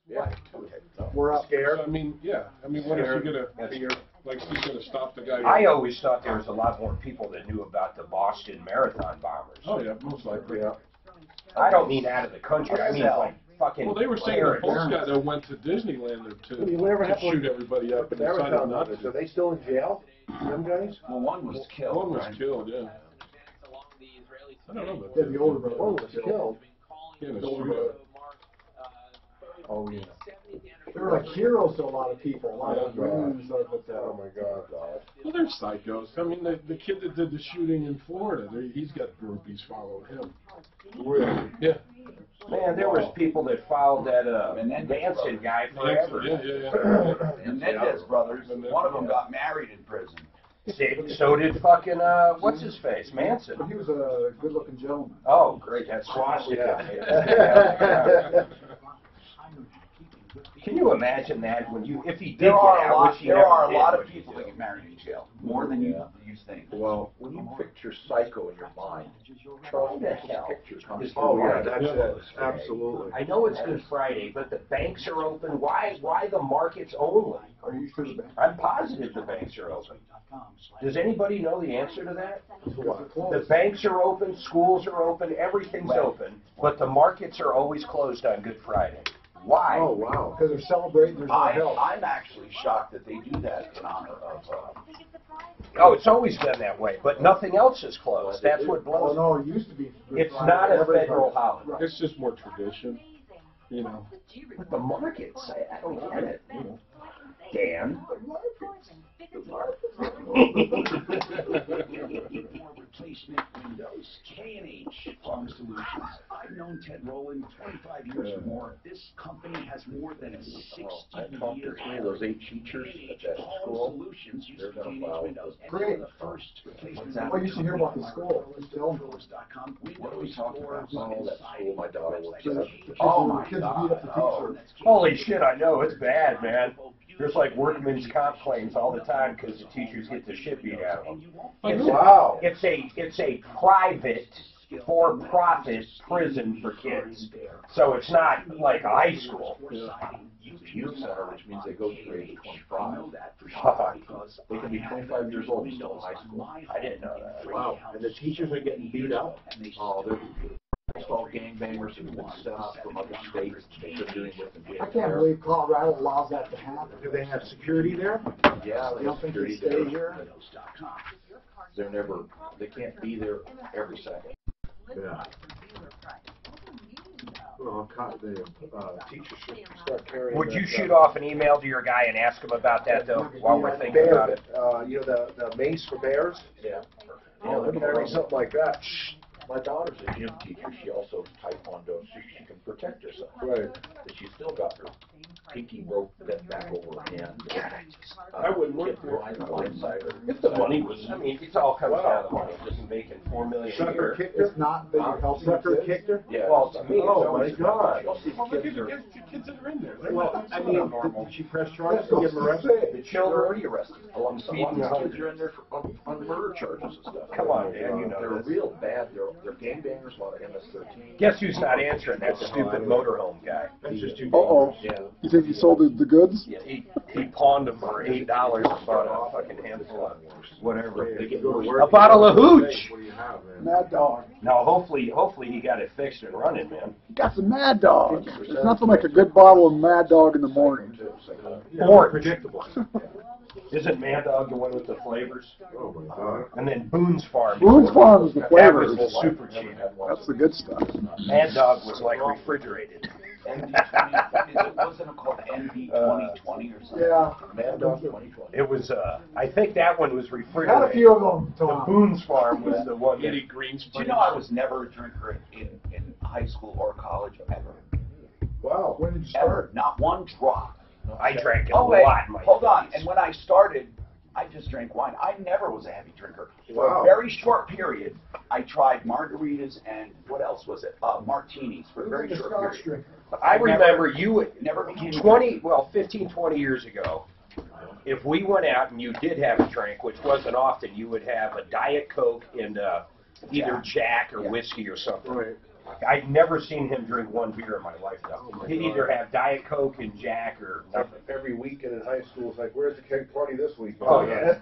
Yeah. We're up. Scared? I mean, yeah. I mean, what is he gonna, like, he's gonna stop the guy? I always thought there was a lot more people that knew about the Boston Marathon bombers. Oh, yeah, most likely. Yeah. I don't mean out of the country. I mean, like, fucking. Well, they were saying the Pulse guy that went to Disneyland to shoot everybody up and decided Marathon not runners, to. are they still in jail? Them guys? Well, one was killed. One was right? killed, yeah. I don't know about Yeah, that. the older brother. One was killed. Yeah, the The older shooter. brother. Oh, yeah. They were like heroes to a lot of people. A lot of Yeah. women and stuff. But, Oh, my God. Well, they're psychos. I mean, the kid that did the shooting in Florida, he's got groupies following him. Really? Yeah. Man, there was people that followed that Manson guy forever. Yeah. The Menendez brothers, one of them got married in prison. So did fucking, what's his face, Manson. but he was a good-looking gentleman. Oh, great, that's swastika. Yeah. Can you imagine that when you, if he did There get are out, which he never a did, lot of which he people did. that get married in jail, more than you think. Well, when you picture psycho in your mind, Why the hell picture comes is to the mind. market That's it. closed today? Absolutely. I know it's Good Friday, but the banks are open. Why the markets only? Are you sure the bank? I'm positive the banks are open. Does anybody know the answer to that? What? The banks are open, schools are open, everything's open, but the markets are always closed on Good Friday. Why? Oh, wow. Because they're celebrating there's no help. I'm actually shocked that they do that in honor of. Oh, it's always been that way, but nothing else is closed. That's what Oh, blows. no, it used to be. It's not a federal holiday. Right. It's just more tradition, you know. But the markets, I don't get it. Dan. Replacement windows, K&H Farm Solutions. I've known Ted Rowland 25 years or more. This company has more than a 60-year Three of those 8 teachers at that school. Solutions They're using gonna K&H file. windows. And Great. they're the first replacement. I used to hear about the school. Windows.com. What are we talking about? Oh, that school my daughter works The at. kids, Oh, the my kids God. beat up the teacher. Holy shit, I know, it's bad, man. There's like workman's comp claims all the time because the teachers get the shit beat out of them. Wow. It's a private, for-profit prison for kids. So it's not like a high school. Youth center, which means they go through age 25. Fuck. They can be 25 years old and still in high school. I didn't know that. Wow. And the teachers are getting beat up. Oh, they're all gangbangers who've been sent out from other states. They're doing with them. I can't believe Colorado allows that to happen. Do they have security there? Yeah, You they don't have think they security stay there. here? They can't be there every second. Yeah. Well, the teachers should start carrying. Would you shoot off an email to your guy and ask him about that, though, while we're thinking about it? You know, the mace for bears? Yeah. Yeah, they're carrying something like that. My daughter's a gym teacher. She also taekwondo, so she can protect herself. Right. But she's still got her pinky rope bent back over her hand. I wouldn't work for her. If the money was, I mean, it's all comes down to the money. Just making $4 million a Sucker year. kicked her? It's not that you're helping Sucker kids. kicked her? Yeah. Well, to me, it's Oh, my always God. Well, look at the kids that are in there. Well, I mean, did she press charges That's to get them arrested? The children already arrested. Along some of these kids are in there on murder charges and stuff. Come on, Dan, you know They're this. real bad. They're gangbangers, a lot of MS-13. Guess who's not answering? That stupid motorhome guy. That's just too Uh-oh. dangerous. Yeah. You think he sold the goods? Yeah, he pawned them for $8 and bought a fucking handful of whatever. They get go to work. A bottle of hooch. What do you have, man? Mad Dog. Now, hopefully he got it fixed and running, man. He got some Mad Dog. There's nothing like a good bottle of Mad Dog in the morning. Orange. Predictable. Isn't Mad Dog the one with the flavors? Oh, my God. And then Boone's Farm. Boone's Farm is the That flavor. was the super cheap. That's the good stuff. Mad Dog was like refrigerated. Wasn't it called NV 2020 or something? Yeah. Mad Dog 2020. It was, I think that one was Had a refrigerated. few of them, The Tom. Boone's Farm was the one that Eddie Green's. Do you know I was never a drinker in high school or college ever? Wow. When did you Ever. start? Not one drop. I drank a Oh, wait. lot in my Hold on. 30s. And when I started, I just drank wine. I never was a heavy drinker. For Wow. a very short period, I tried margaritas and what else was it? Martinis for a very Like a short Scotch period. drinker. I remember you Never became a 15, 20 years ago, if we went out and you did have a drink, which wasn't often, you would have a Diet Coke and either Jack or whiskey or something. Right. I've never seen him drink one beer in my life, though. He'd either have Diet Coke and Jack or nothing. Every weekend in high school, it's like, where's the keg party this week? Oh, yeah.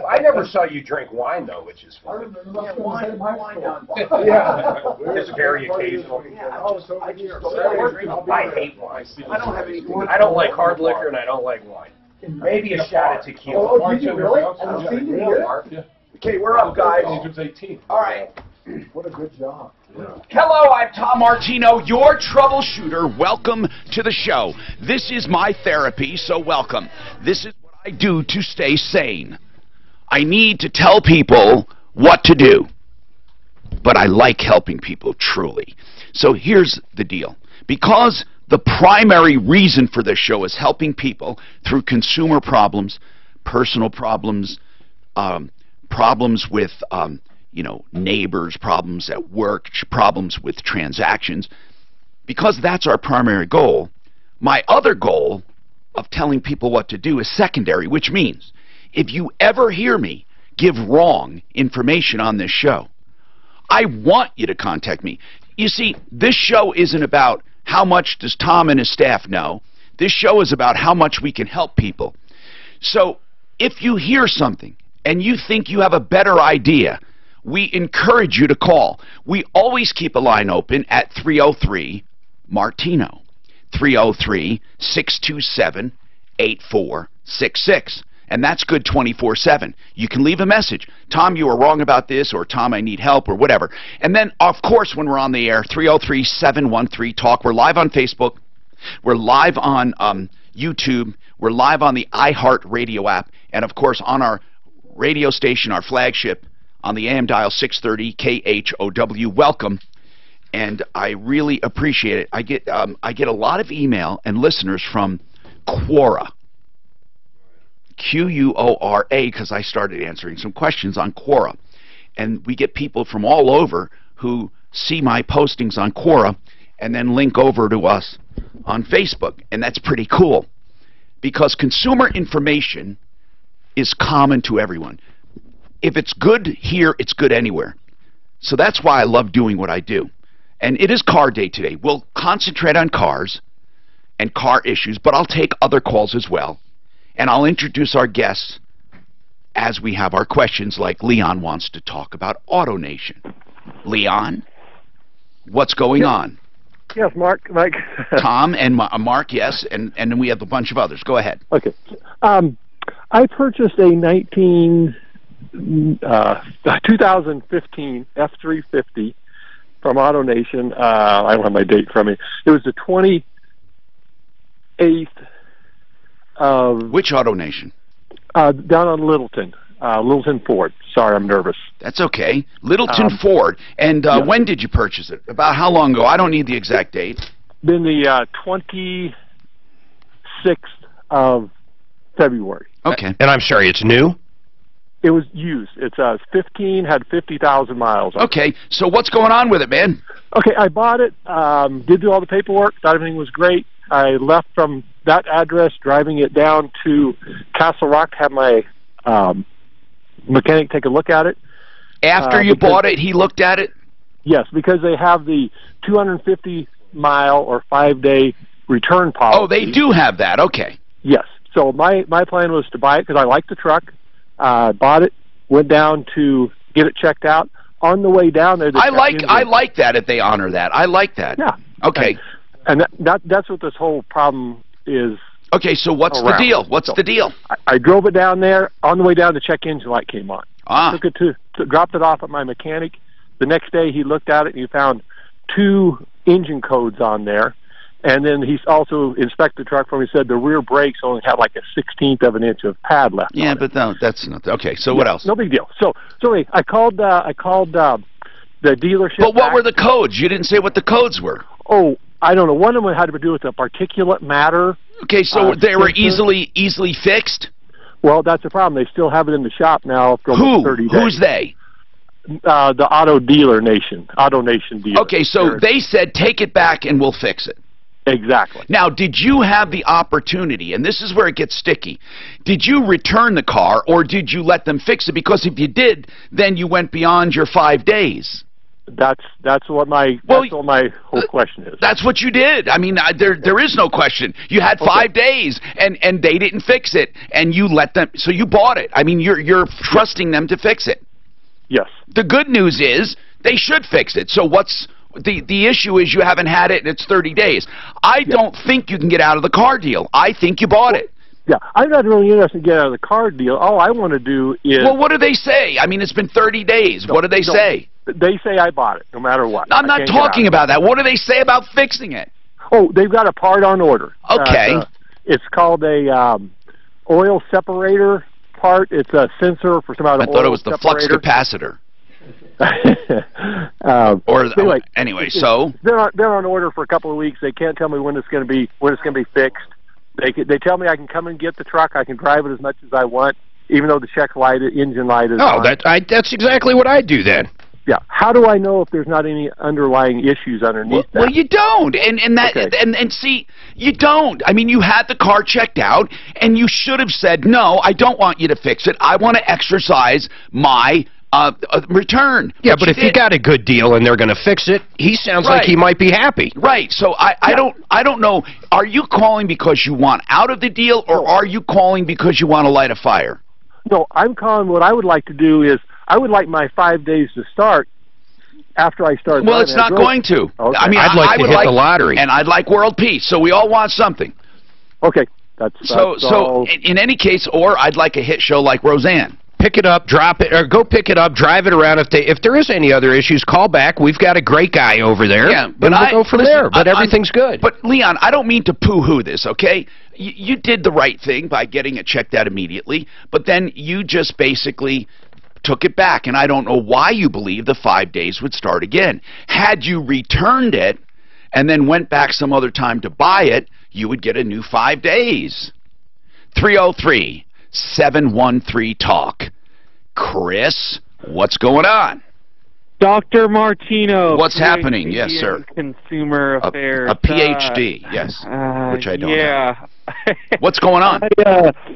I never saw you drink wine, though, which is I funny. remember Yeah, that was in high school. Yeah. It's very occasional. I hate wine. I don't have any. I don't like hard liquor and I don't like wine. Maybe a shot of tequila. Oh, did you really? As a senior year? Okay, we're up, guys. He was 18. All right. What a good job. Hello, I'm Tom Martino, your troubleshooter. Welcome to the show. This is my therapy, so welcome. This is what I do to stay sane. I need to tell people what to do, but I like helping people, truly. So here's the deal. Because the primary reason for this show is helping people through consumer problems, personal problems, problems with neighbors, problems at work, problems with transactions. Because that's our primary goal, my other goal of telling people what to do is secondary, which means if you ever hear me give wrong information on this show, I want you to contact me. You see, this show isn't about how much does Tom and his staff know. This show is about how much we can help people. So if you hear something and you think you have a better idea, we encourage you to call. We always keep a line open at 303-MARTINO, 303-627-8466. And that's good 24/7. You can leave a message. Tom, you were wrong about this, or Tom, I need help, or whatever. And then, of course, when we're on the air, 303-713-TALK. We're live on Facebook. We're live on YouTube. We're live on the iHeart Radio app. And, of course, on our radio station, our flagship, on the AM dial 630 KHOW. Welcome. And I really appreciate it. I get a lot of email and listeners from Quora. Quora, because I started answering some questions on Quora. And we get people from all over who see my postings on Quora and then link over to us on Facebook. And that's pretty cool, because consumer information is common to everyone. If it's good here, it's good anywhere. So that's why I love doing what I do. And it is car day today. We'll concentrate on cars and car issues, but I'll take other calls as well. And I'll introduce our guests as we have our questions, like Leon wants to talk about AutoNation. Leon, what's going on? Yes, Mike. Tom and Mark, yes, and then we have a bunch of others. Go ahead. Okay. I purchased a 2015 F-350 from AutoNation. I don't have my date from me. It was the 28th of... Which AutoNation? Down on Littleton. Littleton Ford. Sorry, I'm nervous. That's okay. Littleton Ford. And yeah. When did you purchase it? About how long ago? I don't need the exact date. Been the 26th of February. Okay. And I'm sorry, it's new? It was used. It's 15, had 50,000 miles on it. Okay, so what's going on with it, man? Okay, I bought it, did do all the paperwork, thought everything was great. I left from that address, driving it down to Castle Rock, had my mechanic take a look at it. After you bought it, he looked at it? Yes, because they have the 250-mile or 5-day return policy. Oh, they do have that, okay. Yes, so my plan was to buy it because I like the truck. Bought it, went down to get it checked out. On the way down there, I like that if they honor that. I like that. Yeah. Okay. And that's what this whole problem is. Okay, so what's around. the deal? What's the deal? I drove it down there. On the way down, the check engine light came on. Took it dropped it off at my mechanic. The next day, he looked at it and he found 2 engine codes on there. And then he also inspected the truck for me. He said the rear brakes only had like a 1/16 of an inch of pad left. Yeah, on but it. no, that's not okay. So what else? No big deal. So anyway, I called the dealership. But what were the codes? You didn't say what the codes were. Oh, I don't know. One of them had to do with the particulate matter. Okay, so they were sensor. easily fixed? Well, that's the problem. They still have it in the shop now for almost 30 days. Who's they? The AutoNation dealer. Okay, so they said take it back and we'll fix it. Exactly. Now, did you have the opportunity, and this is where it gets sticky, did you return the car or did you let them fix it? Because if you did, then you went beyond your 5 days. That's what my whole question is. That's what you did. I mean, there is no question. You had 5 days, and they didn't fix it, and you let them. So you bought it. I mean, you're trusting them to fix it. Yes. The good news is they should fix it. So what's the issue is you haven't had it and it's 30 days. I don't think you can get out of the car deal. I think you bought it. Yeah, I'm not really interested in getting out of the car deal. All I want to do is... Well, what do they say? I mean, it's been 30 days. What do they say? They say I bought it, no matter what. I'm not talking about that. What do they say about fixing it? Oh, they've got a part on order. Okay. It's called a oil separator part. It's a sensor for some kind of oil separator. I thought it was the flux capacitor. Anyway, so they're on order for a couple of weeks. They can't tell me when it's going to be fixed. They tell me I can come and get the truck. I can drive it as much as I want, even though the engine light is on. That's exactly what I do then. Yeah. How do I know if there's not any underlying issues underneath that? Well, you don't, and see, you don't. I mean, you had the car checked out, and you should have said, no, I don't want you to fix it. I want to exercise my return. Yeah, but if you got a good deal and they're going to fix it, he sounds like he might be happy. Right. So I don't know. Are you calling because you want out of the deal, or are you calling because you want to light a fire? No, I'm calling. What I would like to do is I would like my 5 days to start after I start. Well, it's not going to. Okay. I mean, I'd like to hit the lottery, and I'd like world peace. So we all want something. Okay. So in any case, or I'd like a hit show like Roseanne. Pick it up, drop it, or go pick it up, drive it around. If there is any other issues, call back. We've got a great guy over there. Yeah, but we'll go from there. But everything's good. But Leon, I don't mean to poo-hoo this, okay? You did the right thing by getting it checked out immediately, but then you just basically took it back, and I don't know why you believe the 5 days would start again. Had you returned it and then went back some other time to buy it, you would get a new 5 days. 303-713-TALK. Chris, what's going on? Dr. Martino. What's happening? Yes, sir. Consumer Affairs. A PhD, yes, which I don't have. What's going on?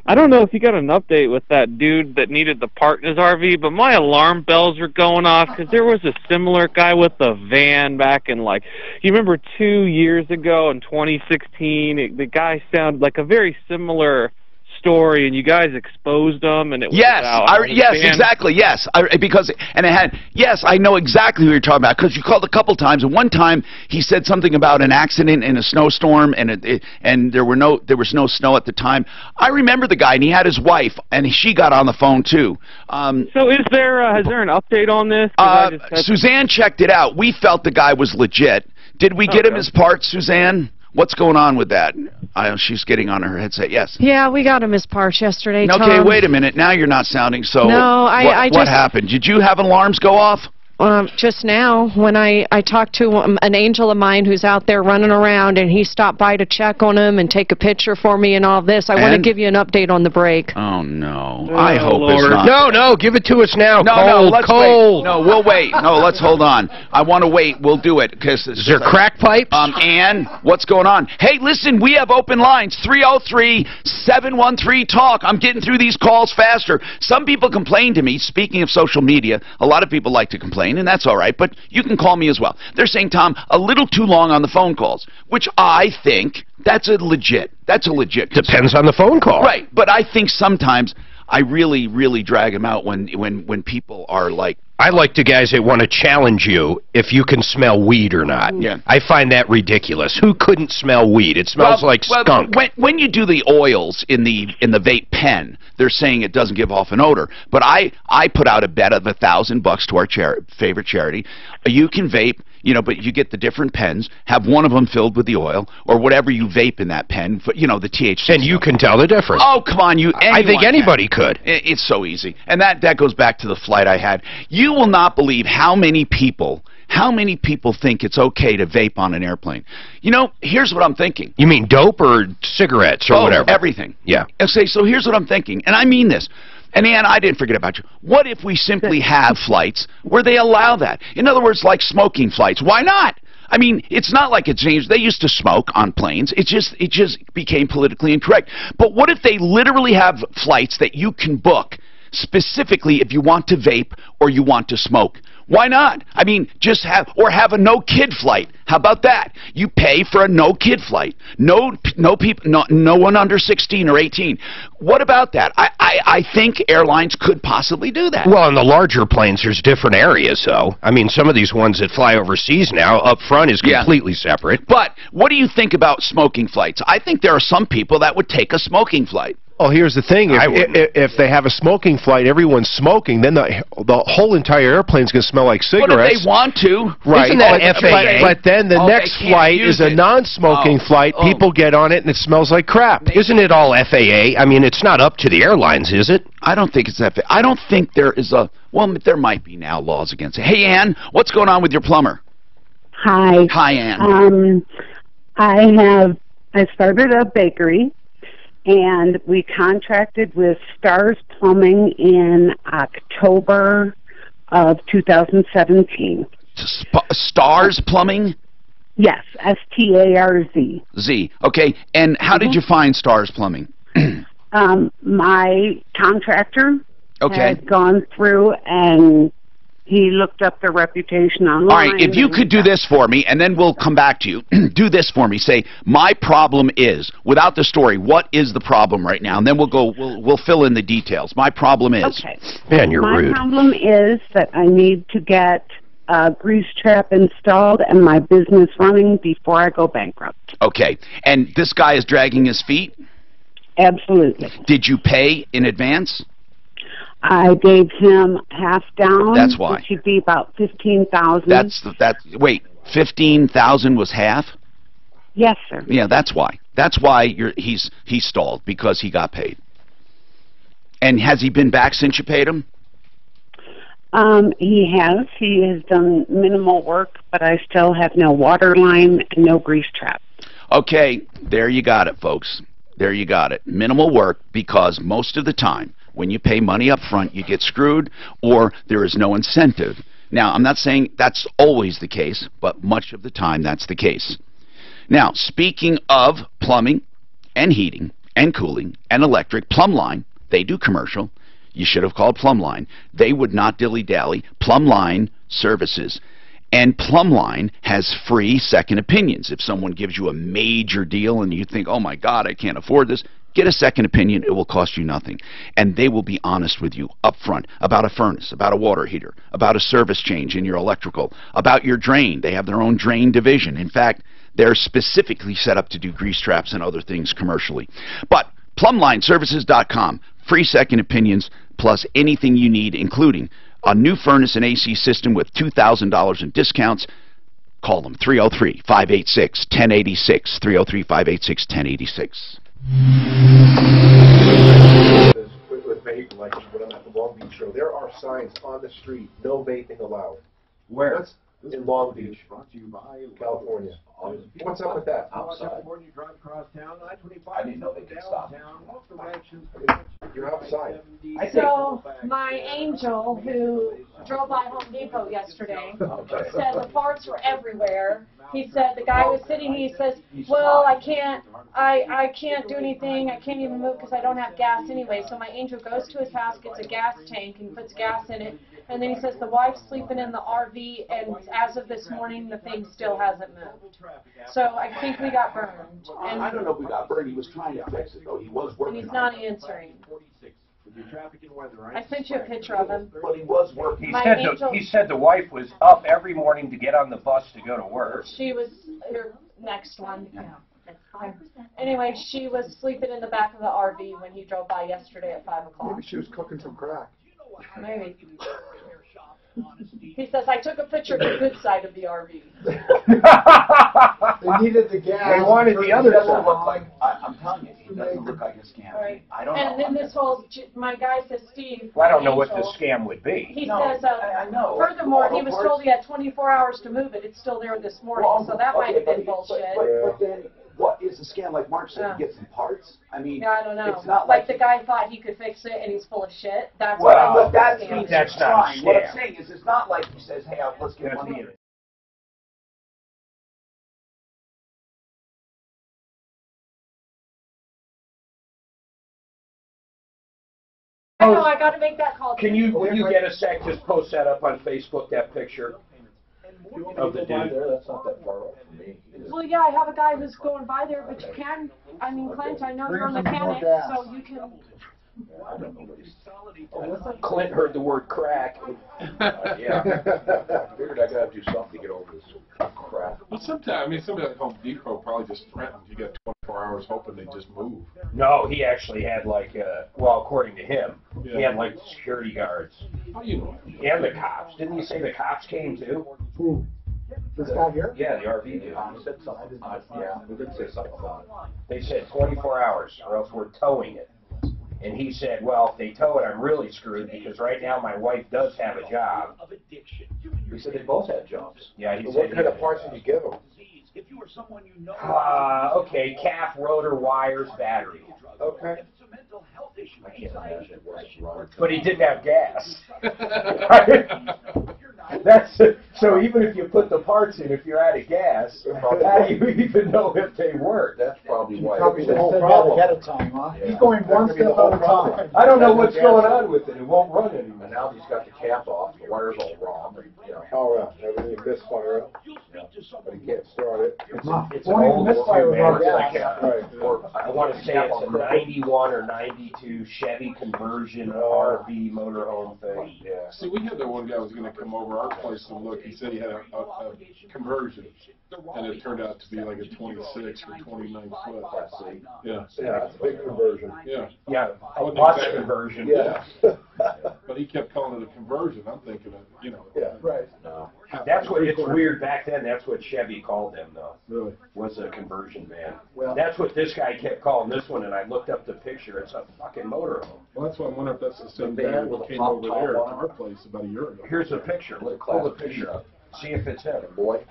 I don't know if you got an update with that dude that needed the part in his RV, but my alarm bells are going off because there was a similar guy with a van back in, like, you remember 2 years ago in 2016, the guy sounded like a very similar story, and you guys exposed them, and it was exactly, yes, because it had, yes, I know exactly who you're talking about, because you called a couple times, and one time he said something about an accident in a snowstorm, and there was no snow at the time. I remember the guy, and he had his wife, and she got on the phone too. So is there has there an update on this? Suzanne checked it out. We felt the guy was legit. Did we get him his parts, Suzanne? What's going on with that? She's getting on her headset. Yes. Yeah, we got him his parts yesterday, Tom. Okay, wait a minute. Now you're not sounding so... No, what happened? Did you have alarms go off? Just now, when I talked to an angel of mine who's out there running around, and he stopped by to check on him and take a picture for me and all this. I want to give you an update on the break. Oh, no. I hope it's not. No, give it to us now. No, let's wait. No, we'll wait. No, let's hold on. I want to wait. We'll do it. Is there crack pipes? Ann, what's going on? Hey, listen, we have open lines. 303-713-TALK. I'm getting through these calls faster. Some people complain to me. Speaking of social media, a lot of people like to complain, and that's all right, but you can call me as well. They're saying, Tom, a little too long on the phone calls, which I think that's a legit concern. Depends on the phone call. Right, but I think sometimes I really, really drag them out when people are like... I like the guys that want to challenge you if you can smell weed or not. Yeah. I find that ridiculous. Who couldn't smell weed? It smells like skunk. When you do the oils in the vape pen, they're saying it doesn't give off an odor. But I put out a bet of $1,000 to our favorite charity. You can vape, but you get the different pens, have one of them filled with the oil, or whatever you vape in that pen, the THC. And you can tell the difference. Oh, come on, I think anybody could. It's so easy. And that goes back to the flight I had. You will not believe how many people think it's okay to vape on an airplane. Here's what I'm thinking. You mean dope or cigarettes or whatever? Everything. Yeah. So here's what I'm thinking, and I mean this. And Ann, I didn't forget about you. What if we simply have flights where they allow that? In other words, like smoking flights. Why not? I mean, it's not like it's dangerous. They used to smoke on planes. It just became politically incorrect. But what if they literally have flights that you can book specifically if you want to vape or you want to smoke. Why not? I mean, just have a no-kid flight. How about that? You pay for a no-kid flight. No one under 16 or 18. What about that? I think airlines could possibly do that. Well, in the larger planes, there's different areas, though. I mean, some of these ones that fly overseas now, up front is completely separate. But what do you think about smoking flights? I think there are some people that would take a smoking flight. Well, here's the thing. If they have a smoking flight, everyone's smoking, then the whole entire airplane's going to smell like cigarettes. But if they want to. Right. Isn't that FAA? But then the next flight is a non-smoking flight. People get on it, and it smells like crap. Isn't it all FAA? I mean, it's not up to the airlines, is it? I don't think it's FAA. I don't think there is a... Well, there might be now laws against it. Hey, Ann, what's going on with your plumber? Hi. Hi, Ann. I started a bakery, and we contracted with Stars Plumbing in October of 2017. Stars Plumbing? Yes, S-T-A-R-Z. Z. Okay, and how did you find Stars Plumbing? My contractor had gone through, and he looked up their reputation online. All right, if you could do this for me, and then we'll come back to you. Do this for me. Say, my problem is, without the story, what is the problem right now? And then we'll fill in the details. My problem is. Okay. Man, you're rude. My problem is that I need to get a grease trap installed and my business running before I go bankrupt. Okay. And this guy is dragging his feet? Absolutely. Did you pay in advance? I gave him half down. That's why. Which would be about $15,000. Wait, 15,000 was half? Yes, sir. Yeah, that's why. That's why he's stalled, because he got paid. And has he been back since you paid him? He has. He has done minimal work, but I still have no water line and no grease trap. Okay, there you got it, folks. There you got it. Minimal work, because most of the time, when you pay money up front, you get screwed, or there is no incentive. Now, I'm not saying that's always the case, but much of the time that's the case. Now, speaking of plumbing and heating and cooling and electric, Plumline, they do commercial. You should have called Plumline. They would not dilly-dally. Plumline services. And Plumline has free second opinions. If someone gives you a major deal and you think, oh my God, I can't afford this, get a second opinion. It will cost you nothing. And they will be honest with you up front about a furnace, about a water heater, about a service change in your electrical, about your drain. They have their own drain division. In fact, they're specifically set up to do grease traps and other things commercially. But PlumlineServices.com, free second opinions, plus anything you need, including a new furnace and AC system with $2,000 in discounts. Call them, 303-586-1086, 303-586-1086. With vape, like when I'm at the Long Beach show, there are signs on the street, no vaping allowed. Where? In Long Beach, California. What's up with that? Outside. You drive across town, I-25. I didn't know they could stop. You're outside. So my angel, who drove by Home Depot yesterday, said the parts were everywhere. He said the guy was sitting. He says, "Well, I can't do anything. I can't even move because I don't have gas anyway." So my angel goes to his house, gets a gas tank, and puts gas in it. And then he says the wife's sleeping in the RV, and as of this morning, the thing still hasn't moved. So I think we got burned. And I don't know if we got burned. He was trying to fix it, though. He was working. And he's not answering. I sent you a picture of him. But he was working. He said the wife was up every morning to get on the bus to go to work. She was your next one. Anyway, she was sleeping in the back of the RV when he drove by yesterday at 5 o'clock. Maybe she was cooking some crack. Maybe. He says, I took a picture of the good side of the RV. They needed the gas. They wanted the other side. I'm telling you, it doesn't look like a scam. Right. I don't know. And then this whole, my guy says, Steve. Well, I don't know what the scam would be. He says, furthermore, he was told he had 24 hours to move it. It's still there this morning, so that might have been bullshit. But then, what is a scam? Like Mark said, you get some parts. I mean, yeah, I don't know. It's not like the guy thought he could fix it, and he's full of shit. That's but that's not a scam. What I'm saying is, it's not like he says, "Hey, let's get money in it." know, I got to make that call. Can you get a sec? Just post that up on Facebook. That picture of the dude. That's not that far off from me. Well, yeah, I have a guy who's going by there, but you can. I mean, Clint, I know you're a mechanic, so you can. Clint heard the word crack. Yeah. Figured I got to do something to get over this crap. But sometimes, somebody at Home Depot probably just threatened. You got 24 hours hoping they just move. No, he actually had like, well, according to him, he had like security guards. How do you know? And the cops. Didn't you say the cops came too? Who? This guy here? Yeah, the RV dude. He said something. Yeah, we did say something about it. They said 24 hours or else we're towing it. And he said, well, if they tow it, I'm really screwed because right now my wife does have a job. He said they both had jobs. Yeah, he So said what kind of parts did you give them? Okay, calf, rotor, wires, battery. Okay. I can't imagine it wasn't wrong. But he didn't have gas. That's so even if you put the parts in, if you're out of gas, how do you even know if they work? That's probably why. Probably the whole problem ahead of time, huh? Yeah. He's going one step at a time. I don't know what's going on with it. It won't run anymore. And now he's got the cap off, the wire's all wrong. You know. Oh, yeah, everything misfire, but he can't start it. It's an old misfire man. with It's our like gas. I want to say it's a 91 or 92 Chevy conversion RV motorhome thing. Yeah. See, we had that one guy who was going to come over our place and look. He said he had a conversion, and it turned out to be like a 26 or 29 foot. Yeah. Yeah, it's a big conversion. Yeah. Yeah, a Wasn't bus exactly- conversion. Yeah. But he kept calling it a conversion. I'm thinking of, you know. Yeah, right. That's what, it's weird back then, that's what Chevy called them though, Really? was a conversion van. Well- That's what this guy kept calling this one, and I looked up the picture, it's a fucking motorhome. Well, that's why I wonder if that's the same The guy van with that the came pop over top there to on it. our place about a year ago. Here's a picture, look, pull the picture up, see if it's him. Boy,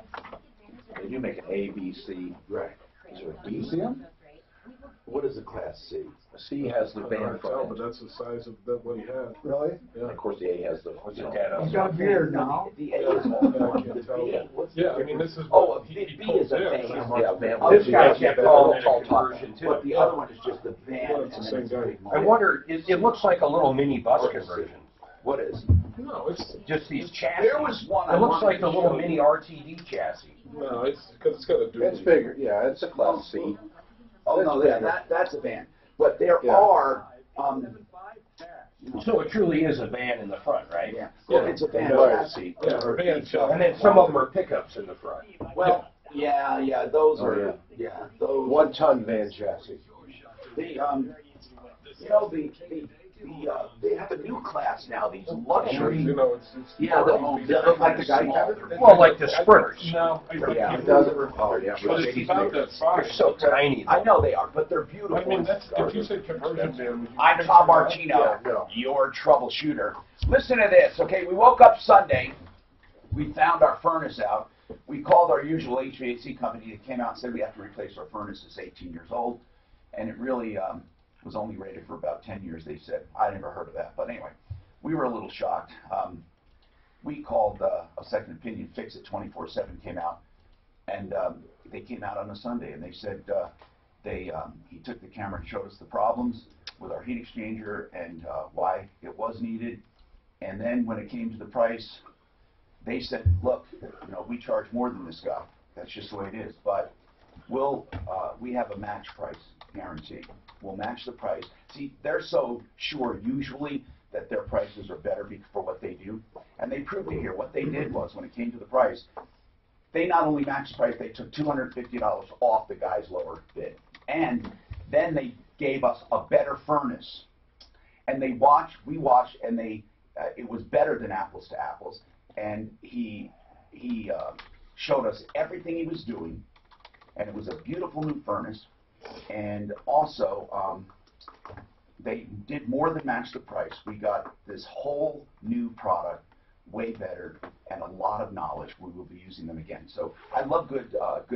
they do make an A, B, C. Right. Is there a D? What is a class C? A C has the I van can't tell, front but end. that's the size of that what he had. Really? And of course, the A has the. What's it got He's up? got a beard now. The A is all I can't tell. Yeah, I mean, this is. Oh, he B told is a them. van. Yeah, van. This guy kept calling it a conversion too. But the other one is just the van. Well, it's the same guy. I wonder, it looks like a little mini bus conversion. What is? No, it's Just these chassis. There was one I It looks wanted like to the little show you. mini RTD chassis. no, it's because it's got a dually. It's bigger, yeah, it's a class C. Oh, no, that's a van. But there Yeah. are, So it truly is a van in the front, right? yeah, well, it's a van Right. chassis. Yeah, or van shop. And then some of them are pickups in the front. Well, yeah, those Oh, are, those. 1 ton van chassis. The, you know, they have a new class now, these luxury. You know, it's Yeah, like the guy. Well, like the Sprinters. no, Yeah, It doesn't. Oh, yeah. but it's about that size. They're so tiny. I know they are, but they're beautiful. I mean, that's if you said conversion van. would you- I'm Tom Martino, your troubleshooter. Listen to this, okay? We woke up Sunday. We found our furnace out. We called our usual HVAC company. They came out and said we have to replace our furnace. It's 18 years old. And it really was only rated for about 10 years, they said. I never heard of that. But anyway, we were a little shocked. We called a second opinion. Fix It 24/7 came out. And they came out on a Sunday, and they said he took the camera and showed us the problems with our heat exchanger and why it was needed. And then when it came to the price, they said, look, you know, we charge more than this guy. That's just the way it is. But we have a match price guarantee. We'll match the price. See, they're so sure usually that their prices are better for what they do. And they proved it here. What they did was, when it came to the price, they not only matched the price, they took $250 off the guy's lower bid. And then they gave us a better furnace. And we watched, and it was better than apples to apples. And he showed us everything he was doing. And it was a beautiful new furnace. And also, they did more than match the price. We got this whole new product, way better, and a lot of knowledge. We will be using them again. So I love good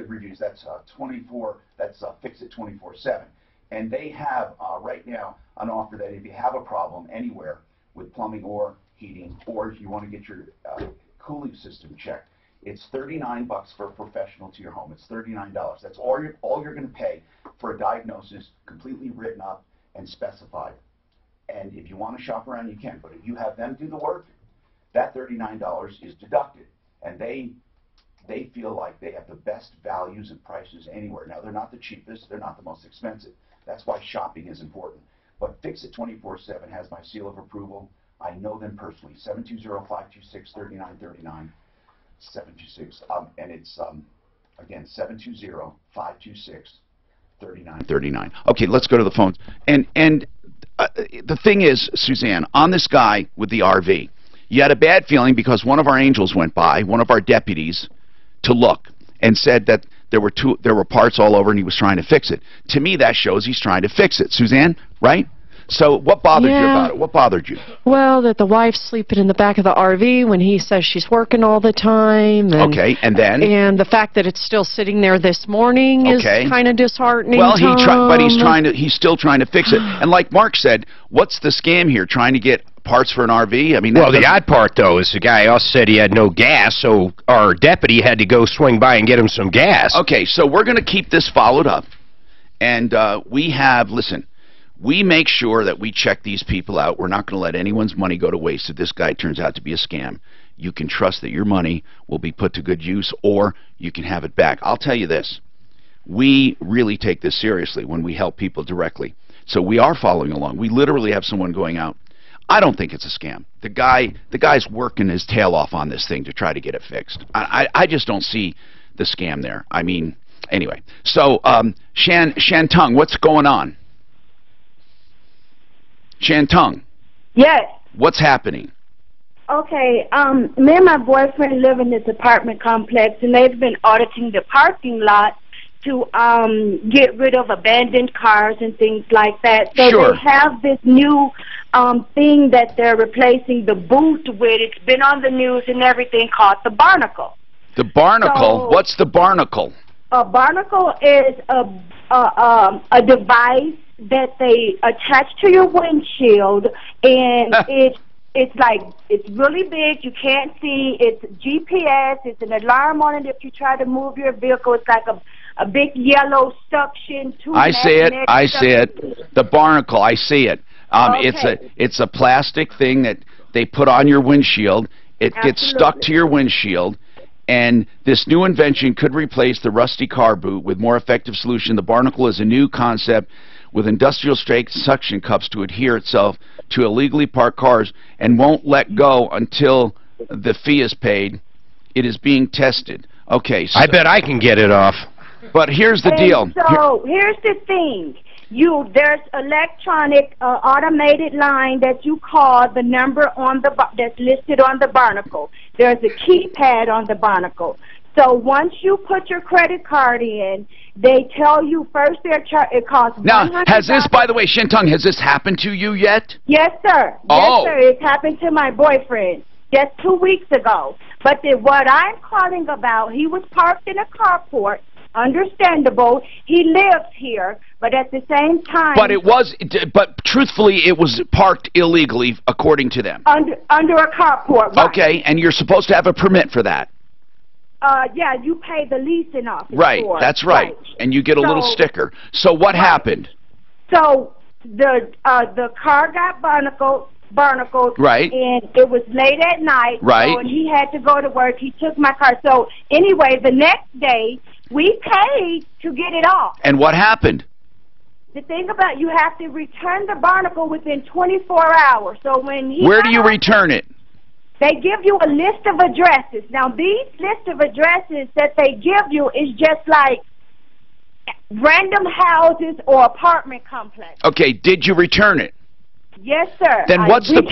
reviews. That's Fix It 24/7. And they have right now an offer that if you have a problem anywhere with plumbing or heating, or if you want to get your cooling system checked, it's $39 for a professional to your home. It's $39. That's all you're going to pay for a diagnosis, completely written up and specified. And if you want to shop around, you can. But if you have them do the work, that $39 is deducted. And they feel like they have the best values and prices anywhere. Now, they're not the cheapest. They're not the most expensive. That's why shopping is important. But Fix It 24/7 has my seal of approval. I know them personally. 720-526-3939. 726. And it's, again, 720-526-3939. Okay, let's go to the phones. And the thing is, Suzanne, on this guy with the RV, you had a bad feeling because one of our angels went by, one of our deputies, to look and said that there were parts all over and he was trying to fix it. To me, that shows he's trying to fix it. Suzanne, right? So what bothered you about it? What bothered you? Well, that the wife's sleeping in the back of the RV when he says she's working all the time. And, okay, and then? And the fact that it's still sitting there this morning is kind of disheartening. Well, but he's still trying to fix it. And like Mark said, what's the scam here? Trying to get parts for an RV? I mean, well, the odd part, though, is the guy also said he had no gas, so our deputy had to go swing by and get him some gas. Okay, so we're going to keep this followed up. And listen, we make sure that we check these people out. We're not going to let anyone's money go to waste. If this guy turns out to be a scam, you can trust that your money will be put to good use, or you can have it back. I'll tell you this. We really take this seriously when we help people directly. So we are following along. We literally have someone going out. I don't think it's a scam. The guy's working his tail off on this thing to try to get it fixed. I just don't see the scam there. I mean, anyway. So, Shantung, what's going on? Shantung. Yes. What's happening? Okay, me and my boyfriend live in this apartment complex, and they've been auditing the parking lot to get rid of abandoned cars and things like that. So they have this new thing that they're replacing the booth with. It's been on the news and everything, called the barnacle. The barnacle? What's the barnacle? A barnacle is a device that they attach to your windshield, and it's really big. You can't see. It's GPS. It's an alarm on it. If you try to move your vehicle, it's like a big yellow suction. I see it. The barnacle. I see it. It's a plastic thing that they put on your windshield. It gets stuck to your windshield. And this new invention could replace the rusty car boot with more effective solution. The barnacle is a new concept with industrial-strength suction cups to adhere itself to illegally parked cars and won't let go until the fee is paid. It is being tested. Okay. So, I bet I can get it off. But here's the deal. So here's the thing. There's electronic automated line that you call the number on that's listed on the barnacle. There's a keypad on the barnacle. So once you put your credit card in, they tell you first it costs $100. Now, has this, by the way, Shantung, has this happened to you yet? Yes, sir. Yes, sir. It happened to my boyfriend just 2 weeks ago. But what I'm calling about, he was parked in a carport. Understandable. He lives here, but at the same time... But truthfully, it was parked illegally, according to them. Under a carport, right. Okay, and you're supposed to have a permit for that. Yeah, you pay the leasing office Right, for it. That's right. And you get a little sticker. So what happened? So the car got barnacled, right, and it was late at night, right, so, and he had to go to work. He took my car. So anyway, the next day, we paid to get it off. And what happened? The thing about you have to return the barnacle within 24 hours. So when Where do you return it? They give you a list of addresses. Now, these list of addresses that they give you is just like random houses or apartment complexes. Okay, did you return it? Yes, sir. Then what's the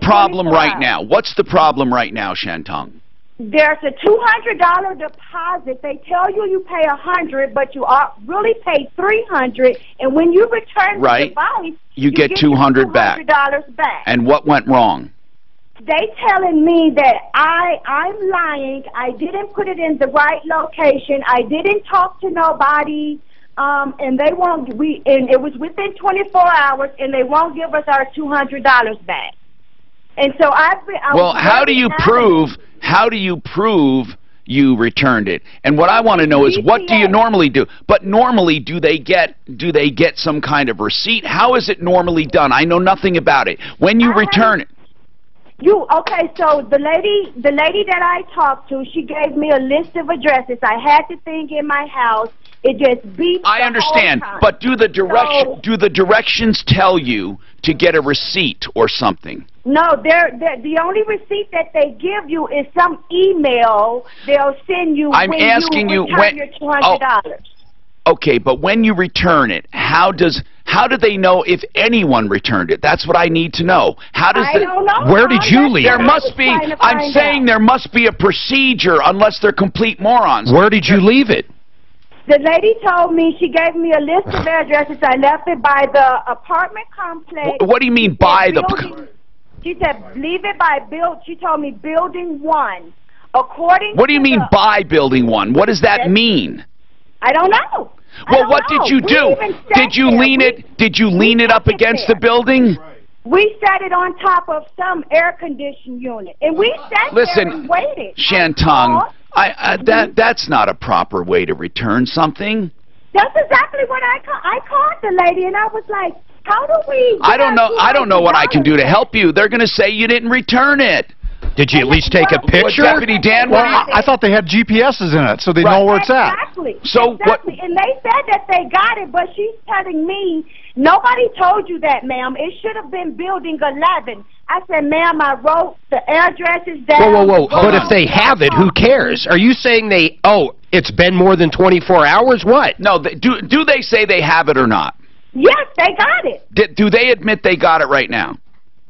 problem right now? What's the problem right now, Shantung? There's a $200 deposit. They tell you pay $100, but you really pay $300. And when you return the device, you get $200 back. And what went wrong? They telling me that I'm lying. I didn't put it in the right location. I didn't talk to nobody. And they won't. And it was within 24 hours, and they won't give us our $200 back. And so Well, how do you prove you returned it. And what I want to know is, what do you normally do? But normally, do they get some kind of receipt? How is it normally done? I know nothing about it. When you return it. Okay, so the lady that I talked to, she gave me a list of addresses. I had the thing in my house. It just beeps. I understand, but do the directions tell you to get a receipt or something? No, the only receipt that they give you is some email they'll send you when you return your $200. Okay, but when you return it, how do they know if anyone returned it? That's what I need to know. How does I don't know. Where did you leave it? There must be. I'm saying there must be a procedure, unless they're complete morons. Where did you leave it? The lady told me, she gave me a list of addresses. I left it by the apartment complex. What do you mean by the? She said, leave it by she told me building 1. According What do you mean by building 1? What does that mean? I don't know. Well, what did you do? Did you lean it up against the building? We set it on top of some air conditioning unit, and we sat there and waited. Shantong, that's not a proper way to return something. That's exactly what I called the lady, and I was like, how do we? I don't know what I can do to help you. They're going to say you didn't return it. Did you at least take a picture? Deputy Dan, I thought they had GPSs in it, so they know where it's at. Exactly. And they said that they got it, but she's telling me, nobody told you that, ma'am. It should have been building 11. I said, ma'am, I wrote the addresses down. Whoa. But if they have it, who cares? Are you saying it's been more than 24 hours? What? No, do they say they have it or not? Yes, they got it. Do they admit they got it right now?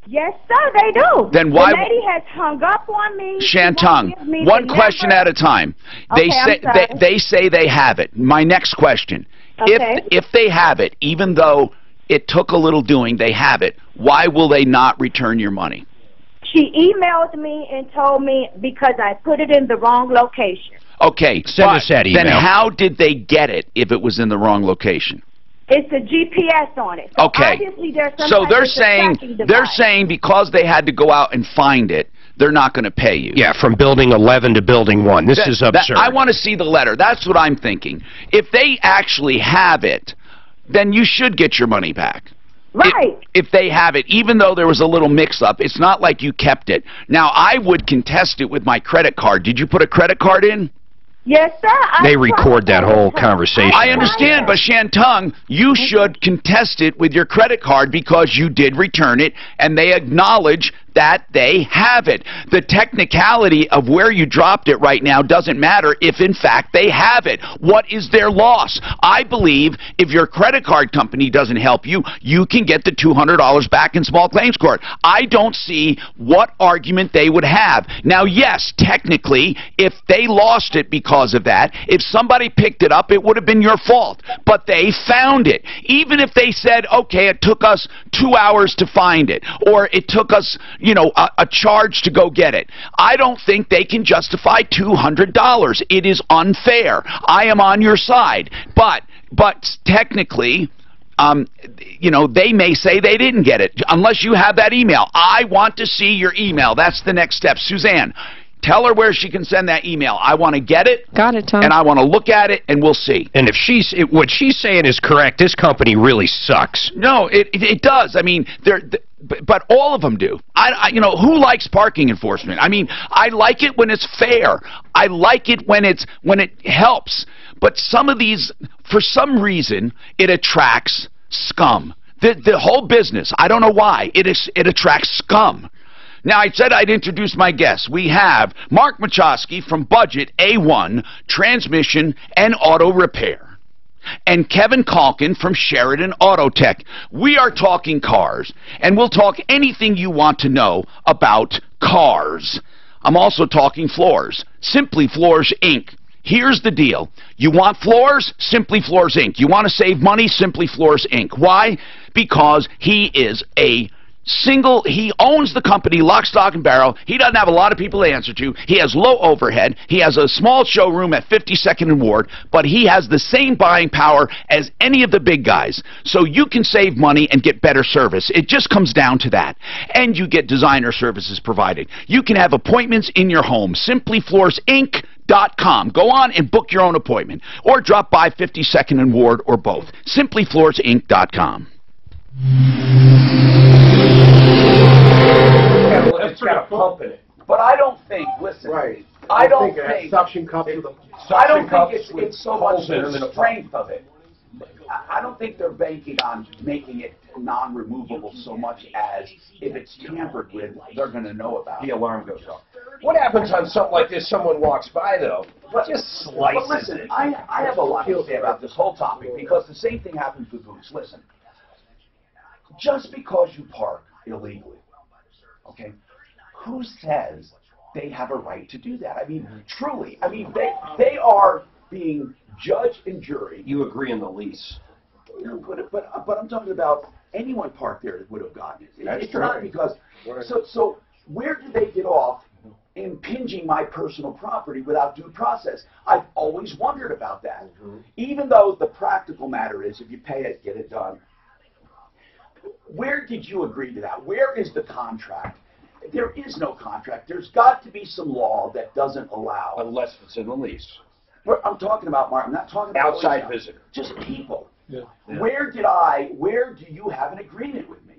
Yes, sir, they do. Then why? The lady has hung up on me. Shantong, one question at a time. They say they have it. My next question: if they have it, even though it took a little doing, they have it. Why will they not return your money? She emailed me and told me because I put it in the wrong location. Okay, send us that email. Then how did they get it if it was in the wrong location? It's a GPS on it. So okay. Obviously there's some so they're saying because they had to go out and find it, they're not going to pay you. Yeah, from building 11 to building 1. This is absurd. I want to see the letter. That's what I'm thinking. If they actually have it, then you should get your money back. Right. If they have it, even though there was a little mix-up, it's not like you kept it. Now, I would contest it with my credit card. Did you put a credit card in? Yes, sir. They record that whole conversation. I understand, but Shantong, you should contest it with your credit card because you did return it, and they acknowledge that they have it. The technicality of where you dropped it right now doesn't matter if, in fact, they have it. What is their loss? I believe if your credit card company doesn't help you, you can get the $200 back in small claims court. I don't see what argument they would have. Now, yes, technically, if they lost it because of that, if somebody picked it up, it would have been your fault. But they found it. Even if they said, okay, it took us 2 hours to find it, or it took us, a charge to go get it. I don't think they can justify $200. It is unfair. I am on your side. But technically, they may say they didn't get it, unless you have that email. I want to see your email. That's the next step. Suzanne, tell her where she can send that email. I want to get it. Got it, Tom. And I want to look at it, and we'll see. And if what she's saying is correct, this company really sucks. No, it does. I mean, but all of them do. Who likes parking enforcement? I mean, I like it when it's fair. I like it when it helps. But some of these, for some reason, it attracts scum. The whole business, I don't know why, it attracts scum. Now, I said I'd introduce my guests. We have Mark Machowski from Budget A1 Transmission and Auto Repair, and Kevin Calkin from Sheridan Auto Tech. We are talking cars, and we'll talk anything you want to know about cars. I'm also talking floors. Simply Floors, Inc. Here's the deal. You want floors? Simply Floors, Inc. You want to save money? Simply Floors, Inc. Why? Because he owns the company lock, stock, and barrel. He doesn't have a lot of people to answer to. He has low overhead. He has a small showroom at 52nd and Ward, but he has the same buying power as any of the big guys. So you can save money and get better service. It just comes down to that. And you get designer services provided. You can have appointments in your home. SimplyFloorsInc.com. simplyfloorsinc.com. Go on and book your own appointment, or drop by 52nd and Ward, or both. simplyfloorsinc.com. It's got a pump in it. But I don't think, listen, Right. I don't think, suction cups with a I don't cups think it's with so much holes in them and the a strength of it. I don't think they're banking on making it non-removable so much as if it's tampered with, they're going to know about it. The alarm goes off. What happens on something like this? Someone walks by, though, just slices But listen, it. I have a lot to say about this whole topic because the same thing happens with boots. Listen, just because you park illegally, okay, who says they have a right to do that? I mean, truly, I mean, they are being judge and jury. You agree in the lease. But I'm talking about anyone parked there that would have gotten it. That's it's true. not because, so where do they get off impinging my personal property without due process? I've always wondered about that. Even though the practical matter is if you pay it, get it done. Where did you agree to that? Where is the contract? There is no contract. There's got to be some law that doesn't allow. Unless it's in the lease. I'm talking about, Mark, I'm not talking about Outside visitor. Just people. Yeah. Where do you have an agreement with me?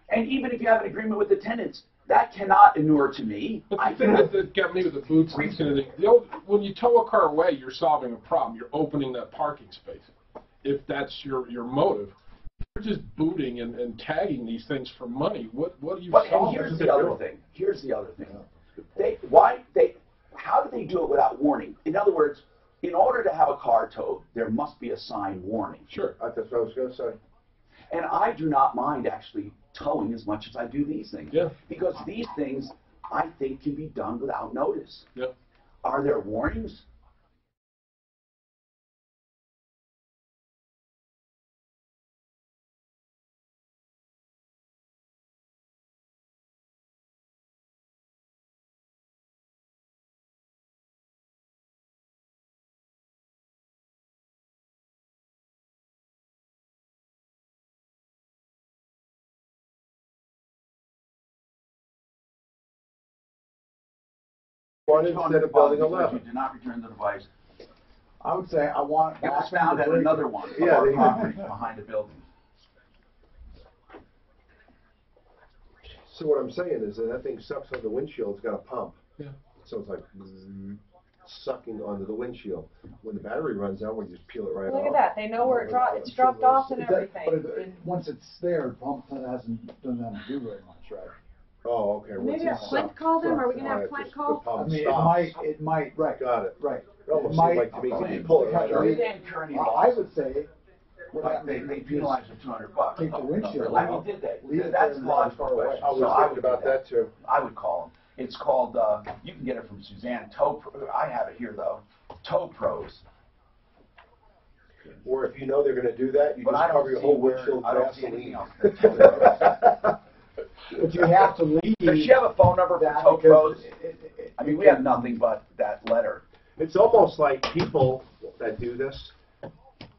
And even if you have an agreement with the tenants, that cannot inure to me. But the thing that got me with the boots and this when you tow a car away, you're solving a problem. You're opening that parking space. If that's your motive, you're just booting and tagging these things for money. What are you solving? And here's the other thing. Here's the other thing. How do they do it without warning? In other words, in order to have a car towed, there must be a sign warning. Sure, that's what I was going to say. And I do not mind actually towing as much as I do these things. Yeah. Because these things, I think, can be done without notice. Yeah. Are there warnings? One instead of building 11. You did not return the device. I would say I want. It was found at another one of Yeah, our they- property behind the building. So what I'm saying is that thing sucks on the windshield. It's got a pump. Yeah. So it's like sucking onto the windshield. When the battery runs out, we just peel it right off. Look at that. They know where it's dropped off and everything. But once it's there, the pump hasn't done that to do very much, right? Oh, okay. Maybe have Flint call them. Are we gonna have Flint call? I mean, it might, right. Got it. Right. It almost seems like to me, can you pull it right We off? didn't incur any I loss. would say, But they penalized them $200. take the windshield I mean, off. did they? Leave it That's there the logical far away. question. I was So I thinking would about do that. that too. I would call them. It's called, you can get it from Suzanne Tow Pro. I have it here though. Tow Pros. Or if you know they're going to do that, you But just I don't cover your see whole where- windshield I with don't see anything gasoline. else. But you have to leave. Does she have a phone number for that Tow because Pros? I mean, we have nothing but that letter. It's almost like people that do this,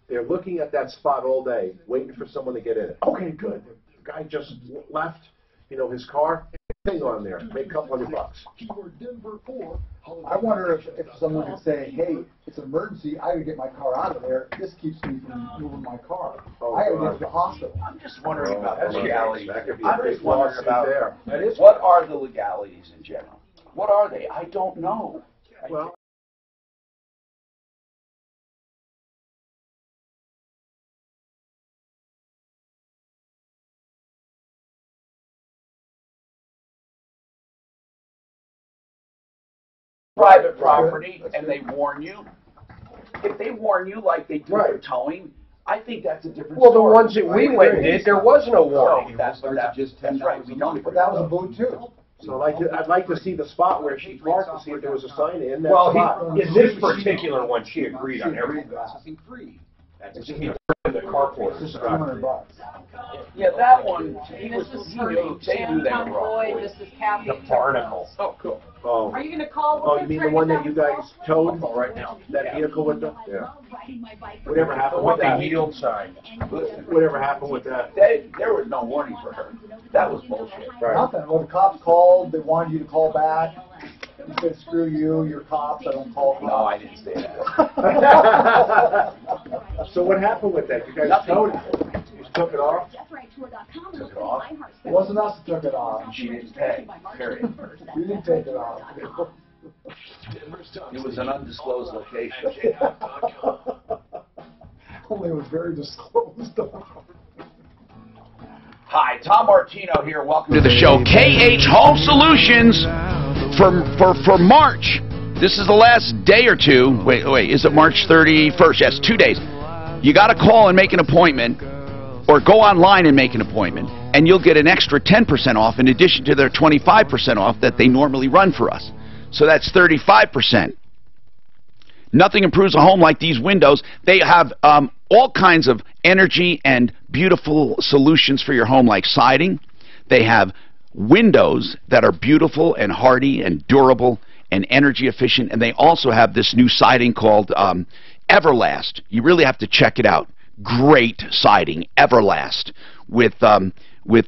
they're looking at that spot all day, waiting for someone to get in it. Okay, good. The guy just left, his car, thing on there, make a couple $100. I wonder if someone could say, hey, it's an emergency, I gotta get my car out of there, this keeps me from moving my car. I gotta get to the hospital. I'm just wondering about that's the legalities. that could be a I'm big just wondering lawsuit about there. what are the legalities in general? What are they? I don't know. Well, Private property and they warn you. If they warn you like they do for towing, I think that's a different Well, the story. ones that we went and did, there was no warning. No, that's right. We don't. But that was a boot too. so I'd like to see the spot where she parked to see if there was a sign in that Well, spot. in this particular one, she agreed on everything. And she put in the carport. It's just $200. Yeah, that one. He This was. is He for knew. They knew they were Tom wrong. Boyd. This is Kathy. The barnacle. Oh, cool. Oh, Are you gonna call? oh, you mean the one that you guys towed? Right now. That vehicle with them? Yeah. Whatever happened What with that? the yield sign. Listen, Whatever happened with that? there was no warning for her. That was bullshit. Right. Nothing. Well, the cops called, they wanted you to call back. You said, screw you, you're cops, I don't call cops. No, I didn't say that. So what happened with that? You guys towed it? You took it off? Took it off. It wasn't us that took it off. She didn't pay. Period. We didn't take it off. It was an undisclosed location. Only it was very disclosed. Hi, Tom Martino here. Welcome To the show, KH Home Solutions for March. This is the last day or two. Wait, is it March 31st? Yes, 2 days. You got to call and make an appointment, or go online and make an appointment, and you'll get an extra 10% off in addition to their 25% off that they normally run for us. So that's 35%. Nothing improves a home like these windows. They have all kinds of energy and beautiful solutions for your home, like siding. They have windows that are beautiful and hardy and durable and energy efficient, and they also have this new siding called Everlast. You really have to check it out. Great siding, Everlast, with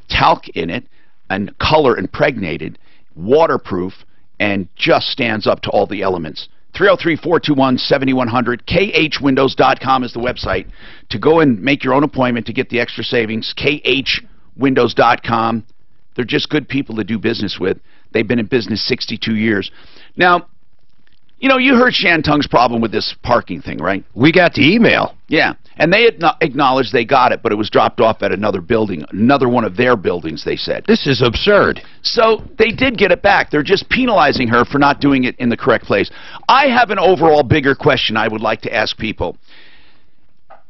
talc in it and color impregnated, waterproof, and just stands up to all the elements. 303-421-7100. KHWindows.com is the website to go and make your own appointment to get the extra savings. KHWindows.com. They're just good people to do business with. They've been in business 62 years. Now, you know, you heard Shantung's problem with this parking thing, right? We got the email. Yeah, and they acknowledged they got it, but it was dropped off at another building, another one of their buildings, they said. This is absurd. So they did get it back. They're just penalizing her for not doing it in the correct place. I have an overall bigger question I would like to ask people.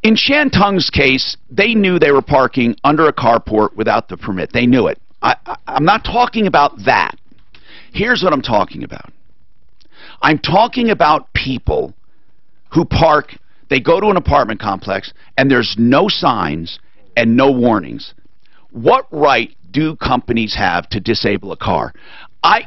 In Shantung's case, they knew they were parking under a carport without the permit. They knew it. I'm not talking about that. Here's what I'm talking about. I'm talking about people who park, they go to an apartment complex, and there's no signs and no warnings. What right do companies have to disable a car? I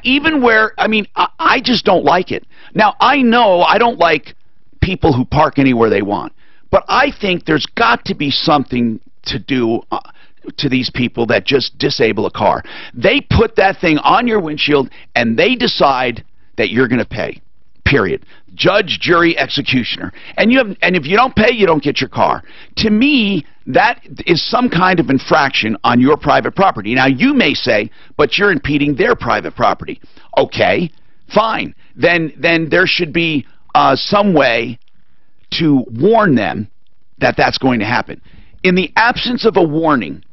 just don't like it. Now, I know I don't like people who park anywhere they want, but I think there's got to be something to do to these people that just disable a car. They put that thing on your windshield, and they decide that you're going to pay. Period. Judge, jury, executioner. And if you don't pay, you don't get your car. To me, that is some kind of infraction on your private property. Now, you may say, but you're impeding their private property. Okay, fine. Then there should be some way to warn them that that's going to happen. In the absence of a warning,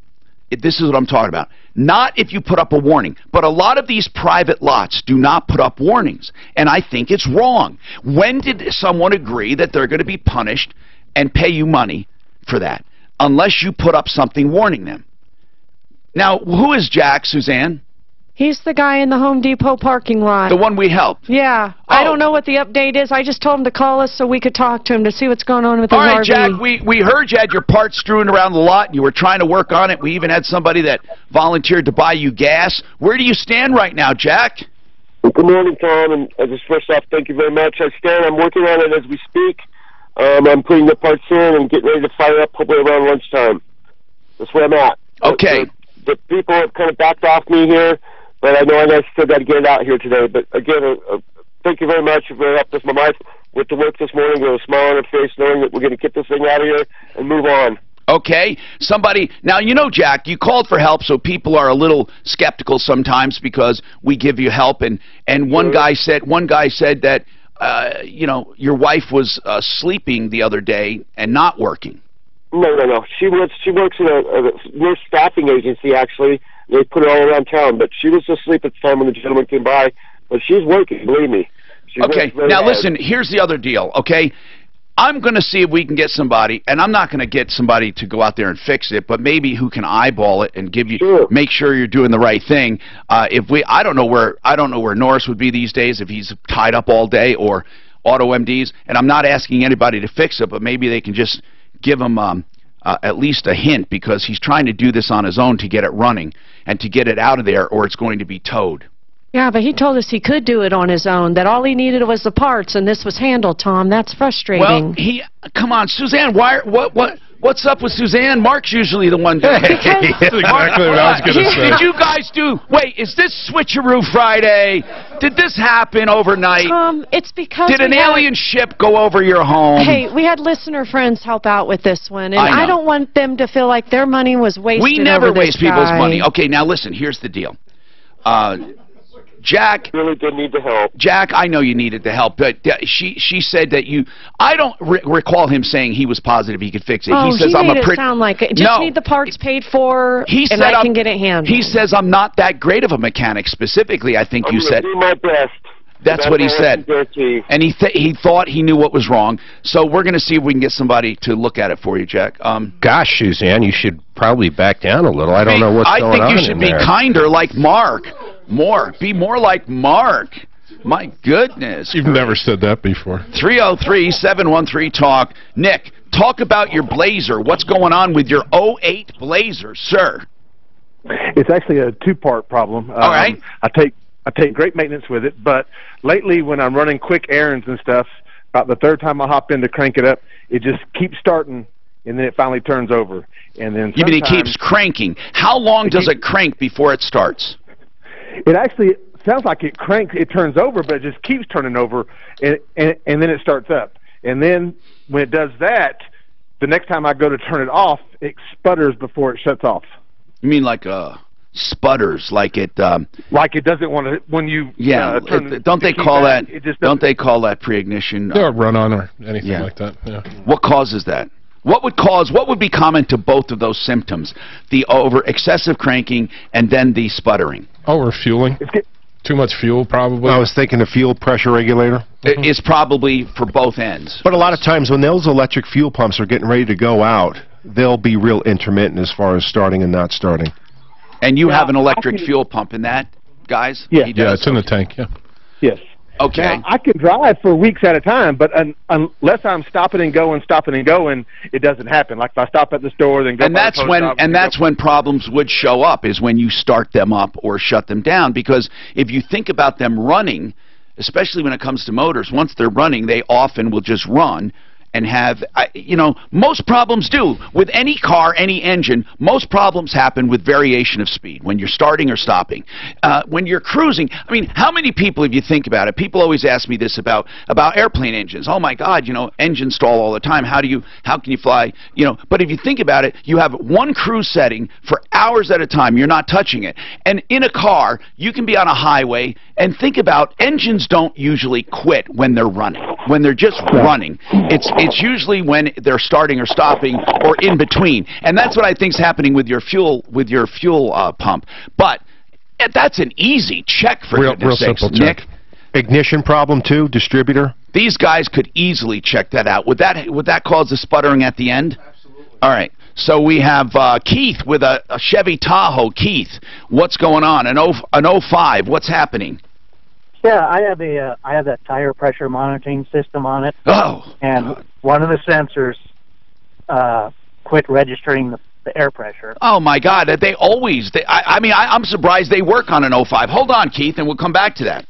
this is what I'm talking about. Not if you put up a warning, but a lot of these private lots do not put up warnings, and I think it's wrong. When did someone agree that they're going to be punished and pay you money for that? Unless you put up something warning them. Now, who is Jack, Suzanne? He's the guy in the Home Depot parking lot. The one we helped? Yeah. Oh. I don't know what the update is. I just told him to call us so we could talk to him to see what's going on with his RV. All right, Jack, we heard you had your parts strewn around the lot, and you were trying to work on it. We even had somebody that volunteered to buy you gas. Where do you stand right now, Jack? Good morning, Tom, and just first off, thank you very much. I'm working on it as we speak. I'm putting the parts in and getting ready to fire up probably around lunchtime. That's where I'm at. Okay. The people have kind of backed off me here. But I know I still got to get it out here today. But again, thank you very much for helping us. My wife went to work this morning with a smile on her face, knowing that we're going to get this thing out of here and move on. Okay. Now, you know, Jack, you called for help, so people are a little skeptical sometimes because we give you help. And one guy said that, you know, your wife was sleeping the other day and not working. No. She works at a nurse staffing agency, actually. They put it all around town, but she was asleep at the time when the gentleman came by. But she's working, believe me. Okay, now listen, here's the other deal, okay? I'm going to see if we can get somebody, and I'm not going to get somebody to go out there and fix it, but maybe who can eyeball it and give you, make sure you're doing the right thing. I don't know where Norris would be these days if he's tied up all day, or Auto MDs, and I'm not asking anybody to fix it, but maybe they can just give him at least a hint, because he's trying to do this on his own to get it running and to get it out of there, or it's going to be towed. Yeah, but he told us he could do it on his own, that all he needed was the parts, and this was handled, Tom. That's frustrating. Well, come on, Suzanne, what What's up with Suzanne? Mark's usually the one doing it. That's exactly what I was going to say. Did you guys do... Wait, is this Switcheroo Friday? Did this happen overnight? It's because Did an alien ship go over your home? Hey, we had listener friends help out with this one, and I I don't want them to feel like their money was wasted. We never over this waste people's guy. money. Okay, now listen, here's the deal. Jack really did need the help. Jack, I know you needed the help, but she said that you. I don't recall him saying he was positive he could fix it. Oh, he says he I'm made a it sound like it. Just need the parts paid for, and I can get it handled. He says I'm not that great of a mechanic. Specifically, I think you said. I'm going to do my best. That's what he said. And he thought he knew what was wrong. So we're going to see if we can get somebody to look at it for you, Jack. Gosh, Suzanne, you should probably back down a little. I don't know what's going on. I think you should be kinder, like Mark. Be more like Mark. My goodness. You've never said that before. 303-713-TALK. Nick, talk about your Blazer. What's going on with your 08 Blazer, sir? It's actually a two-part problem. All right. I take great maintenance with it, but lately when I'm running quick errands and stuff, about the third time I hop in to crank it up, it just keeps starting, and then it finally turns over. And then you mean it keeps cranking? How long does it crank before it starts? It actually sounds like it cranks, it turns over, but it just keeps turning over, and then it starts up. And then when it does that, the next time I go to turn it off, it sputters before it shuts off. You mean like sputters, like it doesn't want to when you don't they call that pre-ignition? Or run on or anything like that. Yeah. What causes that? What would be common to both of those symptoms? The excessive cranking and then the sputtering. Overfueling. Too much fuel, probably. I was thinking the fuel pressure regulator. It's probably for both ends. But a lot of times when those electric fuel pumps are getting ready to go out, they'll be real intermittent as far as starting and not starting. And you have an electric fuel pump in that, guys? Yeah. Yeah, it's in the tank, yeah. Yes. Okay. Now, I can drive for weeks at a time, but unless I'm stopping and going, it doesn't happen. Like if I stop at the store, then go. And that's when problems would show up, is when you start them up or shut them down. Because if you think about them running, especially when it comes to motors, once they're running, they often will just run. And have, most problems do. With any car, any engine, most problems happen with variation of speed, when you're starting or stopping. When you're cruising, I mean, how many people, if you think about it, people always ask me this about airplane engines. Oh my God, engines stall all the time. How can you fly? But if you think about it, you have one cruise setting for hours at a time. You're not touching it. And in a car, you can be on a highway, and think about, engines don't usually quit when they're running. When they're just running, it's usually when they're starting or stopping or in between, and that's what I think is happening with your fuel pump. But that's an easy check, for goodness sakes, Nick. Ignition problem too, distributor. These guys could easily check that out. Would that cause the sputtering at the end? Absolutely. All right. So we have Keith with a Chevy Tahoe. Keith, what's going on? An 05. What's happening? Yeah, I have that tire pressure monitoring system on it. Oh. And one of the sensors quit registering the air pressure. Oh my God! I'm surprised they work on an 05. Hold on, Keith, and we'll come back to that.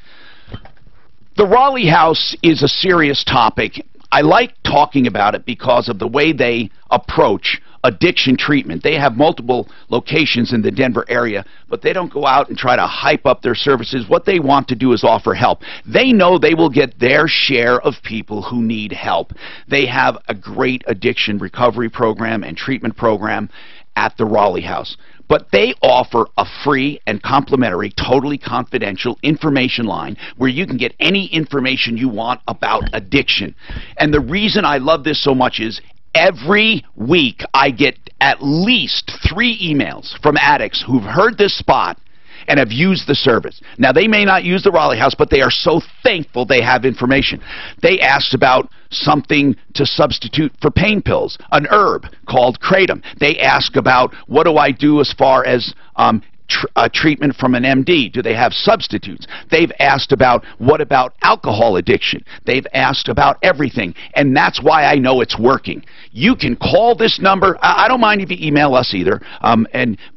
The Raleigh House is a serious topic. I like talking about it because of the way they approach addiction treatment. They have multiple locations in the Denver area, but they don't go out and try to hype up their services. What they want to do is offer help. They know they will get their share of people who need help. They have a great addiction recovery program and treatment program at the Raleigh House. But they offer a free and complimentary, totally confidential information line where you can get any information you want about addiction. And the reason I love this so much is every week I get at least 3 emails from addicts who've heard this spot and have used the service. Now, they may not use the Raleigh House, but they are so thankful they have information. They asked about something to substitute for pain pills, an herb called kratom. They ask about, what do I do as far as treatment from an MD? Do they have substitutes? They've asked about, what about alcohol addiction? They've asked about everything, and that's why I know it's working. You can call this number. I don't mind if you email us either,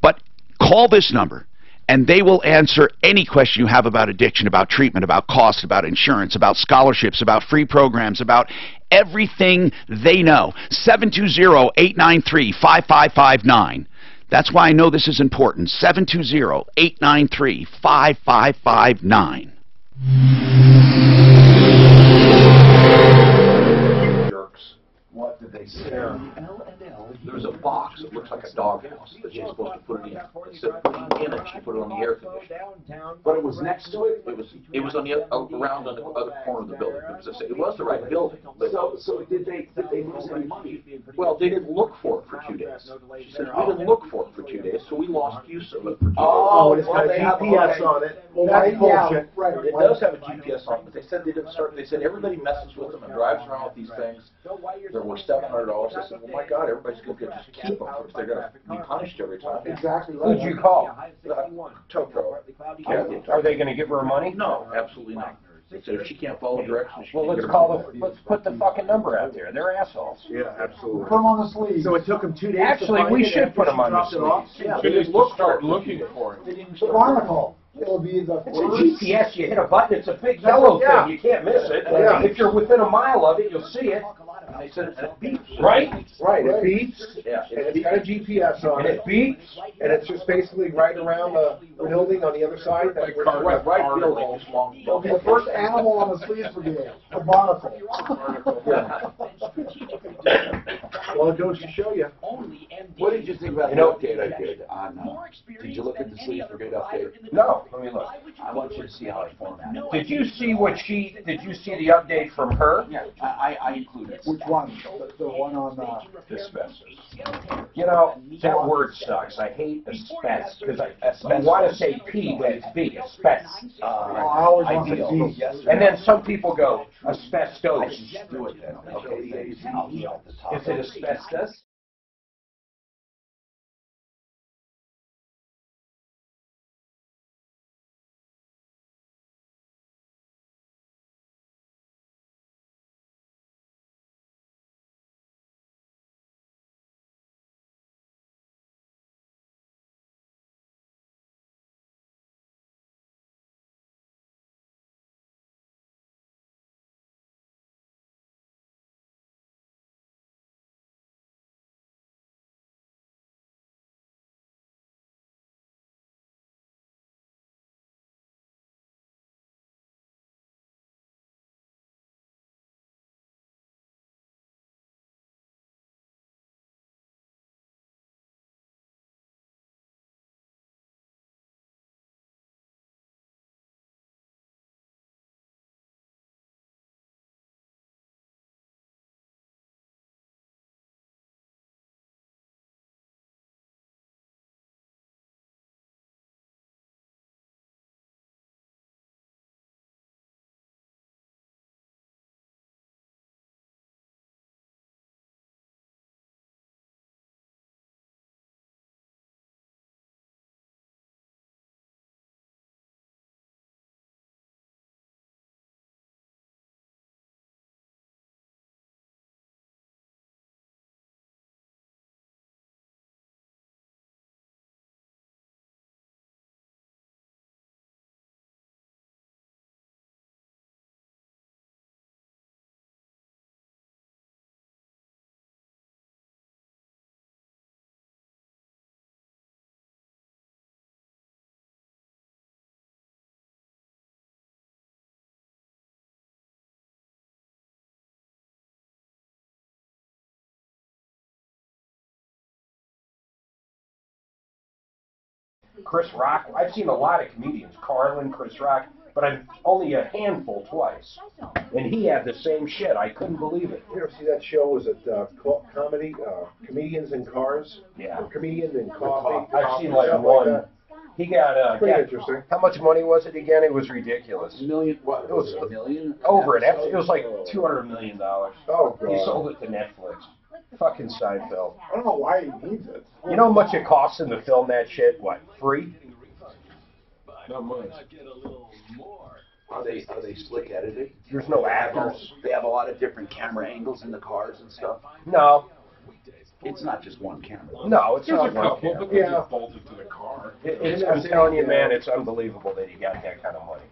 but call this number and they will answer any question you have about addiction, about treatment, about cost, about insurance, about scholarships, about free programs, about everything they know. 720-893-5559. That's why I know this is important. 720-893-5559. What did they say? There's a box that looks like a doghouse that she's supposed to put it in. Instead of putting it in it, she put it on the air conditioner. But it was next to it. It was on the around on the other corner of the building. It was the right building. So did they lose any money? Well, they didn't look for it for 2 days. She said we didn't look for it for 2 days, so we lost use of it for 2 days. Oh, it's got a GPS on it. Well, that's bullshit. It does have a GPS on it, but they said they didn't start. They said everybody messes with them and drives around with these things. They're worth $700. I said, well, my God, everybody's going to just keep them if they're going to be punished every time. Exactly. Who'd you call? Tokro. Are they going to give her money? No, absolutely not. They said if she can't follow directions, she well, can't let's get her call money. let's put the fucking number out there. They're assholes. Yeah, absolutely. Put them on the sleeve. So it took them 2 days. Actually, to find we it should after put she them on the dropped it off? sleeves. Yeah. They just start looking for it. The barnacle. It'll be the It's a GPS. You hit a button. It's a big yellow thing. You can't miss it. Yeah. If you're within a mile of it, you'll see it. And they said it beeps. Right? Right, it beeps. Yeah. And it's got a GPS on And it. it beeps. And it's just basically right around the building on the other side. That's where Right building, just long. It'll be the first animal on the sleeves brigade. The barnacle. Well, it goes to show you. What did you think about the update I did on, did you look at the Sleeves Brigade update? No, let me look. I want you to see how it's formatted. Did you see did you see the update from her? Yeah, I included. Which one? The one on asbestos. You know, that word sucks. I hate asbestos because I want to say P, but it's B, asbestos. I always want to Ideal. see. And then some people go, asbestos. Do it then. Okay, thanks. I'll yell at the top. Is it asbestos? Chris Rock. I've seen a lot of comedians, Carlin, Chris Rock, but I've only a handful twice. And he had the same shit. I couldn't believe it. You ever see that show? Was it comedy, Comedians in Cars? Yeah. Or Comedian in Coffee? I've seen like one. He got pretty interesting. How much money was it again? It was ridiculous. $1 What? It was $1 million? over it. It was like $200 million. Oh, God. He sold it to Netflix. Fucking Seinfeld. I don't know why he needs it. You know how much it costs him to film that shit? What, free? Not much. Are they slick edited? There's no actors. They have a lot of different camera angles in the cars and stuff. No. It's not just one camera. No, it's There's not a one couple, camera. but they're just bolted to the car. I'm telling you, man, it's unbelievable that he got that kind of money.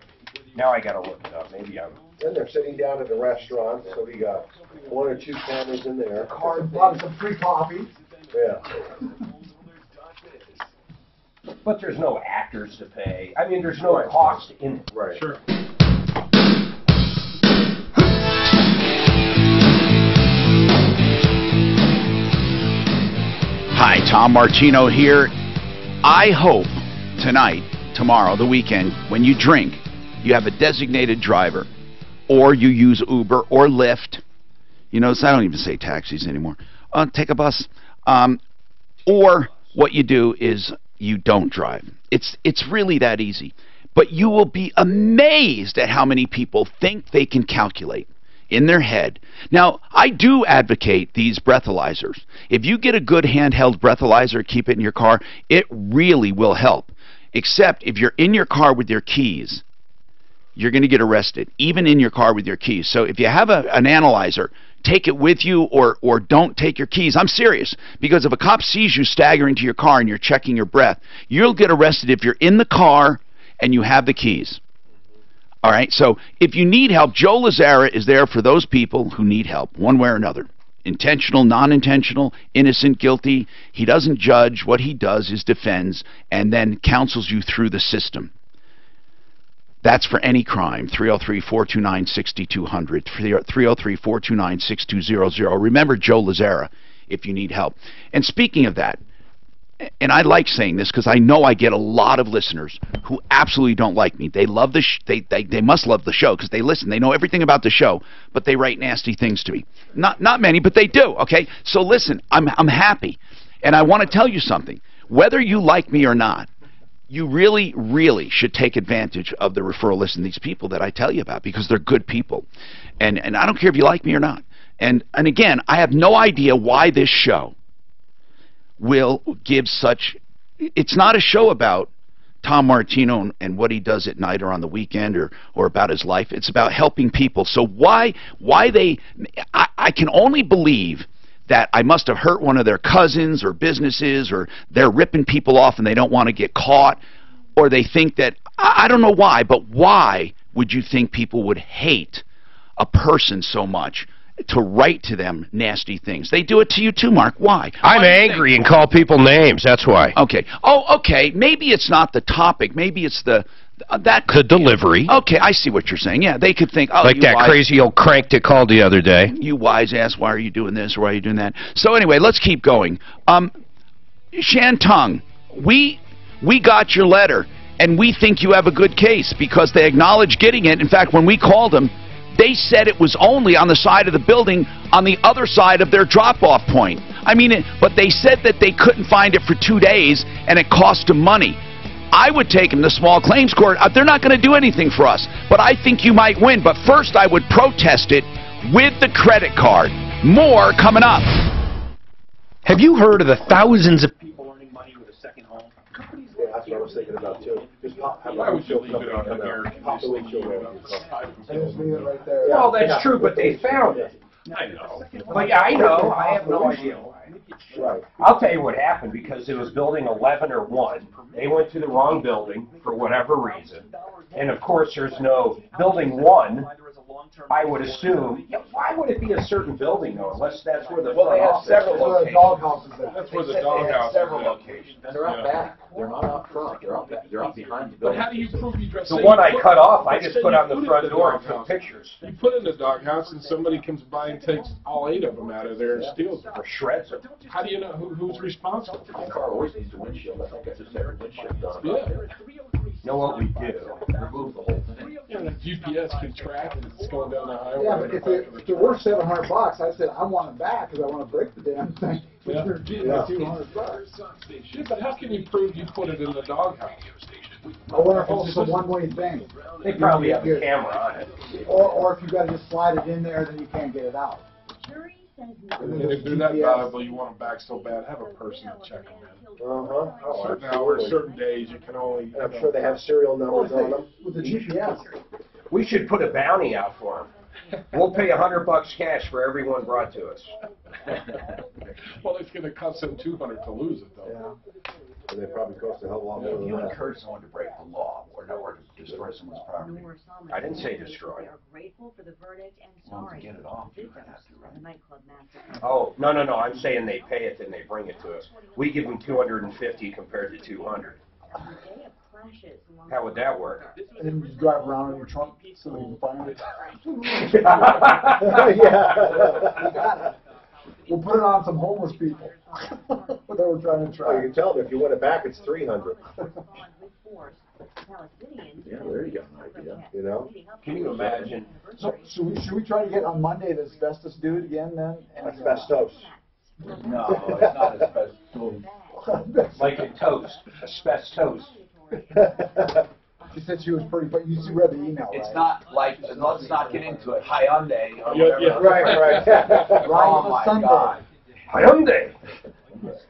Now I got to look it up. Maybe I'm. Then they're sitting down at the restaurant, so we got 1 or 2 cameras in there. Card, bought some free coffee. Yeah. But there's no actors to pay. I mean, there's no cost in it. Right. Sure. Hi, Tom Martino here. I hope tonight, tomorrow, the weekend, when you drink, you have a designated driver, or you use Uber or Lyft. You notice I don't even say taxis anymore. Take a bus. Or what you do is you don't drive. It's really that easy. But you will be amazed at how many people think they can calculate in their head. Now, I do advocate these breathalyzers. If you get a good handheld breathalyzer, keep it in your car, it really will help. Except if you're in your car with your keys, you're going to get arrested, even in your car with your keys. So if you have an analyzer, take it with you, or don't take your keys. I'm serious, because if a cop sees you staggering to your car and you're checking your breath, you'll get arrested if you're in the car and you have the keys. All right, so if you need help, Joe Lazzara is there for those people who need help, one way or another. Intentional, non-intentional, innocent, guilty. He doesn't judge. What he does is defends and then counsels you through the system. That's for any crime. 303-429-6200. 303-429-6200. Remember Joe Lazzara if you need help. And speaking of that, and I like saying this because I know I get a lot of listeners who absolutely don't like me. They love the they must love the show because they listen. They know everything about the show, but they write nasty things to me. Not many, but they do. Okay, so listen, I'm happy, and I want to tell you something. Whether you like me or not, you really, really should take advantage of the referral list and these people that I tell you about, because they're good people, and I don't care if you like me or not. And again, I have no idea why this show will give such. It's not a show about Tom Martino and what he does at night or on the weekend or about his life. It's about helping people. So why they, I can only believe that I must have hurt one of their cousins or businesses, or they're ripping people off and they don't want to get caught, or they think that, I don't know why, but why would you think people would hate a person so much to write to them nasty things? They do it to you too, Mark. Why? I'm angry and call people names. That's why. Okay. Oh, okay. Maybe it's not the topic. Maybe it's the delivery. Okay, I see what you're saying. Yeah, they could think, oh, like that crazy old crank that called the other day. You wise ass, why are you doing this or why are you doing that? So anyway, let's keep going. Shantung, we got your letter, and we think you have a good case because they acknowledged getting it. In fact, when we called them, they said it was only on the side of the building on the other side of their drop-off point. I mean, but they said that they couldn't find it for 2 days, and it cost them money. I would take them to small claims court. They're not going to do anything for us, but I think you might win. But first, I would protest it with the credit card. More coming up. Have you heard of the thousands of people earning money with a second home? Yeah, that's what I was thinking about too. Just have a windshield company come out, pop the windshield over. Right there. Well, that's true, but they found it. I know. But yeah, I know. I have no idea why. Right. I'll tell you what happened, because it was building 11 or 1. They went to the wrong building for whatever reason. And of course, there's no building 1. I would assume. Yeah, why would it be a certain building though? Unless that's where the they have several locations. That's where the doghouse is. Several locations. And they're out back. They're not out front. They're out back. They're out behind the building. But how do you prove you dress? The one I cut off, I just put on the front door and took pictures. You put in the doghouse, and somebody comes by and takes all 8 of them out of there and steals them. Or shreds them. How do you know who's responsible? My car always needs a windshield. I think I just had a windshield done. Yeah. You know what we do? Remove the whole thing. Yeah, the GPS can track it. It's going down the highway. Yeah, but if they're worth $700, I said I want them back because I want to break the damn thing. But Yeah. you're getting $200. Yeah, but how can you prove you put it in the doghouse? I wonder if it's just a one-way thing. They probably have a camera on it. Or if you got to just slide it in there, then you can't get it out. And if they're that valuable, you want them back so bad, have a person to check them in. Certain hours, certain days, you can only. I'm sure they have serial numbers on them. With the GPS. We should put a bounty out for them. We'll pay $100 cash for every one brought to us. Well, it's going to cost them $200 to lose it, though. Yeah. And they probably cost a hell of a lot more If than you that. encourage someone to break the law or to destroy someone's property, I didn't say destroy. well, to get it off, you're going to have to, right? Oh, no. I'm saying they pay it and they bring it to us. We give them $250 compared to $200. How would that work? And then you just drive around in your trunk so they can find it. Yeah. We got it. We'll put it on some homeless people. What they were trying to Oh, try. you can tell them if you want it back, it's $300. Yeah, there you go, an idea. You know? Can you imagine? So should we try to get on Monday the asbestos dude again then? And, Asbestos. No, it's not asbestos. Like a toast, asbestos. She said she was pretty, but you read the email, right? It's not like, let's not get into it. Hyundai or Yeah, whatever. yeah. Right. Right Oh on my Sunday. God. Hyundai.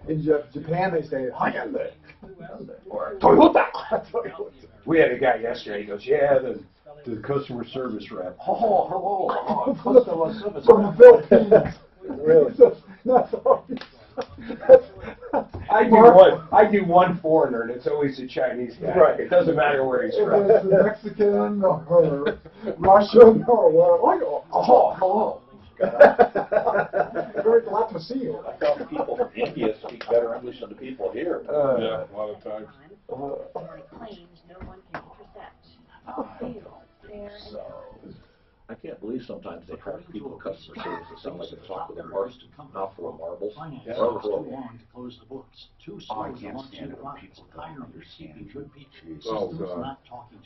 In Japan they say Hyundai. Or Toyota. We had a guy yesterday, he goes, yeah, the customer service rep. Oh, hello. Customer service. From the Philippines. Really? That's all. I do one foreigner, and it's always a Chinese guy. Right. It doesn't matter where he's from. If it's Mexican or Russian or what. Oh, hello. Very glad to see you. I found the people from India speak better English than the people here. Yeah, a lot of times. I can't believe sometimes they hire people in customer service that sound like they talk with a mouth full of marbles. Yeah. Or full of- Oh, I can't stand it when people don't understand. Oh, God.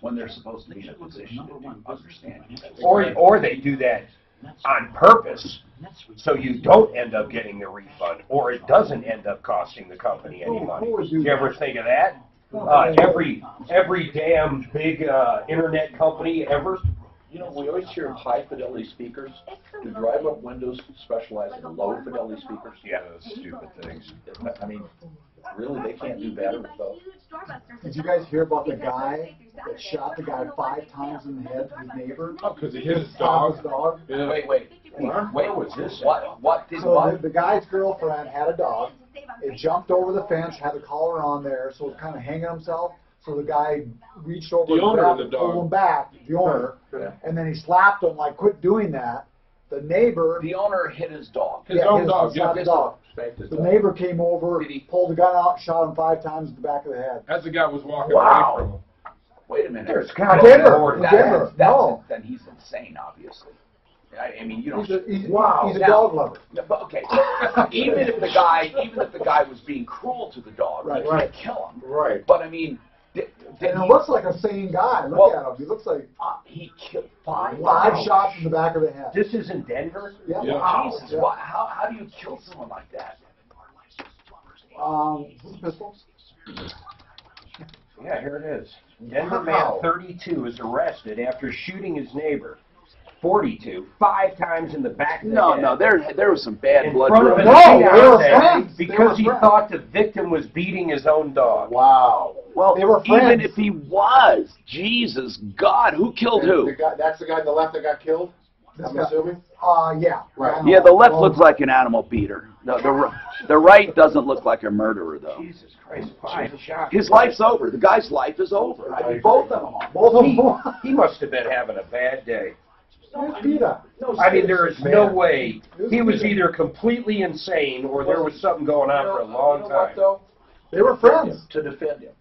When they're supposed to be in a position to understand. Or they do that on purpose, so you don't end up getting the refund, or it doesn't end up costing the company any money. You ever think of that? Every damn big internet company ever. You know, we always hear of high fidelity speakers. Do drive-up windows specialize in low fidelity speakers? Yeah, those stupid things. I mean, really, they can't do better with those. Did you guys hear about the guy that shot the guy 5 times in the head, his neighbor? Oh, because he hit his Shot dog. his dog. Yeah. Wait, where was this? What did So what? the guy's girlfriend had a dog. It jumped over the fence, had the collar on there, so it was kind of hanging himself. So the guy reached over The owner of the and dog. pulled him back, the owner, and then he slapped him, like, quit doing that. The neighbor, The owner hit his dog. His own dog, slapped yeah. the dog. Spanked his The dog. neighbor came over, pulled the gun out, and shot him 5 times in the back of the head. As the guy was walking Wow. away from him. Wait a minute. There's got to Denver. be more than In that. Denver. No. Then he's insane, obviously. I mean, you don't. He's a Now- dog lover. Yeah, but okay, even if the guy was being cruel to the dog, Right, you right. can't kill him. Right. But I mean, did And he, it looks like a sane guy. Look Well, at him. He looks like he killed 5 5 shots in the back of the head. This is in Denver? Yeah. Yeah. Wow. Jesus, Yeah. how do you kill someone like that? Pistols. Yeah, here it is. Denver Wow. man 32 is arrested after shooting his neighbor 42 5 times in the back of the head. No, there was some bad In blood. front of an No, they were fiancé friends. They because were he friends. thought the victim was beating his own dog. Wow. Well, They were even friends. if he was, Jesus God, who killed who? That's the guy on the left that got killed? This I'm guy- assuming? Yeah. Right. Yeah, the left looks like an animal beater. The right doesn't look like a murderer, though. Jesus Christ, 5 shots. His life's over. The guy's life is over. I mean, both of them are. Both of them. He must have been having a bad day. Here's Peter. I mean, there is no way. He was either completely insane or there was something going on for a long You know what, time. though? They were friends. To defend him.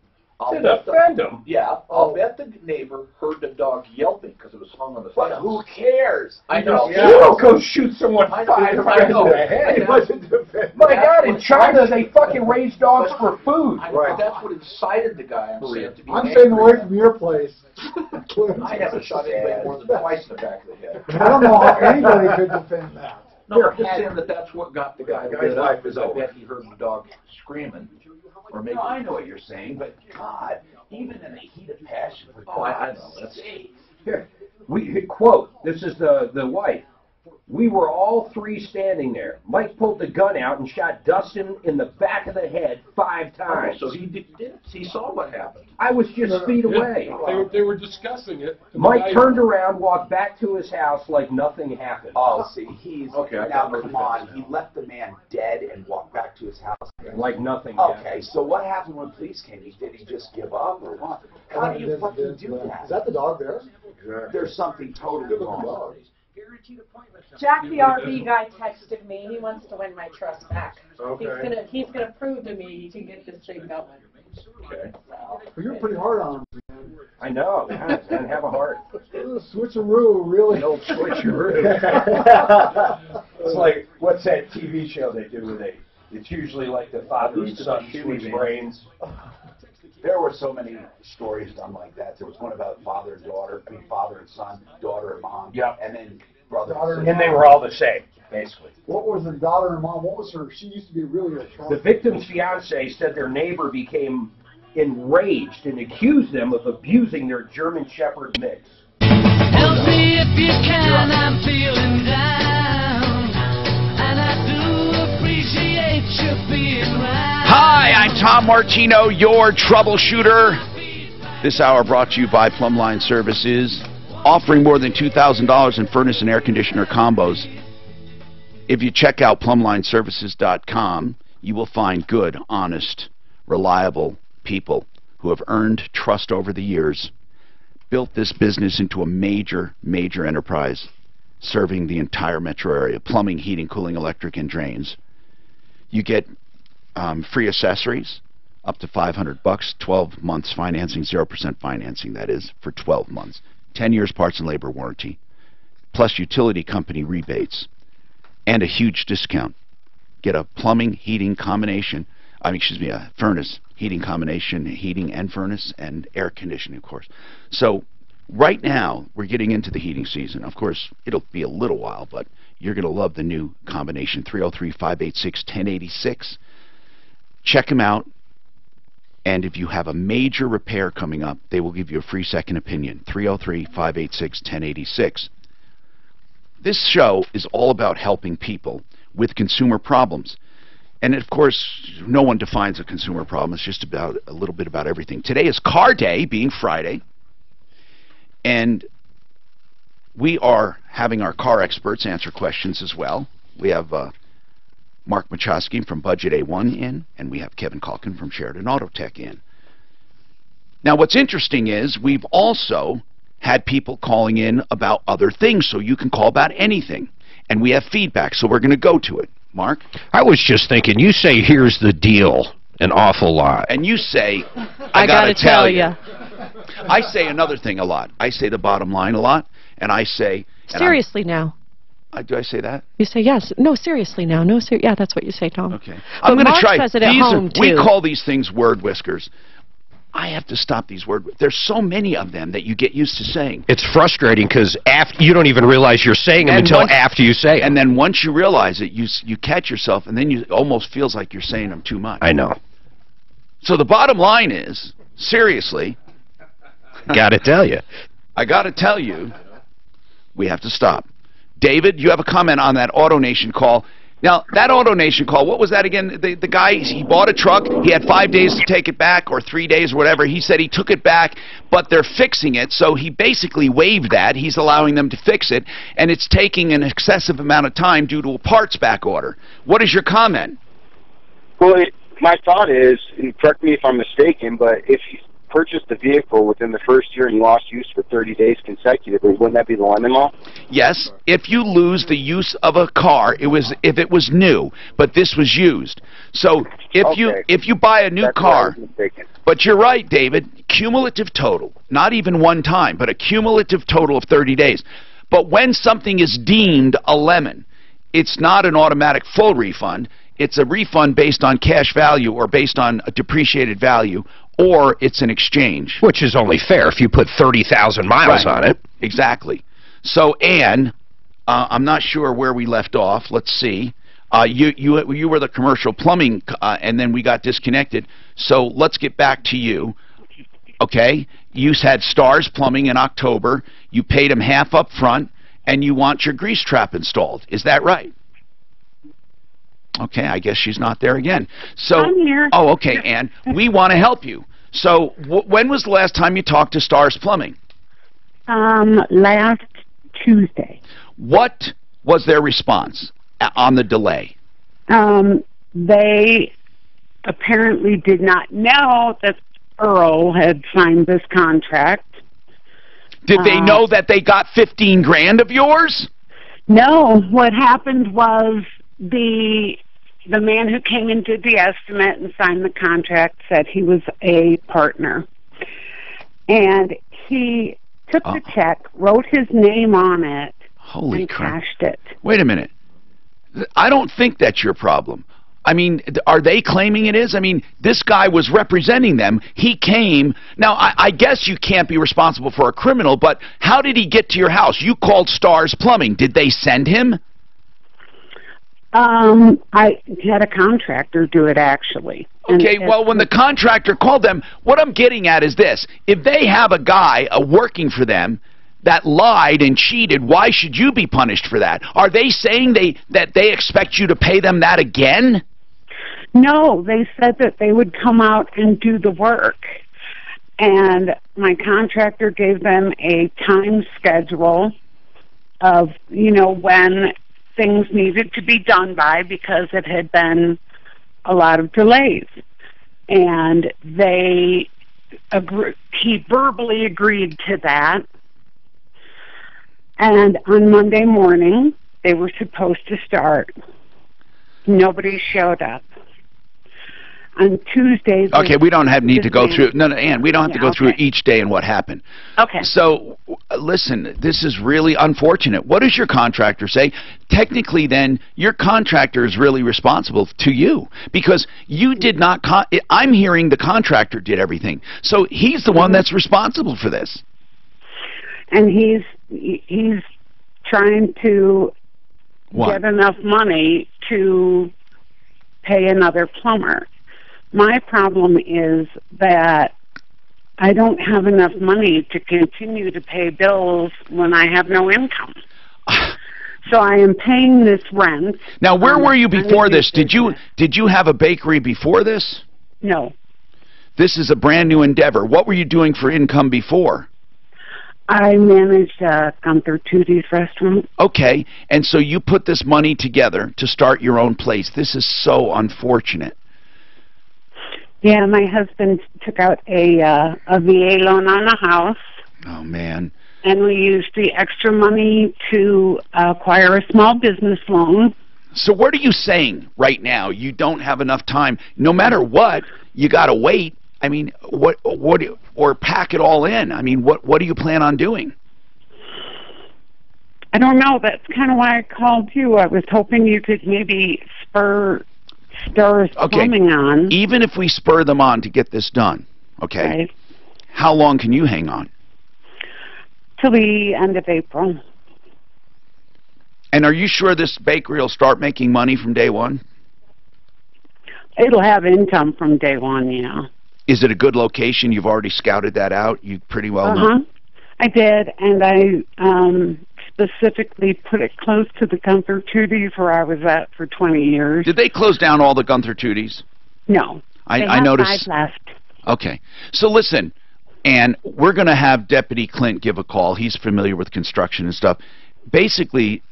To defend him? Yeah, I'll bet the neighbor heard the dog yelping because it was hung on the But fence. who cares? I know. You don't go shoot someone 5 times in the head. It wasn't defending. My God, in China, they fucking raise dogs for food. But that's what incited the guy, I'm saying, to be I'm angry. staying away from your place. I haven't shot anybody more than twice in the back of the head. I don't know how anybody could defend that. No, I'm just saying that's what got the guy The to guy's get life up, is because I over. bet he heard the dog screaming. Or maybe. No, I know what you're saying, but God, even in the heat of passion, for Oh, I God's know. That's sake. Here, we quote. This is the wife. We were all three standing there. Mike pulled the gun out and shot Dustin in the back of the head 5 times. So he saw what happened. I was just feet away. They were discussing it. Mike turned around, walked back to his house like nothing happened. Oh, see, he's okay. Now come on, he left the man dead and walked back to his house. Like nothing. Okay, so what happened when police came? Did he just give up or what? How do you fucking do that? Is that the dog there? There's something totally wrong. Jack the RV guy texted me. He wants to win my trust back. Okay. He's gonna prove to me he can get this thing going. Okay. Well, you're pretty hard on him, man. I know, and have a heart. Switcheroo, really. No switcheroo. It's like, what's that TV show they do with it's usually like the father and son switch brains. There were so many stories done like that. There was one about father and daughter, father and son, daughter and mom, and then brother and sister. And they were all the same, basically. What was the daughter and mom? What was her? She used to be really a trouble. The victim's fiance said their neighbor became enraged and accused them of abusing their German Shepherd mix. Help me if you can, I'm feeling down, and I do appreciate you being right. Hi, I'm Tom Martino, your troubleshooter. This hour brought to you by Plumline Services, offering more than $2,000 in furnace and air conditioner combos. If you check out plumlineservices.com, you will find good, honest, reliable people who have earned trust over the years, built this business into a major, major enterprise, serving the entire metro area, plumbing, heating, cooling, electric, and drains. You get free accessories, up to $500, 12 months financing, 0% financing, that is, for 12 months. 10 years parts and labor warranty, plus utility company rebates, and a huge discount. Get a plumbing, heating combination, a furnace, heating combination, heating and furnace, and air conditioning, of course. So right now, we're getting into the heating season. Of course, it'll be a little while, but you're going to love the new combination, 303-586-1086. Check them out, and if you have a major repair coming up, they will give you a free second opinion, 303-586-1086. This show is all about helping people with consumer problems. And of course, no one defines a consumer problem. It's just about a little bit about everything. Today is Car Day, being Friday, and we are having our car experts answer questions as well. We have Mark Machowski from Budget A1 in, and we have Kevin Calkin from Sheridan Auto Tech in. Now, what's interesting is we've also had people calling in about other things, so you can call about anything. And we have feedback, so we're going to go to it. Mark? I was just thinking, you say, here's the deal, an awful lot. And you say, I got to tell you. I say another thing a lot. I say the bottom line a lot, and I say... Seriously now. Do I say that? You say yes. No, seriously now. No, yeah, that's what you say, Tom. Okay. But I'm going to try. Says it at home, we too. call these things word whiskers. I have to stop these word. There's so many of them that you get used to saying. It's frustrating because you don't even realize you're saying them until after you say it. And then once you realize it, you catch yourself, and then it almost feels like you're saying them too much. I know. So the bottom line is, seriously, got to tell you. I got to tell you, we have to stop. David, you have a comment on that AutoNation call. Now, that AutoNation call, what was that again? The guy, he bought a truck, he had 5 days to take it back, or 3 days, or whatever. He said he took it back, but they're fixing it, so he basically waived that. He's allowing them to fix it, and it's taking an excessive amount of time due to a parts back order. What is your comment? Well, my thought is, and correct me if I'm mistaken, but if you purchased the vehicle within the first year and you lost use for 30 days consecutively, wouldn't that be the lemon law? Yes, if you lose the use of a car, if it was new, but this was used. So if you buy a new car, but you're right, David, cumulative total, not even one time, but a cumulative total of 30 days. But when something is deemed a lemon, it's not an automatic full refund. It's a refund based on cash value or based on a depreciated value, or it's an exchange. Which is only fair if you put 30,000 miles on it. Exactly. So, Ann, I'm not sure where we left off. Let's see. You were the commercial plumbing, and then we got disconnected. So let's get back to you. Okay? You had Stars Plumbing in October. You paid them half up front, and you want your grease trap installed. Is that right? Okay, I guess she's not there again. So, I'm here. Oh, okay, Ann. We want to help you. So, when was the last time you talked to Stars Plumbing? Last Tuesday. What was their response on the delay? They apparently did not know that Earl had signed this contract. Did they know that they got 15 grand of yours? No. What happened was the man who came and did the estimate and signed the contract said he was a partner. And he took the check, wrote his name on it, and cashed it. Wait a minute. I don't think that's your problem. I mean, are they claiming it is? I mean, this guy was representing them. He came. Now, I guess you can't be responsible for a criminal, but how did he get to your house? You called Stars Plumbing. Did they send him? I had a contractor do it, actually. Okay, well, when the contractor called them, what I'm getting at is this. If they have a guy working for them that lied and cheated, why should you be punished for that? Are they saying that they expect you to pay them that again? No, they said that they would come out and do the work. And my contractor gave them a time schedule of, you know, when things needed to be done by, because it had been a lot of delays. And he verbally agreed to that. And on Monday morning, they were supposed to start. Nobody showed up. On Tuesdays... Okay, we don't need to go through... No, Ann, we don't have to go through each day and what happened. Okay. So, listen, this is really unfortunate. What does your contractor say? Technically, then, your contractor is really responsible to you, because you did not... I'm hearing the contractor did everything. So, he's the one that's responsible for this. And he's trying to get enough money to pay another plumber. My problem is that I don't have enough money to continue to pay bills when I have no income. So I am paying this rent. Now, where were you before this? Did you have a bakery before this? No. This is a brand new endeavor. What were you doing for income before? I managed Gunther Tootie's restaurant. Okay, and so you put this money together to start your own place. This is so unfortunate. Yeah, my husband took out a VA loan on a house. Oh, man. And we used the extra money to acquire a small business loan. So what are you saying right now? You don't have enough time. No matter what, you got to wait. I mean, or pack it all in. I mean, what do you plan on doing? I don't know. That's kind of why I called you. I was hoping you could maybe spur Stars Plumbing on. Even if we spur them on to get this done, okay, right. How long can you hang on? Till the end of April. And are you sure this bakery will start making money from day one? It'll have income from day one, yeah. Is it a good location? You've already scouted that out? You pretty well know? I did, and I specifically put it close to the Gunther Tootie's where I was at for 20 years. Did they close down all the Gunther Tootie's? No. I noticed. 5 left. Okay. So listen, and we're going to have Deputy Clint give a call. He's familiar with construction and stuff. Basically,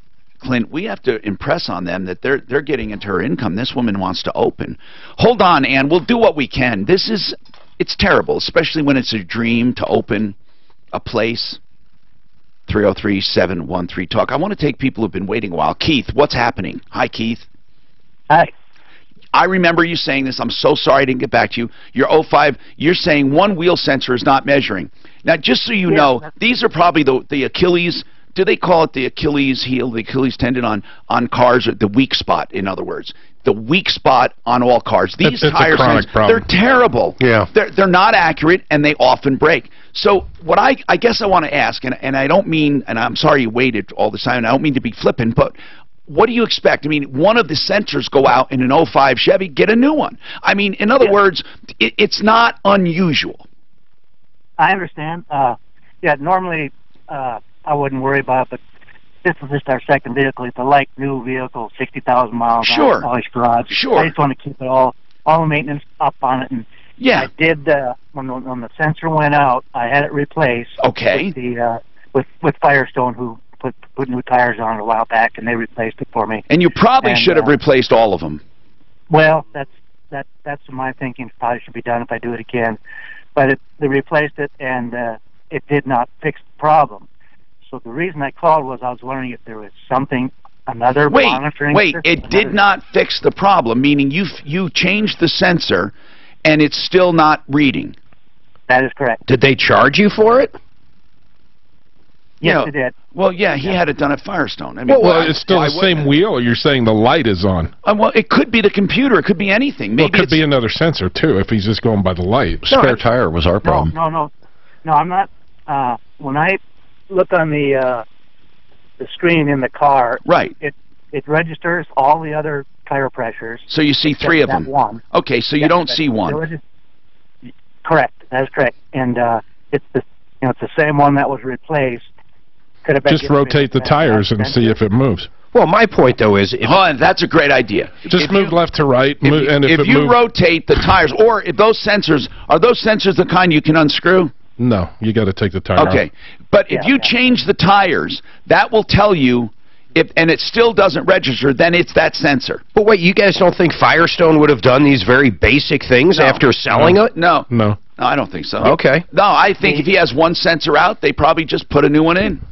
Clint, we have to impress on them that they're getting into her income. This woman wants to open. Hold on, Ann. We'll do what we can. It's terrible, especially when it's a dream to open a place. 303-713-TALK. I want to take people who've been waiting a while. Keith, what's happening? Hi, Keith. Hi. I remember you saying this. I'm so sorry I didn't get back to you. Your 05, you're saying one wheel sensor is not measuring. Now, just so you know, these are probably the Achilles. Do they call it the Achilles heel, the Achilles tendon on cars, or the weak spot, in other words? The weak spot on all cars. These tire sensors, they're terrible. Yeah. They're not accurate, and they often break. So what I guess I want to ask, and I don't mean, and I'm sorry you waited all this time, and I don't mean to be flippant, but what do you expect? I mean, one of the sensors go out in an 05 Chevy, get a new one. I mean, in other words, it's not unusual. I understand. Yeah, normally I wouldn't worry about it, but this is just our second vehicle. It's a light new vehicle, 60,000 miles. Sure. Always garage. Sure. I just want to keep it all the maintenance up on it. And yeah. I did when the sensor went out. I had it replaced. Okay. With the with Firestone, who put new tires on it a while back, and they replaced it for me. And you probably should have replaced all of them. Well, that's my thinking. Probably should be done if I do it again. But they replaced it, and it did not fix the problem. So the reason I called was I was wondering if there was another monitoring Wait, system. it did not fix the problem, meaning you changed the sensor, and it's still not reading. That is correct. Did they charge you for it? Yes, it did. Well, yeah, he had it done at Firestone. I mean, well, it's still the same wheel, or you're saying the light is on? Well, it could be the computer. It could be anything. Maybe it could be another sensor, too, if he's just going by the light. Spare tire was our problem. No, I'm not. When I look on the screen in the car, right, it registers all the other tire pressures. So you see three of them. One. Okay, so you don't see one. Correct. That's correct. And it's the same one that was replaced. Just rotate the tires and see if it moves. Well, my point, though, is... that's a great idea. Just move left to right. If you rotate the tires, or if those sensors, are those sensors the kind you can unscrew? No, you got to take the tire off. Okay, but if you change the tires, that will tell you, and it still doesn't register, then it's that sensor. But wait, you guys don't think Firestone would have done these very basic things after selling it? No. No. No, I don't think so. Okay. No, I think if he has one sensor out, they probably just put a new one in.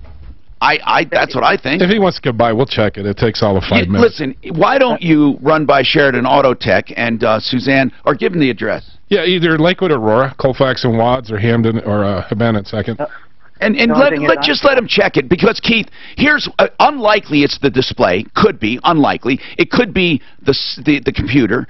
That's what I think. If he wants to get by, we'll check it. It takes all of 5 minutes. Listen, why don't you run by Sheridan Auto Tech and Suzanne, or give them the address? Yeah, either Lakewood, Aurora, Colfax and Wads, or Hamden, or Havana at 2nd. And just let him check it, because Keith, here's unlikely it's the display. Could be unlikely. It could be the computer.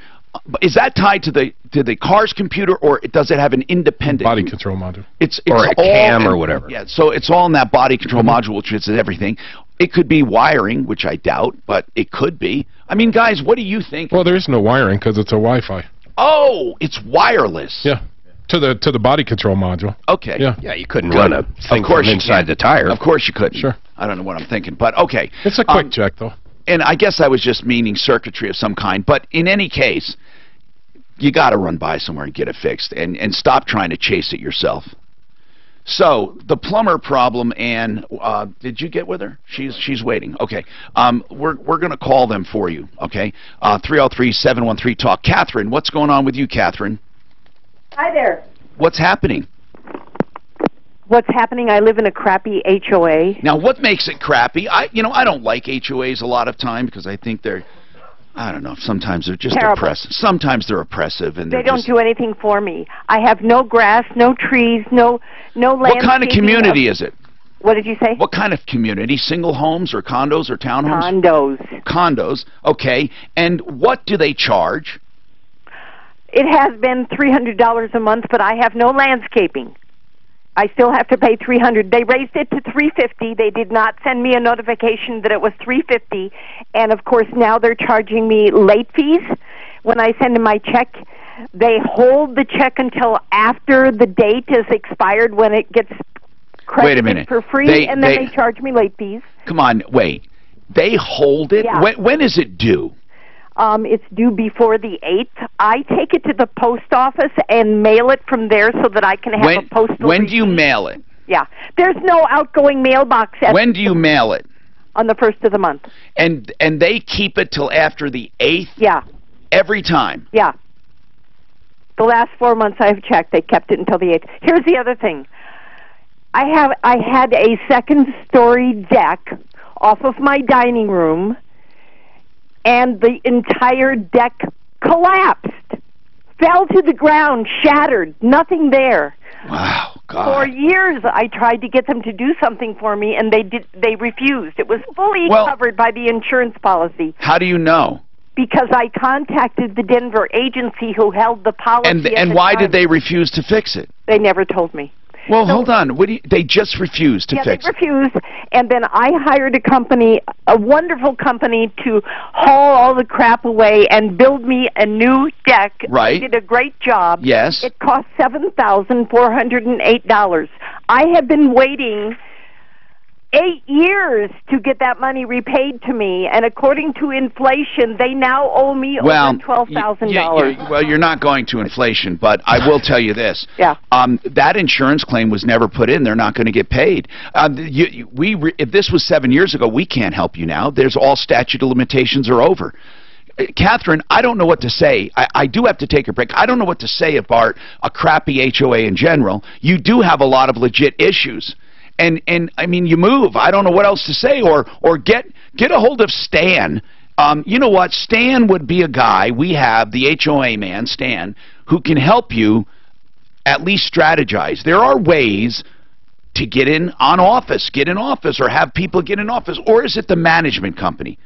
Is that tied to the car's computer, or does it have an independent body control module? It's or a cam or whatever. Yeah, so it's all in that body control module, which is everything. It could be wiring, which I doubt, but it could be. I mean, guys, what do you think? Well, there is no wiring because it's a Wi-Fi. Oh, it's wireless. Yeah. To the body control module. Okay. Yeah, you couldn't run a thing from inside the tire. Of course you couldn't. Sure. I don't know what I'm thinking, but okay. It's a quick check, though. And I guess I was just meaning circuitry of some kind, but in any case, you got to run by somewhere and get it fixed, and stop trying to chase it yourself. So the plumber problem, Ann, did you get with her? She's waiting. Okay. We're going to call them for you. Okay. 303-713-TALK. Catherine, what's going on with you, Catherine? Hi there. What's happening? What's happening? I live in a crappy HOA. Now, what makes it crappy? I don't like HOAs a lot of time because I think they're, I don't know, sometimes they're just oppressive. Sometimes they're oppressive, and they don't do anything for me. I have no grass, no trees, no landscaping. What kind of community is it? What did you say? What kind of community? Single homes or condos or townhomes? Condos. Condos. Okay. And what do they charge? It has been $300 a month, but I have no landscaping. I still have to pay $300. They raised it to $350. They did not send me a notification that it was $350, and of course now they're charging me late fees. When I send them my check, they hold the check until after the date is expired when it gets credited for free, and then they charge me late fees. Come on, wait. They hold it? Yeah. When is it due? It's due before the 8th. I take it to the post office and mail it from there so that I can have a postal When do you mail it? Yeah. There's no outgoing mailbox. When do you mail it? On the 1st of the month. And they keep it till after the 8th? Yeah. Every time? Yeah. The last 4 months I've checked, they kept it until the 8th. Here's the other thing. I had a second-story deck off of my dining room, and the entire deck collapsed, fell to the ground, shattered, nothing there. Wow, God. For years I tried to get them to do something for me, and they refused. It was fully covered by the insurance policy. How do you know? Because I contacted the Denver agency who held the policy And why did they refuse to fix it? They never told me. Well, hold on. They just refused to fix it. They refused, and then I hired a company, a wonderful company, to haul all the crap away and build me a new deck. Right. They did a great job. Yes. It cost $7,408. I have been waiting 8 years to get that money repaid to me, and according to inflation, they now owe me over $12,000. Well, you're not going to inflation, but I will tell you this. Yeah. That insurance claim was never put in. They're not going to get paid. If this was 7 years ago, we can't help you now. There's all statute of limitations are over. Catherine, I don't know what to say. I do have to take a break. I don't know what to say about a crappy HOA in general. You do have a lot of legit issues. And I mean, you move. I don't know what else to say. Or get a hold of Stan. You know what? Stan would be a guy. We have the HOA man, Stan, who can help you at least strategize. There are ways to get in office, or have people get in office. Or is it the management company?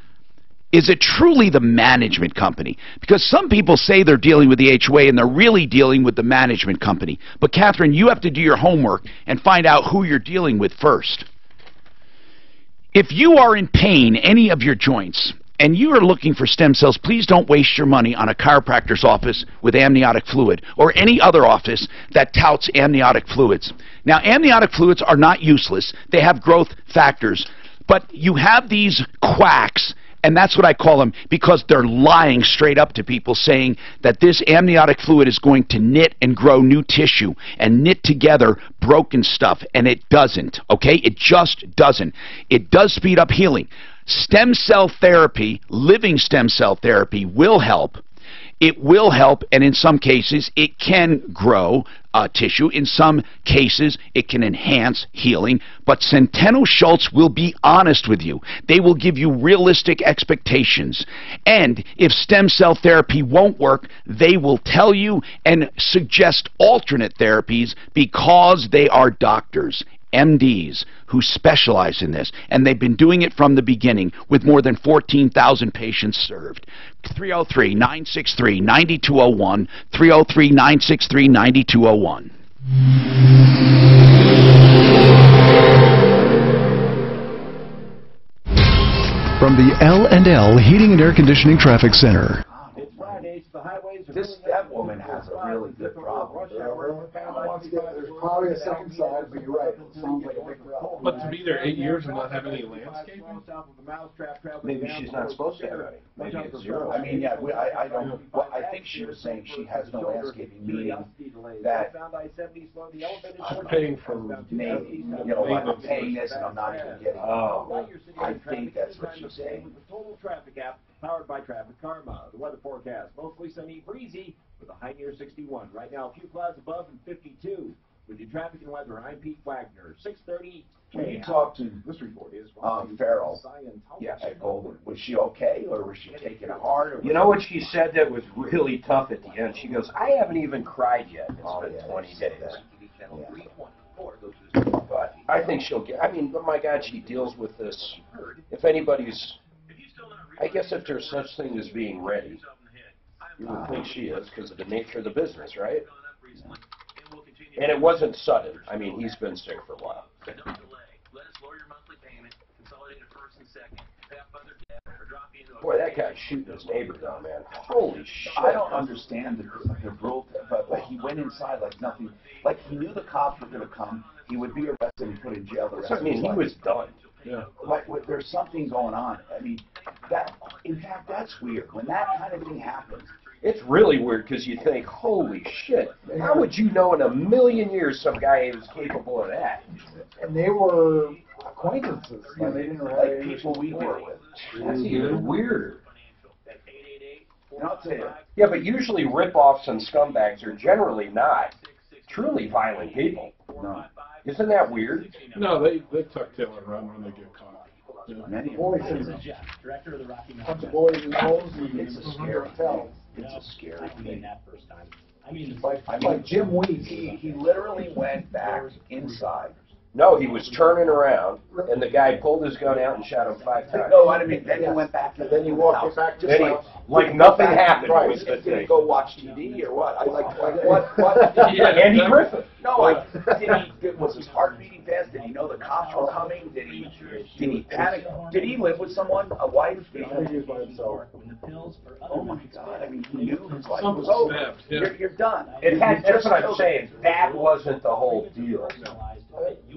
Is it truly the management company? Because some people say they're dealing with the HOA and they're really dealing with the management company. But Catherine, you have to do your homework and find out who you're dealing with first. If you are in pain, any of your joints, and you are looking for stem cells, please don't waste your money on a chiropractor's office with amniotic fluid or any other office that touts amniotic fluids. Now, amniotic fluids are not useless. They have growth factors. But you have these quacks, and that's what I call them, because they're lying straight up to people, saying that this amniotic fluid is going to knit and grow new tissue and knit together broken stuff, and it doesn't, okay? It just doesn't. It does speed up healing. Stem cell therapy, living stem cell therapy, will help. It will help, and in some cases, it can grow tissue. In some cases, it can enhance healing. But Centeno Schultz will be honest with you. They will give you realistic expectations. And if stem cell therapy won't work, they will tell you and suggest alternate therapies because they are doctors. MDs who specialize in this, and they've been doing it from the beginning with more than 14,000 patients served. 303-963-9201, 303-963-9201. From the L&L Heating and Air Conditioning Traffic Center. That woman has a really good problem. There's probably a second side, but you're right. It sounds like a big problem. But to be there 8 years and not have any landscaping? Maybe she's not supposed to have any. Maybe it's zero. I mean, yeah, I don't. Well, I think she was saying she has no landscaping, meaning that I'm paying for maybe, like I'm paying this and I'm not even getting. Oh, I think that's what she's saying. Total Traffic app powered by Traffic Karma. The weather forecast mostly sunny, breezy with a high near 61. Right now, a few clouds above and 52. With your traffic and weather, I'm Pete Wagner. 6:30. When you talked to this report is Farrell, at Golden, was she okay, or was she taking it hard? Or you know what she said that was really tough at the end? She goes, "I haven't even cried yet. It's been 20 days." But I think she'll get. I mean, my God, she deals with this. If anybody's, I guess if there's such thing as being ready, you would think she is because of the nature of the business, right? And it wasn't sudden. I mean, he's been sick for a while. Boy, that guy's shooting his neighbor down, man. Holy shit. I don't understand the growth, but he went inside like nothing. Like he knew the cops were going to come. He would be arrested and put in jail the rest of his life. I mean, he was done. Yeah. Like, there's something going on. I mean, in fact, that's weird. When that kind of thing happens, it's really weird because you think, holy shit, how would you know in a million years some guy was capable of that? And they were acquaintances. Yeah, they didn't like people we were with. That's even weirder. I'll tell you. Yeah, but usually rip-offs and scumbags are generally not truly violent people. No. Isn't that weird? No, they tuck tail and run when they get caught. Many boys, director of the Rocky bunch Mountain. of boys in holes, It's a scary thing. It's a scary thing. That first time. I mean, like Jim Weeds. He literally went back inside. No, he was turning around, and the guy pulled his gun out and shot him 5 times. No, I mean, then he went back, and then he walked back just like nothing happened. Right. Was the Did thing. he go watch TV or what? What? Yeah, Andy Griffith. No, was his heart beating fast? Did he know the cops were coming? Did he panic? Did he live with someone, a wife? I think he was by himself. Oh my God! I mean, he knew his life was over. You're done. That's what I'm saying. That wasn't the whole deal.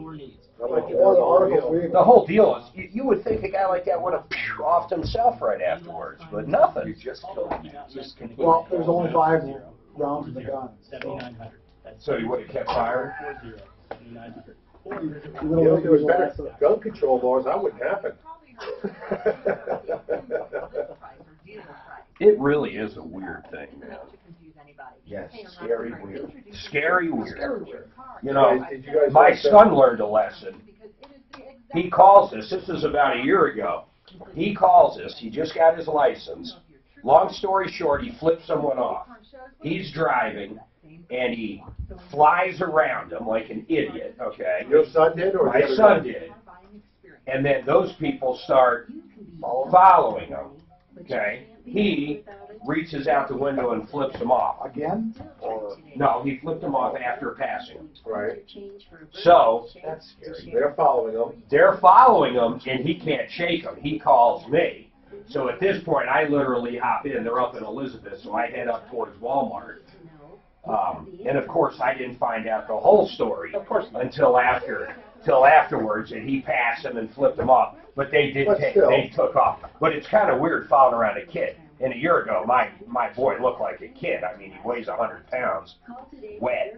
your needs. The whole deal is, you would think a guy like that would have offed himself right afterwards, but nothing. You just killed him. Well, there's only 5 rounds in the gun. So he would have kept firing? If there was better gun control laws, that wouldn't happen. It really is a weird thing, man. Yes, scary weird. Scary weird. You know, my son learned a lesson. He calls us. This is about a year ago. He calls us. He just got his license. Long story short, he flipped someone off. He's driving, and he flies around him like an idiot, okay? Your son did? Or my son did. And then those people start following him, okay? He reaches out the window and flips him off. Again? Or, no, he flipped him off after passing him. Right. So, that's scary. They're following him. They're following him, and he can't shake them. He calls me. So at this point, I literally hop in. They're up in Elizabeth, so I head up towards Walmart. And of course, I didn't find out the whole story until afterwards, and he passed him and flipped him off. But they did they took off. But it's kind of weird following around a kid. And a year ago, my boy looked like a kid. I mean, he weighs 100 pounds, wet.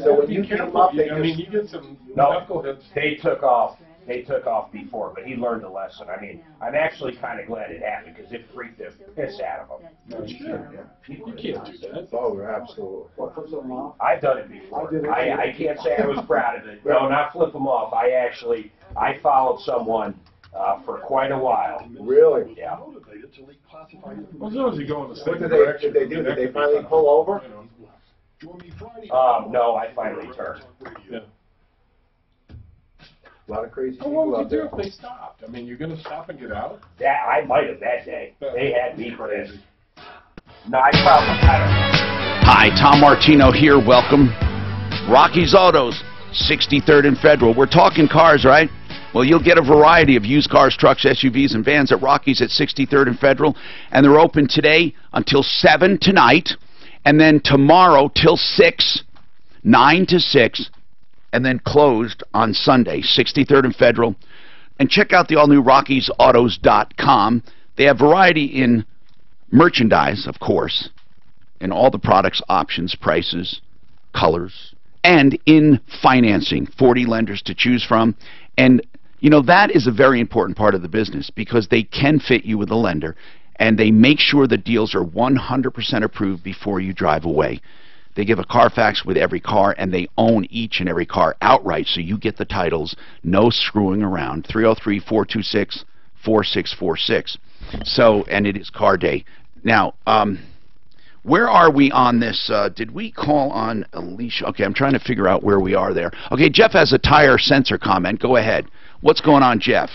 So when you came up, they you get some knuckleheads. They took off. They took off before, but he learned a lesson. I mean, I'm actually kind of glad it happened because it freaked the piss out of him. You can't do that. Oh, absolutely. I've done it before. I can't say I was proud of it. No, not flip them off. I followed someone for quite a while. Really? Yeah. Well, as long as you go in the same What direction. did they do? Did they finally pull over? No, I finally turned. Yeah. A lot of crazy Well, people what would out you do there. if they stopped? I mean, you're going to stop and get out? That I might have that day. They had me for this. No, I don't. Hi, Tom Martino here. Welcome. Rocky's Autos, 63rd and Federal. We're talking cars, right? Well, you'll get a variety of used cars, trucks, SUVs, and vans at Rocky's at 63rd and Federal. And they're open today until 7 tonight. And then tomorrow till 6, 9 to 6. And then closed on Sunday, 63rd and Federal. And check out the all-new Rocky'sAutos.com. They have variety in merchandise, of course, in all the products, options, prices, colors, and in financing, 40 lenders to choose from. And, you know, that is a very important part of the business because they can fit you with a lender, and they make sure the deals are 100% approved before you drive away. They give a Carfax with every car, and they own each and every car outright, so you get the titles, no screwing around. 303-426-4646. So, and it is car day. Now, where are we on this? Did we call on Alicia? Okay, I'm trying to figure out where we are there. Okay, Jeff has a tire sensor comment. Go ahead. What's going on, Jeff?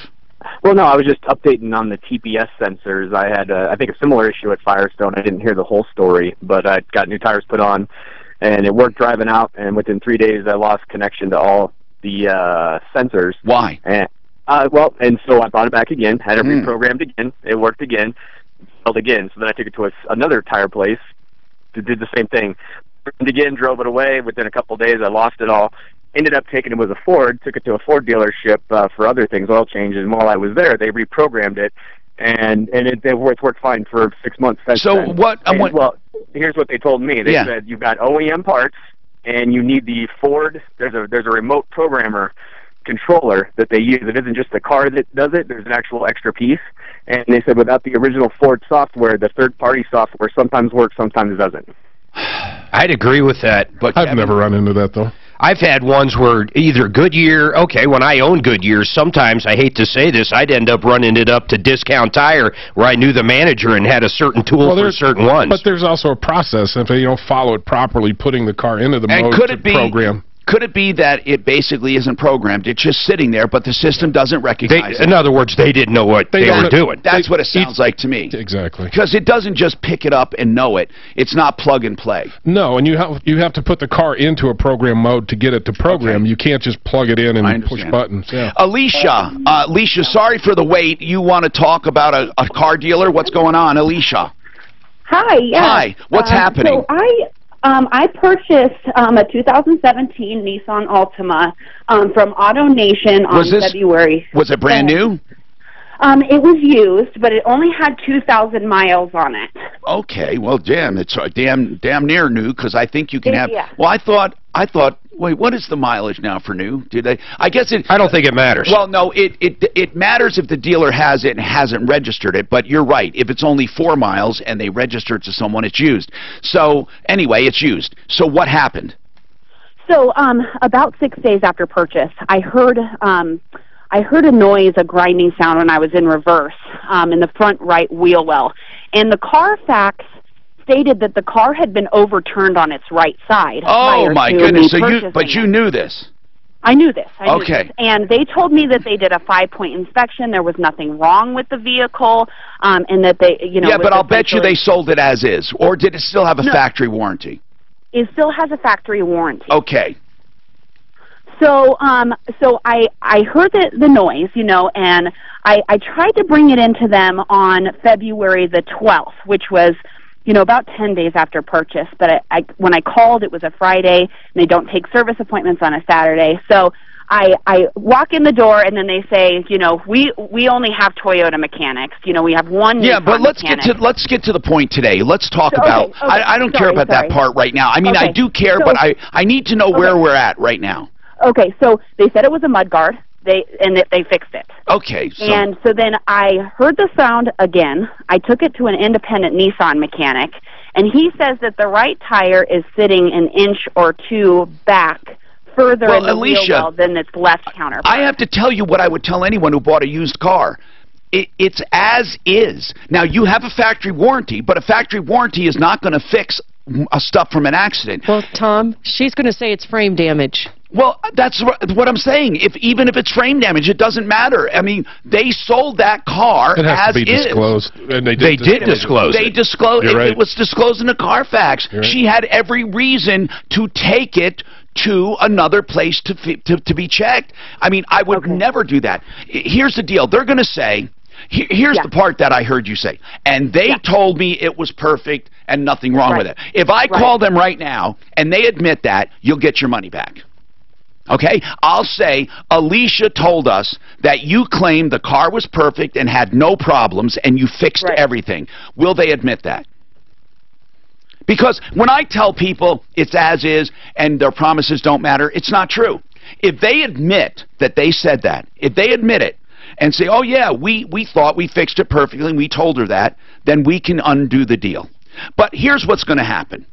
Well, no, I was just updating on the TPS sensors. I had, I think, a similar issue at Firestone. I didn't hear the whole story, but I got new tires put on, and it worked driving out, and within 3 days I lost connection to all the sensors. Why? And, well, and so I brought it back again, had it reprogrammed again, it worked again, failed again. So then I took it to another tire place, did the same thing. Again, drove it away. Within a couple of days, I lost it all. Ended up taking it with a Ford, took it to a Ford dealership for other things, oil changes, and while I was there, they reprogrammed it, and it worked fine for 6 months. So then. what? Well, here's what they told me. They said you've got OEM parts, and you need the Ford. There's a remote programmer controller that they use. It isn't just the car that does it. There's an actual extra piece. And they said without the original Ford software, the third-party software sometimes works, sometimes doesn't. I'd agree with that. But I've never run into that, though. I've had ones where either Goodyear, okay, when I owned Goodyear, sometimes, I hate to say this, I'd end up running it up to Discount Tire where I knew the manager and had a certain tool for certain ones. But there's also a process if they don't follow it properly, putting the car into the mode to program. Could it be that it basically isn't programmed? It's just sitting there, but the system doesn't recognize it. In other words, they didn't know what they were doing. That's what it sounds like to me. Exactly. Because it doesn't just pick it up and know it. It's not plug and play. No, and you have to put the car into a program mode to get it to program. You can't just plug it in and push buttons. Yeah. Alicia, sorry for the wait. You want to talk about a car dealer? What's going on, Alicia? Hi. Yeah. Hi. What's happening? So I purchased a 2017 Nissan Altima from AutoNation on February. Was it brand new? It was used, but it only had 2,000 miles on it. Okay, well, damn, it's damn near new because I think you can have. Yeah. Well, I thought. Wait, what is the mileage now for new? I guess it. I don't think it matters. Well, no, it matters if the dealer has it and hasn't registered it. But you're right. If it's only 4 miles and they register it to someone, it's used. So anyway, it's used. So what happened? So about 6 days after purchase, I heard a noise, a grinding sound when I was in reverse in the front right wheel well. And the Carfax stated that the car had been overturned on its right side. Oh, my goodness. So you knew this? I knew this. I knew okay. This. And they told me that they did a 5-point inspection. There was nothing wrong with the vehicle, and that they, Yeah, but I'll bet you they sold it as is. Or did it still have a factory warranty? It still has a factory warranty. Okay. So, so I heard the noise, and I tried to bring it into them on February the 12th, which was, about 10 days after purchase. But when I called, it was a Friday, and they don't take service appointments on a Saturday. So I walk in the door, and then they say, we only have Toyota mechanics. We have one. Yeah, Nissan but let's mechanic. get to the point today. Let's talk about. Okay, I don't care about that part right now. I mean, I do care, but I need to know where we're at right now. Okay, so they said it was a mud guard. That they fixed it. Okay. And so then I heard the sound again. I took it to an independent Nissan mechanic, and he says that the right tire is sitting an inch or two back further in the wheel well than its left counterpart. I have to tell you what I would tell anyone who bought a used car. It's as is. Now, you have a factory warranty, but a factory warranty is not going to fix stuff from an accident. Well, Tom, she's going to say it's frame damage. Well, that's what I'm saying. Even if it's frame damage, it doesn't matter. I mean, they sold that car as is. It has to be disclosed. And they did disclose it. They disclosed it. Right. It was disclosed in the Carfax. Right. She had every reason to take it to another place to be checked. I mean, I would never do that. Here's the deal. They're going to say, here's the part that I heard you say, and they told me it was perfect and nothing wrong with it. If I call them right now and they admit that, you'll get your money back. Okay? I'll say, Alicia told us that you claimed the car was perfect and had no problems and you fixed everything. Will they admit that? Because when I tell people it's as is and their promises don't matter, it's not true. If they admit that they said that, if they admit it and say, oh yeah, we thought we fixed it perfectly and we told her that, then we can undo the deal. But here's what's going to happen.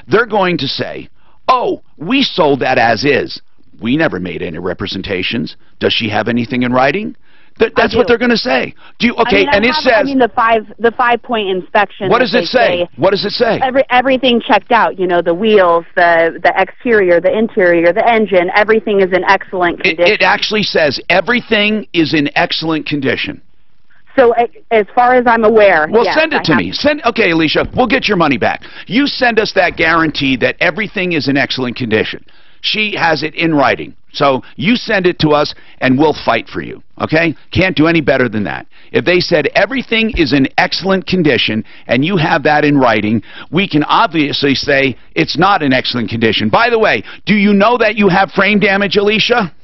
They're going to say, oh, we sold that as is. We never made any representations. Does she have anything in writing? That's what they're going to say. Do you? Okay, and it says. I mean, the 5-point inspection. What does it say? What does it say? Everything checked out. The wheels, the exterior, the interior, the engine. Everything is in excellent condition. It actually says everything is in excellent condition. So as far as I'm aware, well, yes, send it to me. Okay, Alicia, we'll get your money back. You send us that guarantee that everything is in excellent condition. She has it in writing. So you send it to us, and we'll fight for you, okay? Can't do any better than that. If they said everything is in excellent condition, and you have that in writing, we can obviously say it's not in excellent condition. By the way, do you know that you have frame damage, Alicia?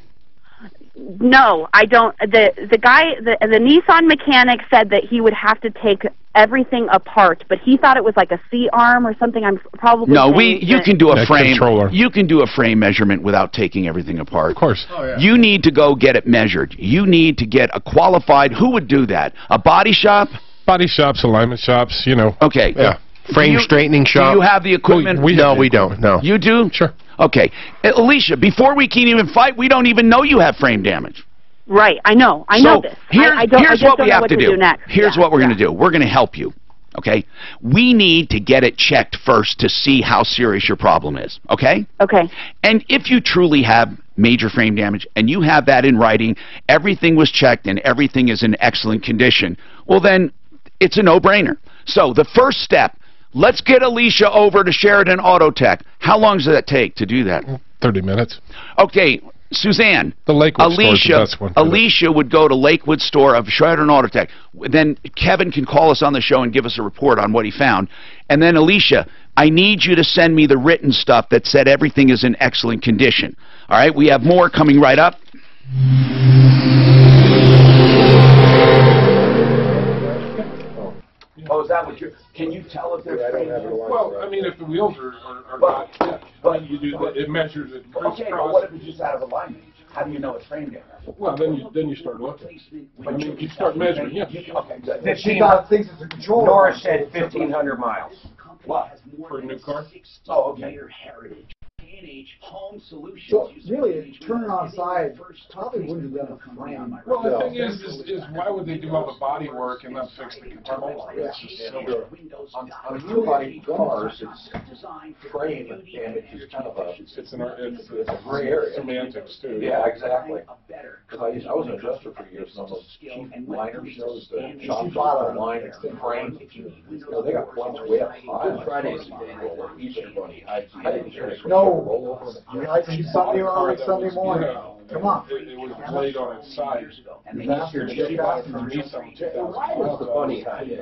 No, I don't. The guy, the Nissan mechanic said that he would have to take everything apart, but he thought it was like a C-arm or something. I'm probably you can do a frame. You can do a frame measurement without taking everything apart. Of course. Oh, yeah. You need to go get it measured. You need to get a qualified. Who would do that? A body shop? Body shops, alignment shops. Okay. Yeah. Frame straightening shop. Do you have the equipment? No, we don't. No. You do? Sure. Okay. Alicia, before we can even fight, we don't even know you have frame damage. Right. I know. I know this. Here's what we have to do. Next. Here's what we're going to do. We're going to help you. Okay? We need to get it checked first to see how serious your problem is. Okay? Okay. And if you truly have major frame damage and you have that in writing, everything was checked and everything is in excellent condition, well then it's a no-brainer. So the first step, let's get Alicia over to Sheridan Auto Tech. How long does that take to do that? 30 minutes. Okay. Suzanne, The Lakewood store is the best one. Alicia would go to Lakewood store of Schroeder and Autotech. Then Kevin can call us on the show and give us a report on what he found. And then Alicia, I need you to send me the written stuff that said everything is in excellent condition. All right, we have more coming right up. Oh, is that what you're... Can you tell if they're framed? Well, I mean, if the wheels are not, yeah. But you do, it measures it crisscross. Okay, but what if it's just out of alignment? How do you know it's framed yet? Well, then you start looking. I mean, you start measuring, yeah. Okay, good. 1500. Things as a control. Norris said 1,500 miles. What? For a new car? Oh, okay. So really, turning on side probably wouldn't have been a frame. Well, the thing is why would they do all the body work and not fix the control? It's just silly. On new body cars, it's frame damage is kind of a... It's a gray area. Semantics, too. Yeah, exactly. Because I was an adjuster for years, and those cheap liners, those the shop bottom line, it's the frame. You know, they got ones way up high. Good Friday's or Easter Bunny. No, you like to see Sunday on Sunday morning. Come on. It was laid on its side. And She bought it from me some 2,000 Why does the bunny hide it?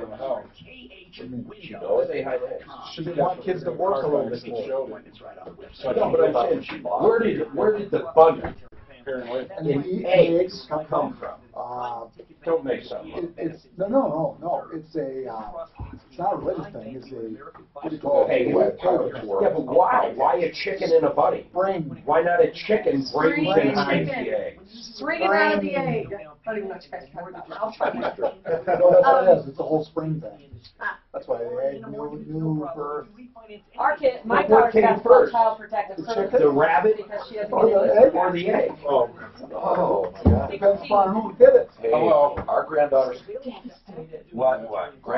You know, they hide it. Should want kids to work a little bit more. No, but I'm saying, where did the bunny And the eggs come from? Don't make something. It's no. It's not a religious thing. It's a what do you call it? Hey, yeah, but why? Why a chicken and a bunny? Brain. Why not a chicken brains and hides the egg? String it out of the egg. I don't even know what you guys are talking about. I'll try. No, that's what it is. It's a whole spring thing. That's why the egg, new birth. Our kid, my What daughter's came got first? Child Protective Services. The rabbit Because she has Or the egg? or the egg? Oh, my God. Depends upon who did it. Hey, our granddaughter's... What?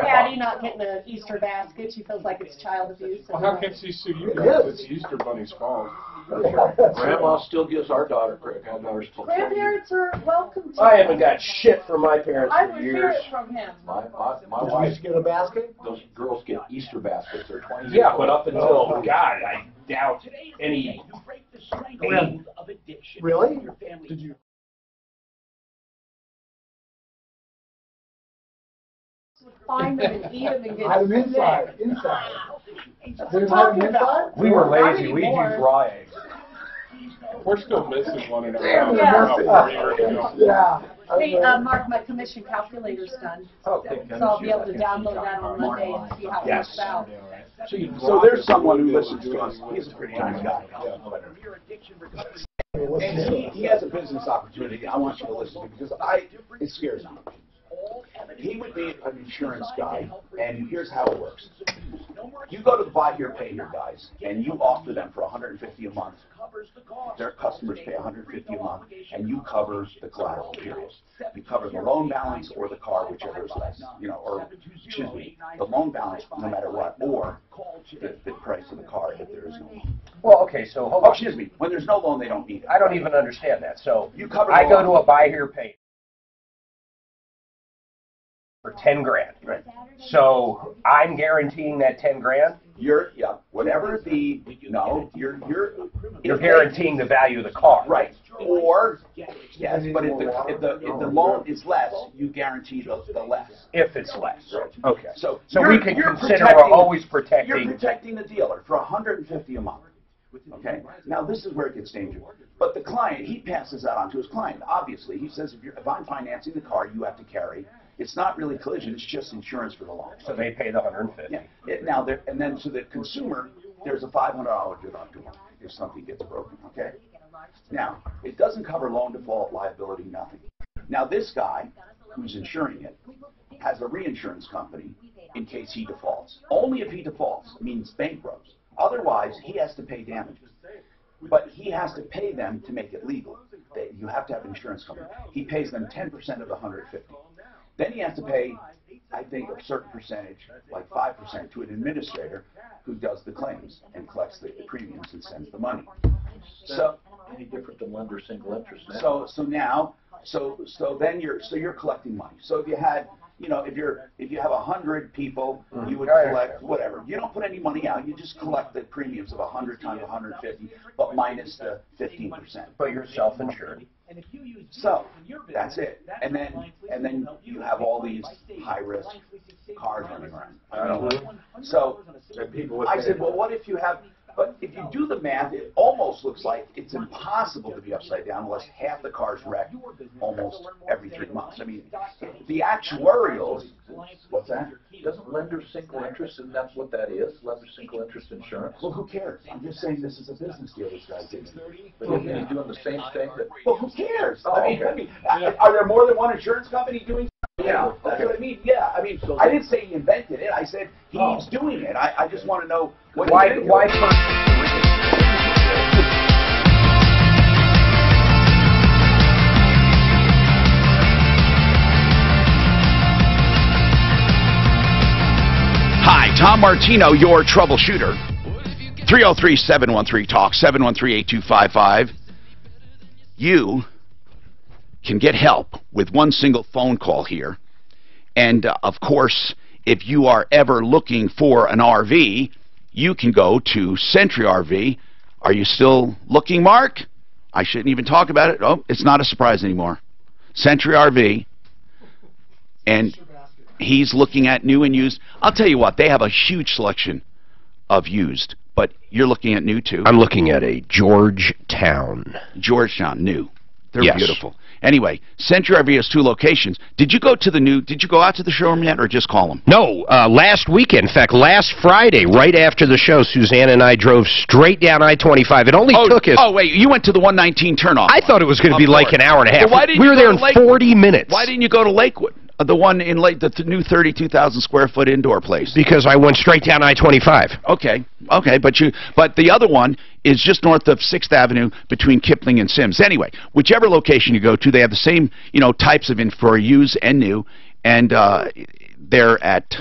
Patty not getting an Easter basket. She feels like it's child abuse. Well, how can she sue you guys? It's Easter Bunny's fault. Grandma still gives our granddaughter's still... Grandparents are welcome to. I haven't got shit from my parents I for would hear years. it from him. My Did wife, you get a basket? those girls get Easter baskets. They're 20 Yeah, but up until, God, I doubt any... Really? Did you? Find them and eat them and get Hide them sick. inside. That's Did what you I'm hide them talking inside? about. We were Not lazy. We anymore. used raw eggs. We're still missing one in our Damn, house they're about missing. 4 years ago. Yeah. Hey, Mark, my commission calculator's done. Oh, So I'll be able to download that on Monday and see how it works out. So there's someone who listens to us. He's a pretty nice guy. And he has a business opportunity I want you to listen to because it scares me. He would be an insurance guy, and here's how it works. You go to the buy here, pay here guys, and you offer them for $150 a month. Their customers pay $150 a month, and you cover the collateral period. You cover the loan balance or the car, whichever is less, or, excuse me, the loan balance no matter what, or the price of the car if there is no loan. Well, okay, so hold on. Excuse me, when there's no loan, they don't need it. I don't even understand that. So You cover I the go loan. to a buy here, pay for 10 grand. Right. So I'm guaranteeing that 10 grand. You're guaranteeing the value of the car. Right. Or yes, but if the loan is less, you guarantee the less. If it's less. Okay. So we can consider we're always protecting. You're protecting the dealer for $150 a month. Okay. Now this is where it gets dangerous. But the client, he passes that on to his client. Obviously, he says if I'm financing the car, you have to carry. It's not really collision; it's just insurance for the loan. So they pay the $150. Yeah. And then to the consumer, there's a $500 deductible if something gets broken. Okay. Now it doesn't cover loan default, liability, nothing. Now this guy who's insuring it has a reinsurance company in case he defaults. Only if he defaults, means bankrupts. Otherwise, he has to pay damages. But he has to pay them to make it legal. You have to have an insurance company. He pays them 10% of the $150. Then he has to pay, I think, a certain percentage, like 5%, to an administrator who does the claims and collects the premiums and sends the money. So any different than lender single interest now? So then you're collecting money. So if you had you know, if you have 100 people, you would collect whatever. You don't put any money out. You just collect the premiums of 100 times 150, but minus the 15%. But you're self-insured. So that's it. And then you have all these high-risk cars running around. So I said, well, what if you have? But if you do the math, it almost looks like it's impossible to be upside down unless half the cars wreck almost every 3 months. I mean, the actuarials. What's that? Doesn't lenders single interest, and that's what that is? Lenders single interest insurance? Well, who cares? I'm just saying this is a business deal this guy's doing. But isn't he doing the same thing? Well, who cares? Oh, I mean, are there more than one insurance company doing? Yeah, that's what I mean. Yeah, I mean, I didn't say he invented it. I said he's doing it. I just want to know what Why? Hi, Tom Martino, your troubleshooter. 303-713-TALK, 713-8255. You can get help with one single phone call here. And, of course, if you are ever looking for an RV, you can go to Century RV. Are you still looking, Mark? I shouldn't even talk about it. Oh, it's not a surprise anymore. Century RV. And he's looking at new and used. I'll tell you what, they have a huge selection of used. But you're looking at new, too. I'm looking at a Georgetown. Georgetown, new. They're Yes. beautiful. Anyway, Century RV has 2 locations. Did you go to the new? Did you go out to the showroom yet, or just call them? No, last weekend. In fact, last Friday, right after the show, Suzanne and I drove straight down I-25. It only took us... Oh, wait, you went to the 119 turnoff. I thought it was going to be like an hour and a half. Well, why didn't we you were go there to in Lakewood? 40 minutes. Why didn't you go to Lakewood? The one in the new 32,000 square foot indoor place. Because I went straight down I-25. Okay, but the other one is just north of 6th Avenue between Kipling and Sims. Anyway, whichever location you go to, they have the same, types of info for used and new, and they're at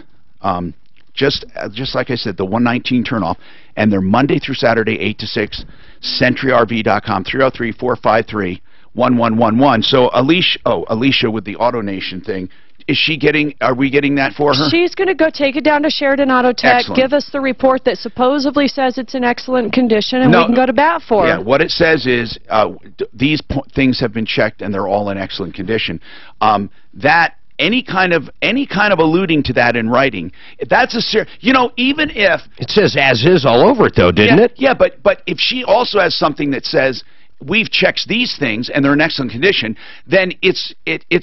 just like I said, the 119 turnoff, and they're Monday through Saturday 8 to 6. CenturyRV.com, 303-453-1111. So Alicia with the AutoNation thing. Are we getting that for her? She's going to go take it down to Sheridan Auto Tech, Excellent. give us the report that supposedly says it's in excellent condition, and we can go to bat for her. Yeah, what it says is these things have been checked and they're all in excellent condition. That any kind of alluding to that in writing, that's even if it says as is all over it though, didn't it? Yeah, but if she also has something that says we've checked these things and they're in excellent condition, then it's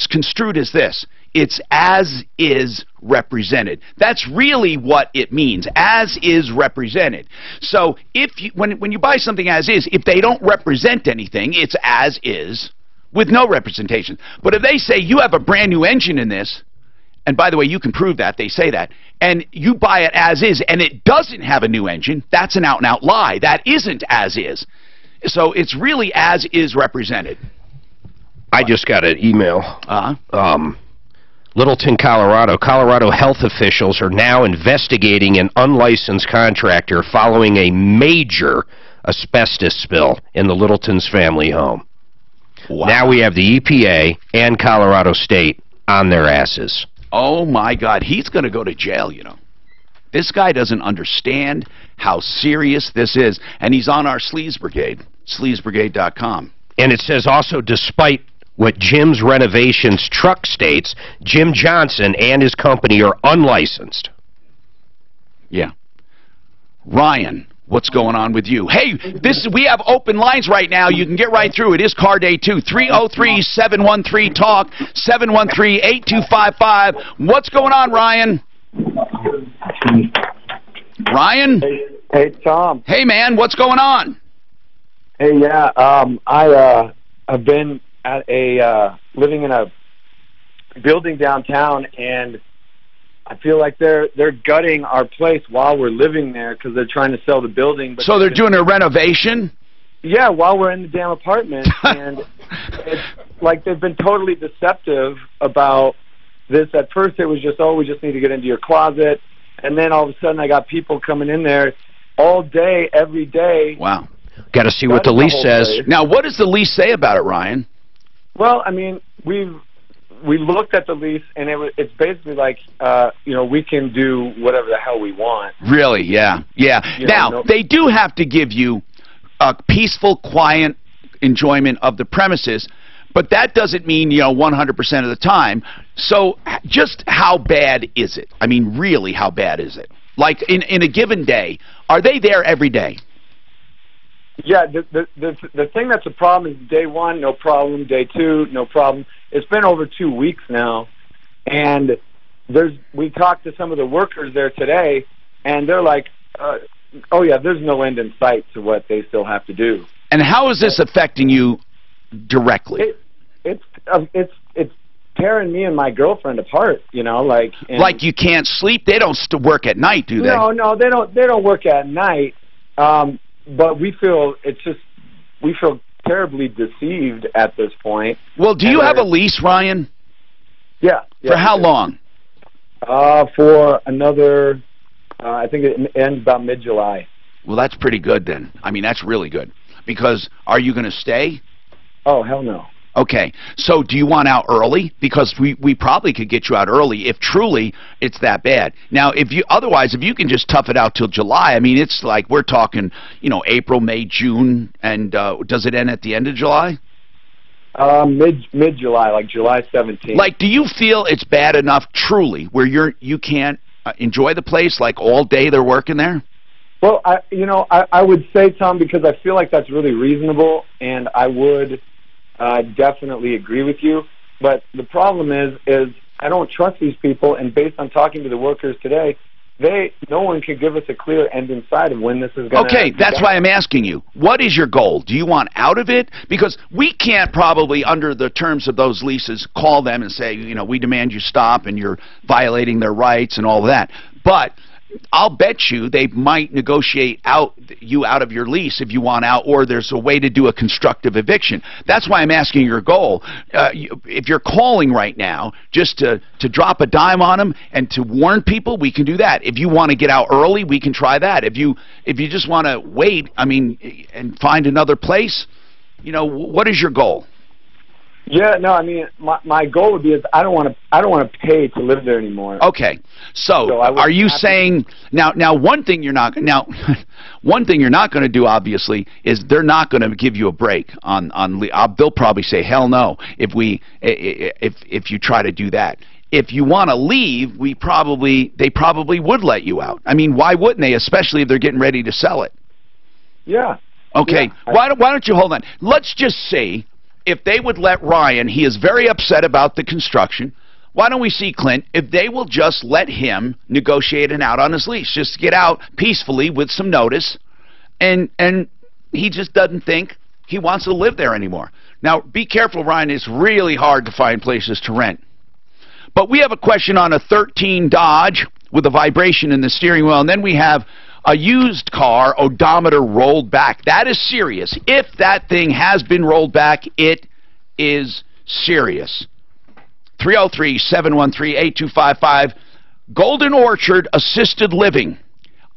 construed as this. It's as is represented. That's really what it means, as is represented. So when you buy something as is, if they don't represent anything, it's as is with no representation. But if they say you have a brand new engine in this, and by the way, you can prove that, they say that, and you buy it as is, and it doesn't have a new engine, that's an out-and-out lie. That isn't as is. So it's really as is represented. I just got an email. Littleton, Colorado. Colorado health officials are now investigating an unlicensed contractor following a major asbestos spill in the Littleton's family home. Wow. Now we have the EPA and Colorado State on their asses. Oh, my God. He's going to go to jail, This guy doesn't understand how serious this is. And he's on our Sleaze Brigade, sleazebrigade.com. And it says also, despite what Jim's Renovations truck states, Jim Johnson and his company are unlicensed. Yeah. Ryan, what's going on with you? Hey, we have open lines right now. You can get right through. It is car day, too. 303-713-TALK, 713-8255. What's going on, Ryan? Ryan? Hey, Tom. Hey, man, what's going on? Hey, yeah, I've been at living in a building downtown, and I feel like they're gutting our place while we're living there because they're trying to sell the building. But so they're doing a renovation? Yeah, while we're in the damn apartment, and it's like they've been totally deceptive about this. At first it was just, we just need to get into your closet, and then all of a sudden I got people coming in there all day, every day. Wow. Got to see what the lease says. Now, what does the lease say about it, Ryan? Well, I mean, we've we looked at the lease, and it's basically like, we can do whatever the hell we want. Really? Yeah. Yeah. Now, they do have to give you a peaceful, quiet enjoyment of the premises, but that doesn't mean, 100% of the time. So just how bad is it? I mean, really, how bad is it? Like, in a given day, are they there every day? Yeah, the thing that's a problem is day one, no problem. Day two, no problem. It's been over 2 weeks now, and we talked to some of the workers there today, and they're like, oh yeah, there's no end in sight to what they still have to do. And how is this affecting you directly? It's tearing me and my girlfriend apart, like you can't sleep. They don't work at night, do they? No, they don't work at night. But we feel terribly deceived at this point. Well, do you have a lease, Ryan? Yeah. For how long? For another, I think it ends about mid-July. Well, that's pretty good then. I mean, that's really good. Because are you going to stay? Oh, hell no. Okay, so do you want out early? Because we probably could get you out early if truly it's that bad. Now, if you can just tough it out till July, I mean, it's like we're talking, April, May, June, and does it end at the end of July? Mid-July, like July 17th. Like, do you feel it's bad enough, truly, where you can't enjoy the place, like all day they're working there? Well, I would say, Tom, because I feel like that's really reasonable, and I would definitely agree with you. But the problem is I don't trust these people, and based on talking to the workers today, no one can give us a clear end in sight of when this is going to Okay, that's why I'm asking you. What is your goal? Do you want out of it? Because we can't probably, under the terms of those leases, call them and say, we demand you stop and you're violating their rights and all of that. But I'll bet you they might negotiate you out of your lease if you want out, or there's a way to do a constructive eviction. That's why I'm asking your goal. If you're calling right now just to drop a dime on them and to warn people, we can do that. If you want to get out early, we can try that. If you just want to wait, and find another place, what is your goal? Yeah, no, I mean, my goal would be I don't want to pay to live there anymore. Okay, so are you saying now one thing you're not going to do, obviously, is they're not going to give you a break on they'll probably say hell no if you try to do that. If you want to leave, they probably would let you out. I mean, why wouldn't they, especially if they're getting ready to sell it? Yeah. Okay, yeah. Why don't you hold on? Let's just say, if they would let Ryan, he is very upset about the construction. Why don't we see, Clint, if they will just let him negotiate an out on his lease, just get out peacefully with some notice, and he just doesn't think he wants to live there anymore. Now, be careful, Ryan, it's really hard to find places to rent. But we have a question on a 13 Dodge with a vibration in the steering wheel, and then we have a used car odometer rolled back. That is serious. If that thing has been rolled back, it is serious. 303-713-8255. Golden Orchard Assisted Living.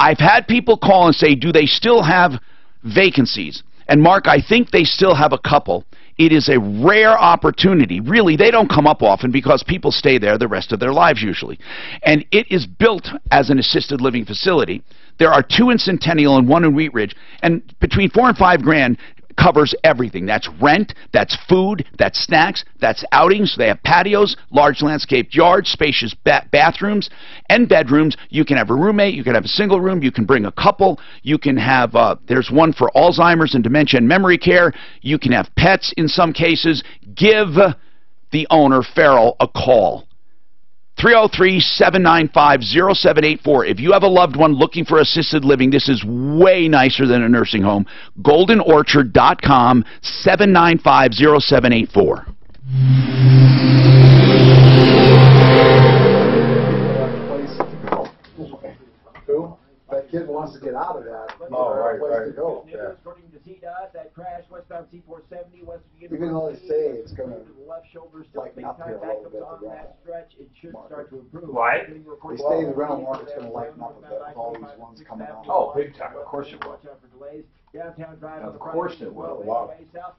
I've had people call and say, do they still have vacancies? And Mark, I think they still have a couple. It is a rare opportunity. Really, they don't come up often because people stay there the rest of their lives usually. And it is built as an assisted living facility. There are 2 in Centennial and 1 in Wheat Ridge. And between $4,000 and $5,000 covers everything. That's rent, that's food, that's snacks, that's outings. They have patios, large landscaped yards, spacious bathrooms and bedrooms. You can have a roommate, you can have a single room, you can bring a couple, you can have, there's one for Alzheimer's and dementia and memory care. You can have pets in some cases. Give the owner, Farrell, a call. 303-795-0784. If you have a loved one looking for assisted living, this is way nicer than a nursing home. GoldenOrchard.com, 795-0784. Who? That kid wants to get out of that. Right. To go. Yeah. According to CDOT, that crash westbound C470 west of the Even though they say it's going to left shoulder still lighten big up time here a little backups bit on to that stretch. It should start to improve. What? They say the ground market's going to lighten up a bit with all these ones coming out. Oh, big time. Of course it will. Watch out for delays. Downtown Drive. Of course it will. A lot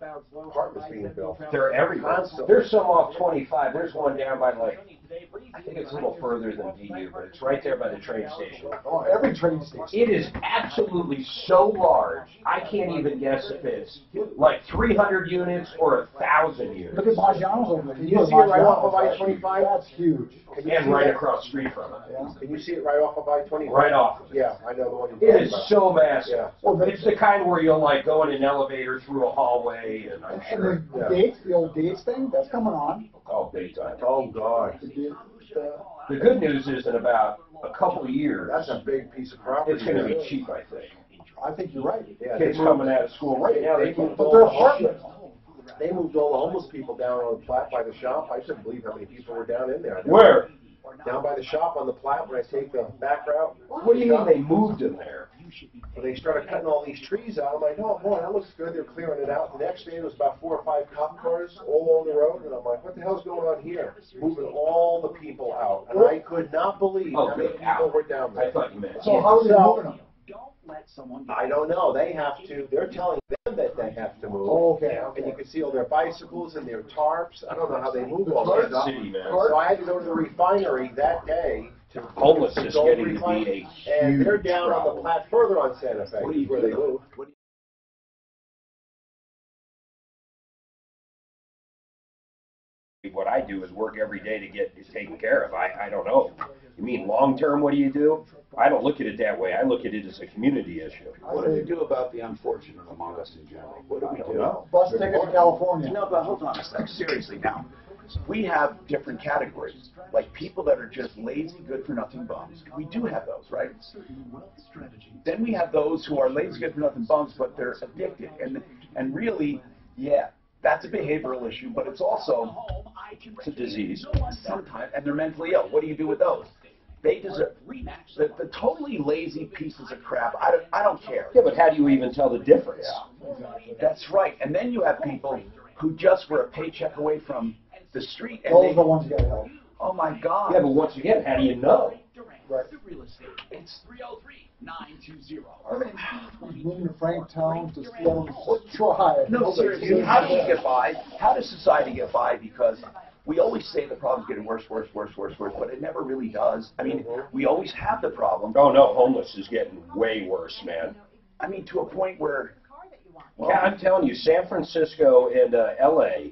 of apartments being built. They're everywhere. There's some off 25. There's one down by like, I think it's a little further than DU, but it's right there by the train station. Oh, every train station. It is absolutely so large, I can't even guess if it's like 300 units or 1,000 units. Look at Maggiano's over there. Can you see it right off of I-25? That's huge. And right across the street from it. Yeah. Can you see it right off of I-25? Right off of it. Yeah, I know the one you're It talking is about. so massive. Yeah. Well, it's the kind where you'll like go in an elevator through a hallway, and I'm And sure. the Gates, the old Gates thing, that's coming on. Oh, big time. Oh, God. The good news is in about a couple of years, That's a big piece of property. it's going to be cheap, I think. I think you're right. Yeah, Kids coming out of school right now, they can. But they're apartments. They moved all the homeless people down on the Platte by the shop. I couldn't believe how many people were down in there. Where? Down by the shop on the Platte when I take the back route. What do you mean they moved them there? Well, they started cutting all these trees out. I'm like, oh boy, that looks good. They're clearing it out. The next day, there was about 4 or 5 cop cars all along the road, and I'm like, what the hell's going on here? Moving all the people out, and I could not believe how many people were down there. I thought you meant. So how are they moving them? I don't know. They have to. They're telling them that they have to move. Oh, okay. And you can see all their bicycles and their tarps. I don't know how they move all that stuff. City, man. So I had to go to the refinery that day to Homelessness go getting to refine- be a and they're huge down on problem. the Platte further on Santa Fe, What do you where do? they move. What I do is work every day to get it taken care of. I don't know. You mean long term, what do you do? I don't look at it that way. I look at it as a community issue. What do we do about the unfortunate among us in general? What do we do? Bus tickets to California. No, but hold on a sec. Seriously, now, we have different categories. Like people that are just lazy, good-for-nothing bums. We do have those, right? Then we have those who are lazy, good-for-nothing bums, but they're addicted. And really, yeah, that's a behavioral issue, but it's also It's a disease. sometimes, and they're mentally ill. What do you do with those? They deserve the totally lazy pieces of crap. I don't care. Yeah, but how do you even tell the difference? That's right. And then you have people who just were a paycheck away from the street, and Those they, are the ones you gotta help. oh my God. Yeah, but once again, how do you know? Right. It's 303-920. Moving to Franktown to Sloan Drive. No, seriously, how do you get by? How does society get by? Because we always say the problem's getting worse, worse, worse, worse, worse, but it never really does. I mean, we always have the problem. Oh no, homeless is getting way worse, man. I mean, to a point where, Yeah, I'm telling you, San Francisco and L.A.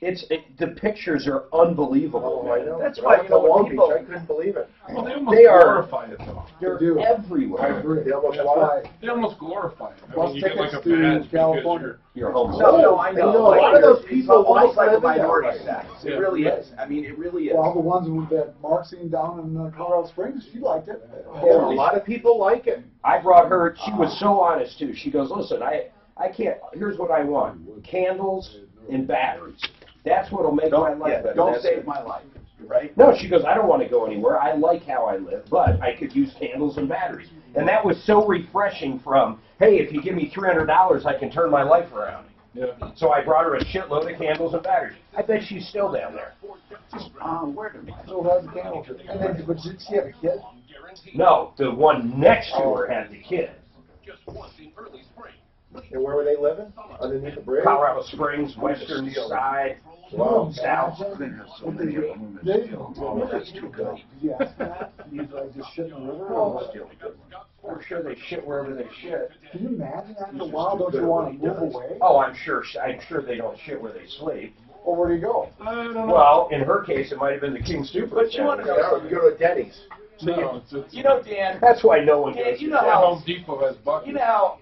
The pictures are unbelievable. Oh, I know. That's why, you know, Long when people, Beach, I couldn't believe it. Well, they almost They are- glorify it, though. They're everywhere. I agree. They almost That's what? why They almost glorify it. I Bus mean, you get like a tickets to badge because California. You're homeless. no, I know. You know, a lot of those people it's almost like a like living that minority way. status. It Yeah. really is. I mean, it really is. Well, the ones that Mark seen down in Colorado Springs, she liked it. Yeah, a lot of people like it. I brought her, she was so honest too. She goes, listen, I can't, here's what I want. Candles and batteries. That's what'll make my life better. Don't That's save it. my life, right? No, she goes, I don't want to go anywhere. I like how I live, but I could use candles and batteries. And that was so refreshing from, hey, if you give me $300, I can turn my life around. Yeah. So I brought her a shitload of candles and batteries. I bet she's still down there. Where did I? So has the candles. And then, but did she have a kid? No, the one next to her had the kid. And where were they living? Underneath the bridge? Colorado Springs, western side, Wow. south. So many of them. They, That's too good. yes, he's like just shit in the river. Oh, I'm sure they shit wherever they shit. Can you imagine after a while, don't you want to move away? Oh, I'm sure they don't shit where they sleep. Or where do you go? I don't know. Well, in her case, it might have been the King Super. But you want to know You go to Denny's. No, it's You know, Dan. That's why no one Dan, goes. you to know that. how Home Depot has buckets. You know how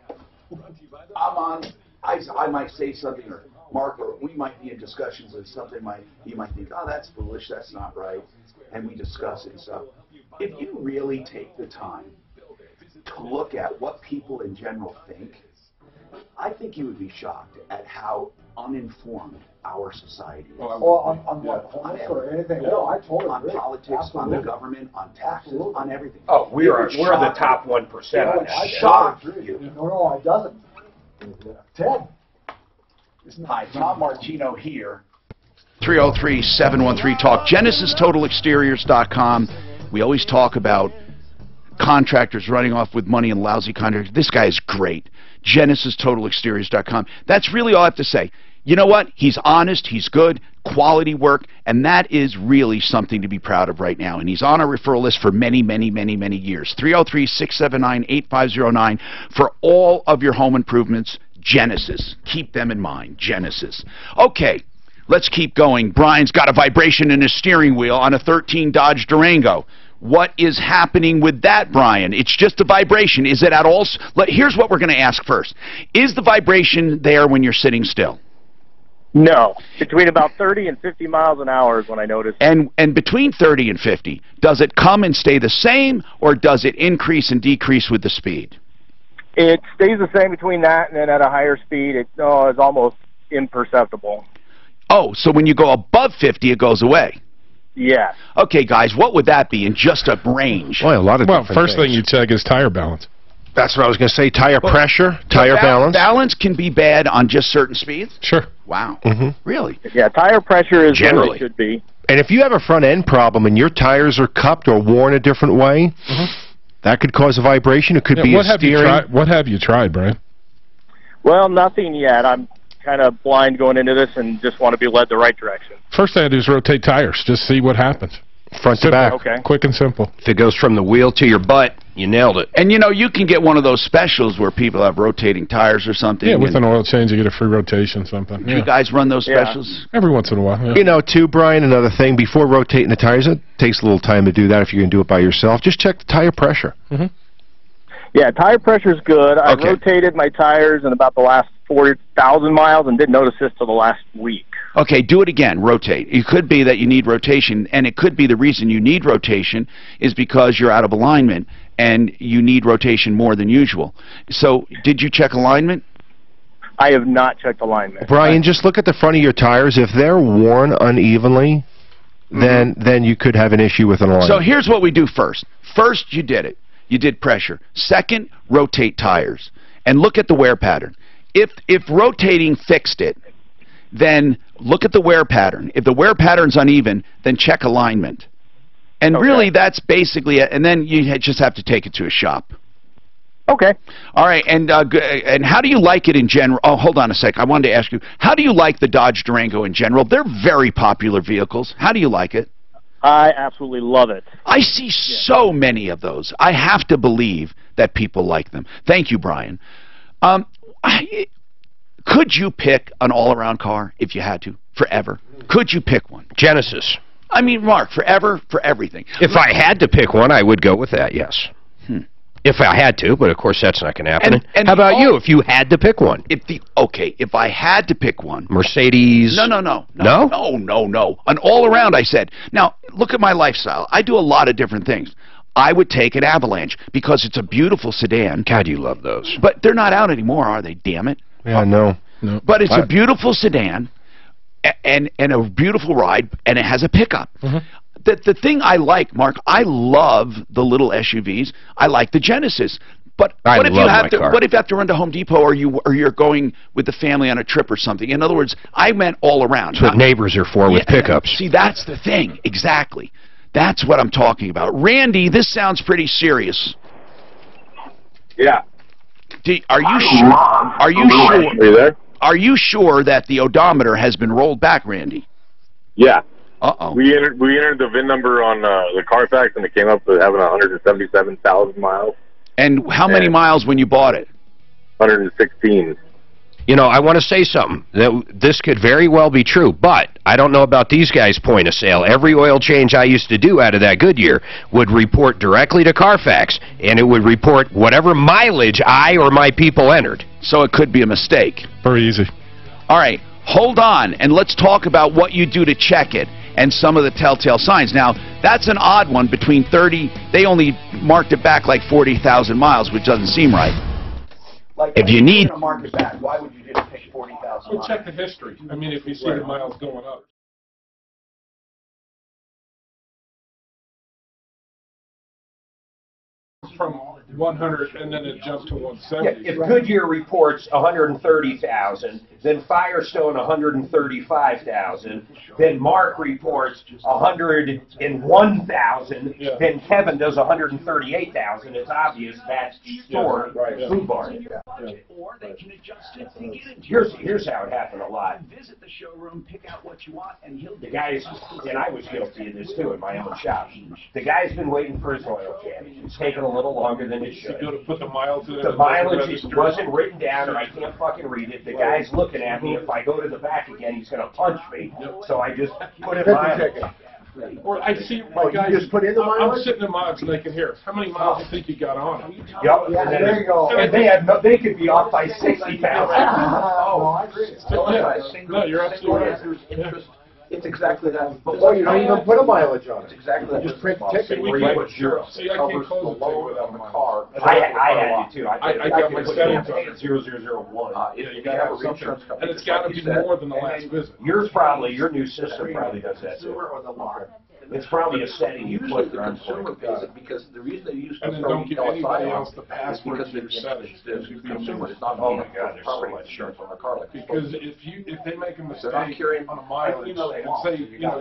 I'm on. I might say something, or Mark, or we might be in discussions, and something you might think, oh, that's foolish, that's not right, and we discuss it and stuff. If you really take the time to look at what people in general think, I think you would be shocked at how uninformed our society is. Or on what, homeless or anything? No, I totally On agree. politics, on the Absolutely. government, on taxes, Absolutely. on everything. Oh, we're It would the shock top you. 1% on It that. would shock agree. you. No, it doesn't. Ted. Hi, Tom Martino here. 303-713-TALK. GenesisTotalExteriors.com. We always talk about contractors running off with money and lousy contractors. This guy is great. GenesisTotalExteriors.com. That's really all I have to say. You know what? He's honest, he's good, quality work, and that is really something to be proud of right now. And he's on our referral list for many, many, many, many years. 303-679-8509 for all of your home improvements. Genesis. Keep them in mind. Genesis. Okay, let's keep going. Brian's got a vibration in his steering wheel on a 13 Dodge Durango. What is happening with that, Brian? It's just a vibration. Is it at all? Here's what we're going to ask first. Is the vibration there when you're sitting still? No. Between about 30 and 50 miles an hour is when I notice. And between 30 and 50, does it come and stay the same, or does it increase and decrease with the speed? It stays the same between that and then at a higher speed, it's almost imperceptible. Oh, so when you go above 50, it goes away? Yeah. Okay, guys, what would that be in just a range? Boy, a lot of different first thing you check is tire balance. That's what I was going to say. Tire pressure, tire balance. Balance can be bad on just certain speeds? Sure. Wow. Really? Yeah, tire pressure is Generally. where it should be. And if you have a front end problem and your tires are cupped or worn a different way, that could cause a vibration. It could be a steering. What have you tried, Brian? Well, nothing yet. I'm kind of blind going into this and just want to be led the right direction. First thing I do is rotate tires. Just see what happens. Front to back. Okay. Quick and simple. If it goes from the wheel to your butt, you nailed it. And, you know, you can get one of those specials where people have rotating tires or something. Yeah, with an oil change, you get a free rotation, something. Do you guys run those specials? Every once in a while, yeah. You know, too, Brian, another thing, before rotating the tires, it takes a little time to do that if you can do it by yourself. Just check the tire pressure. Yeah, tire pressure's good. I rotated my tires in about the last 40,000 miles and didn't notice this till the last week. Okay, do it again. Rotate. It could be that you need rotation, and it could be the reason you need rotation is because you're out of alignment, and you need rotation more than usual. So, did you check alignment? I have not checked alignment. Brian, just look at the front of your tires. If they're worn unevenly, then you could have an issue with an alignment. So here's what we do first. First, you did it. You did pressure. Second, rotate tires. And look at the wear pattern. If rotating fixed it, then look at the wear pattern. If the wear pattern's uneven, then check alignment. And really, that's basically it. And then you just have to take it to a shop. Okay. All right. And how do you like it in general? Oh, hold on a sec. I wanted to ask you, how do you like the Dodge Durango in general? They're very popular vehicles. How do you like it? I absolutely love it. I see so many of those. I have to believe that people like them. Thank you, Brian. Could you pick an all-around car if you had to, forever? Could you pick one? Genesis. I mean, Mark, forever, for everything. If I had to pick one, I would go with that, yes. If I had to, but of course that's not going to happen. And how about you, if you had to pick one? If I had to pick one. Mercedes? No. No. An all-around, I said. Now, look at my lifestyle. I do a lot of different things. I would take an Avalanche because it's a beautiful sedan. God, you love those. But they're not out anymore, are they? Damn it. Yeah, no. But it's a beautiful sedan and a beautiful ride, and it has a pickup. The thing I like, Mark, I love the little SUVs. I like the Genesis. But what if you have to run to Home Depot or you're going with the family on a trip or something? In other words, I meant all around. That's what neighbors are for with pickups. See, that's the thing. Exactly. That's what I'm talking about. Randy, this sounds pretty serious. Yeah. Are you sure? Are you sure? Are you there? Are you sure that the odometer has been rolled back, Randy? Yeah. Uh-oh. We entered the VIN number on the Carfax, and it came up with having 177,000 miles. And how many miles when you bought it? 116. You know, I want to say something. This could very well be true, but I don't know about these guys' point of sale. Every oil change I used to do out of that Goodyear would report directly to Carfax, and it would report whatever mileage I or my people entered. So it could be a mistake. Very easy. All right, hold on, and let's talk about what you do to check it and some of the telltale signs. Now, that's an odd one between 30. They only marked it back like 40,000 miles, which doesn't seem right. Like, if you need to mark it back, why would you just pick 40,000 Well, check the history. I mean, if you see the miles going up. From 100, and then it jumped to Yeah, 170. if Goodyear reports 130,000, then Firestone 135,000, then Mark reports 101,000, then Kevin does 138,000. It's obvious that's store Food Barn. Here's how it happened a lot. Visit the showroom, pick out what you want, and he'll The guy's, and I was guilty of this too in my own shop. The guy's been waiting for his oil change. It's taken a little longer than it should. Go to put the miles in. The mileage wasn't written down, or I can't fucking read it. The guy's looking at me. If I go to the back again, he's going to punch me. So I just put in mileage. Or I see my guys. You just put in the mileage? I'm sitting in miles and they can hear. How many miles do you think you got on it? Yep. Yeah, there you go. And they could be off by 60,000. Oh, I agree. No, you're absolutely right. It's exactly that. But you don't even put a mileage on it. It's exactly You just print the ticket. Where you put zero. See, I can't Covers the close the load without of the miles. car. I had to too. I got my settings on it. 0001. Yeah, you gotta have something. And it's gotta be more than the last visit. Your new system probably does that too. Or the lar. It's probably a setting you Usually put the there. consumer pays it because the reason they use And then throw don't give LSI anybody on else the password because to your the settings. consumer is not Oh my paying God, for there's so property much. insurance on their car like Because if they make a mistake not carrying- on a mileage, and say,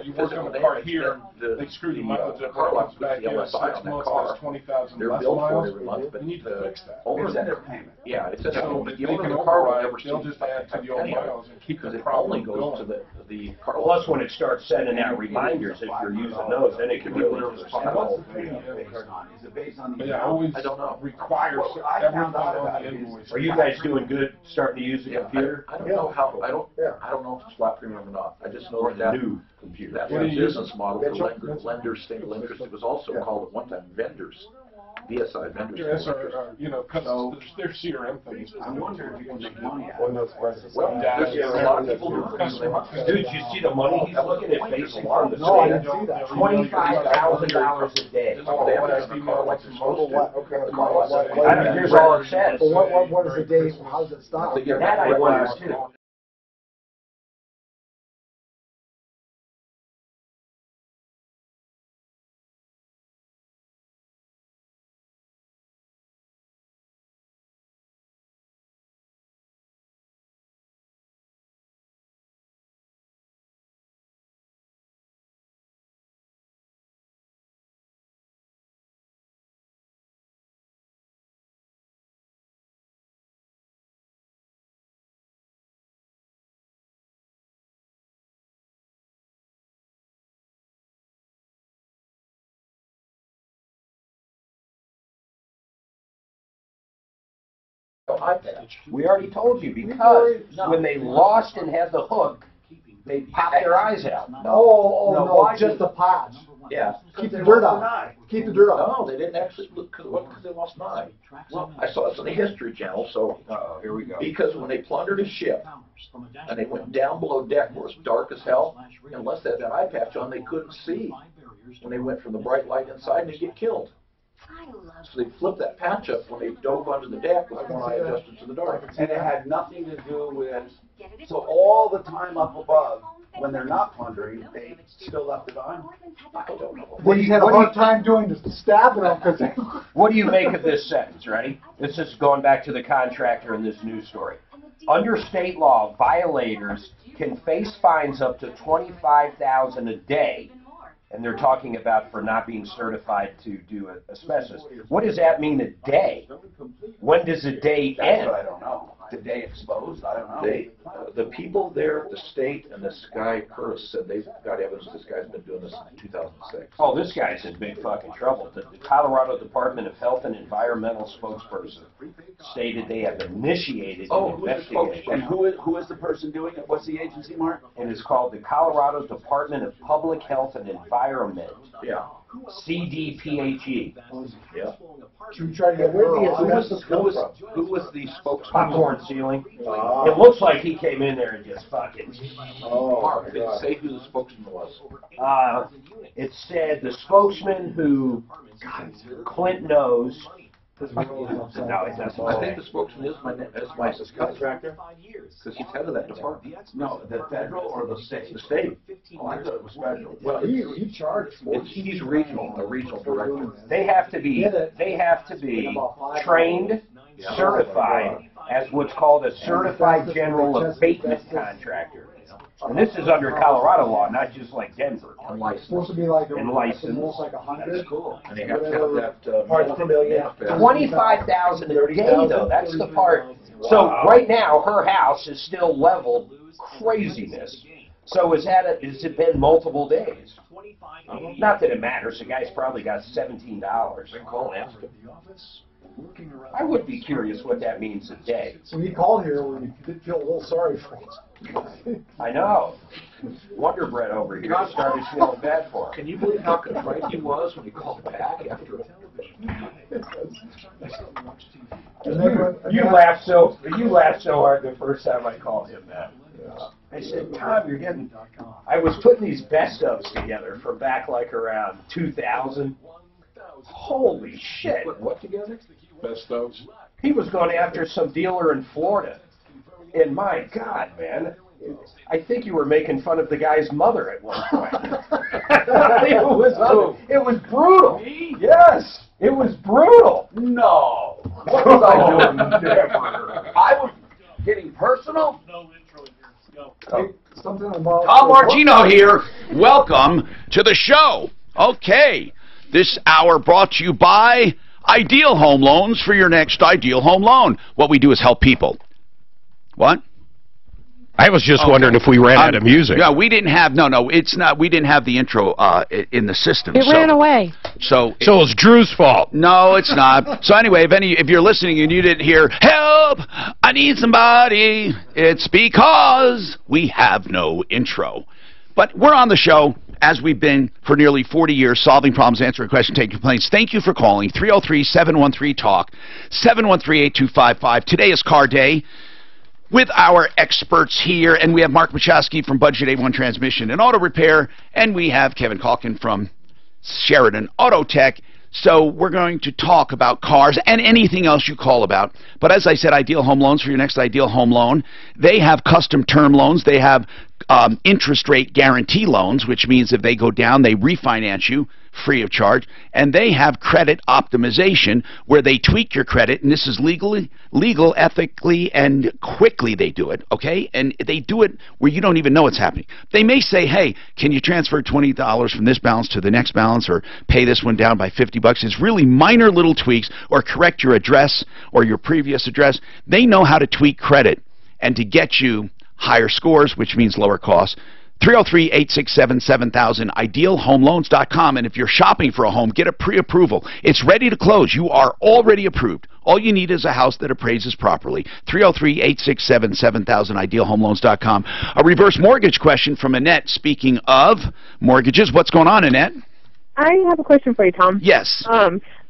you work on the car here, they screw the mileage up, car it lot comes back the in LSI 6 on that months, car. has 20,000 They're less billed for it miles, every month, but you need to fix that. owner It's in their payment. Yeah, it's in So there. if But they the owner can of the car will override, never they'll see just add to the old miles and keep because the it only problem goes to going. the car. Plus, when it starts sending out reminders, if you're using those, then it can really What's just the premium based on? Is it based on the Yeah, always I don't know. requires What I everything found out on about the it is- invoice. Are you guys doing good starting to use the computer? I don't know how, I don't know if it's flat premium or not. I just know Or that the new computer? that's What the do you business use? model for lenders, single lenders. It was also called at one time vendors, BSI vendors. Yes, because they're CRM things. I wonder if you can make money out One of of those prices. Well, there's a lot of people who Dude, you see the money he's looking at facing from the No, I state? didn't see that. $25,000 a day. They have to have a car like this most do. What kind of car? I don't, here's all it says. But what is the day, how does it stop? That I wonder too. We already told you, because when they lost and had the hook, they popped their eyes out. No, just the pots. Yeah. Keep the dirt off. Keep the dirt off. No, they didn't actually look, because they lost 9. Well, I saw this on the History Channel, so. Here we go. Because when they plundered a ship, and they went down below deck where it's dark as hell, unless they had that eye patch on, they couldn't see. When they went from the bright light inside, they get killed. So they flipped that patch up when they dove onto the deck with one eye adjusted to the dark. And it had nothing to do with, so all the time up above, when they're not plundering, they still left it on? I don't know. They just had a hard time doing the stabbing them because they... What do you make of this sentence? Ready? This is going back to the contractor in this news story. Under state law, violators can face fines up to $25,000 a day, and they're talking about for not being certified to do asbestos. What does that mean, a day? When does a day That's end? what I don't know. Did they exposed? I don't know. The people there, the state, and this guy, Curtis, said they've got evidence this guy's been doing this since 2006. Oh, this guy's in big fucking trouble. The Colorado Department of Health and Environmental spokesperson stated they have initiated an investigation. And who is the person doing it? What's the agency, Mark? It is called the Colorado Department of Public Health and Environment. Yeah. CDPHE. Yeah. Should we try to get Who was the spokesman? Popcorn ceiling. It looks like he came in there and just fucking. Mark, did it say who the spokesman was? It said the spokesman who Clint knows No, it doesn't. I think the spokesman is my contractor, because he's head of that department. No, the federal or the state? The state. Oh, I thought it was federal. Well, He charged for it. he's regional, a regional director. They have to be trained, certified as what's called a certified general abatement contractor. And this is under Colorado law, not just like Denver. It's supposed to be like And licensed. almost like 100. That's cool. And they have to have that. Parts per million. 25,000 a day, though. That's the part. So right now, her house is still leveled craziness. So has it been multiple days? Not that it matters. The guy's probably got $17. Call and ask him. I would be curious what that means a day. When he called here, we did feel a little sorry for him. I know. Wonder Bread over here started feeling bad for him. Can you believe how contrite he was when he called back after You laughed so hard the first time I called him that. I said, Tom, you're getting. I was putting these best ofs together from back like around 2000. Holy shit! What together? Best ofs. He was going after some dealer in Florida. And my God, man, I think you were making fun of the guy's mother at one point. It was brutal. Me? Yes, it was brutal. No. What was I doing? Never. I was getting personal? Something about Tom Martino here. Welcome to the show. Okay, this hour brought to you by Ideal Home Loans for your next ideal home loan. What we do is help people. What? I was just wondering if we ran out of music. Yeah, we didn't have, no, it's not, we didn't have the intro in the system. It ran away. So it's Drew's fault. No, it's not. So anyway, if you're listening and you didn't hear, help, I need somebody, it's because we have no intro. But we're on the show, as we've been for nearly 40 years, solving problems, answering questions, taking complaints. Thank you for calling. 303-713-TALK, 713-8255. Today is car day with our experts here, and we have Mark Machowski from Budget A1 Transmission and Auto Repair, and we have Kevin Calkin from Sheridan Auto Tech. So we're going to talk about cars and anything else you call about. But as I said, Ideal Home Loans for your next ideal home loan. They have custom term loans. They have interest rate guarantee loans, which means if they go down, they refinance you free of charge. And they have credit optimization, where they tweak your credit, and this is legal, ethically, and quickly they do it, okay? And they do it where you don't even know what's happening. They may say, hey, can you transfer $20 from this balance to the next balance, or pay this one down by $50? It's really minor little tweaks, or correct your address or your previous address. They know how to tweak credit and to get you higher scores, which means lower costs. 303-867-7000, idealhomeloans.com. And if you're shopping for a home, get a pre-approval. It's ready to close. You are already approved. All you need is a house that appraises properly. 303-867-7000, idealhomeloans.com. A reverse mortgage question from Annette. Speaking of mortgages, what's going on, Annette? I have a question for you, Tom. Yes.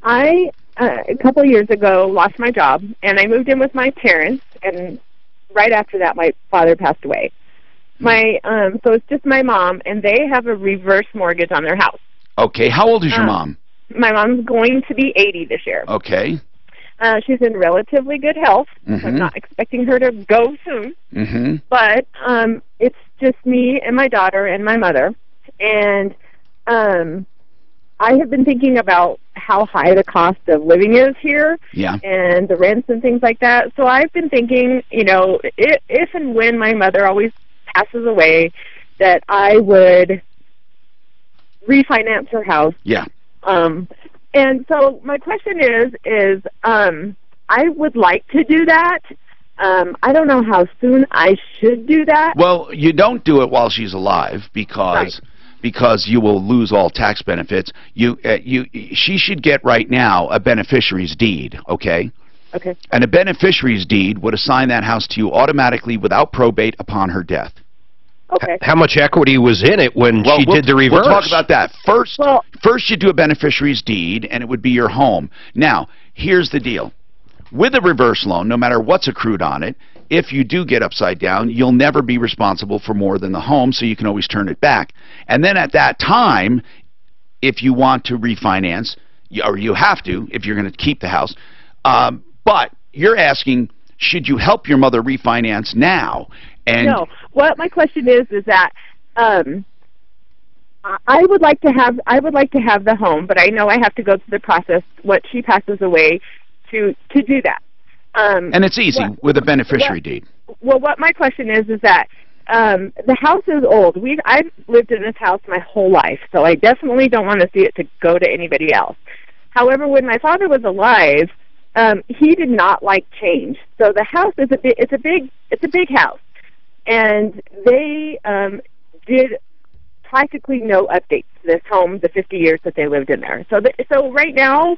I, a couple of years ago, lost my job, and I moved in with my parents, and right after that, my father passed away. So it's just my mom, and they have a reverse mortgage on their house. Okay. How old is your mom? My mom's going to be 80 this year. Okay. She's in relatively good health, so I'm not expecting her to go soon. But it's just me and my daughter and my mother, and I have been thinking about how high the cost of living is here, and the rents and things like that. So I've been thinking, if and when my mother always passes away, that I would refinance her house. Yeah. And so my question is I would like to do that. I don't know how soon I should do that. Well, you don't do it while she's alive, because you will lose all tax benefits. She should get right now a beneficiary's deed, okay? Okay. And a beneficiary's deed would assign that house to you automatically without probate upon her death. Okay. How much equity was in it when she did the reverse? We'll talk about that. First you do a beneficiary's deed, and it would be your home. Now, here's the deal. With a reverse loan, no matter what's accrued on it, if you do get upside down, you'll never be responsible for more than the home, so you can always turn it back. And then at that time, if you want to refinance, or you have to, if you're going to keep the house, But you're asking, should you help your mother refinance now? And no. What my question is that I would like to have the home, but I know I have to go through the process once she passes away to do that. And it's easy with a beneficiary deed. Well, what my question is that the house is old. I've lived in this house my whole life, so I definitely don't want to see it to go to anybody else. However, when my father was alive, he did not like change. So the house is it's a big house, and they did practically no updates to this home the 50 years that they lived in there. So right now,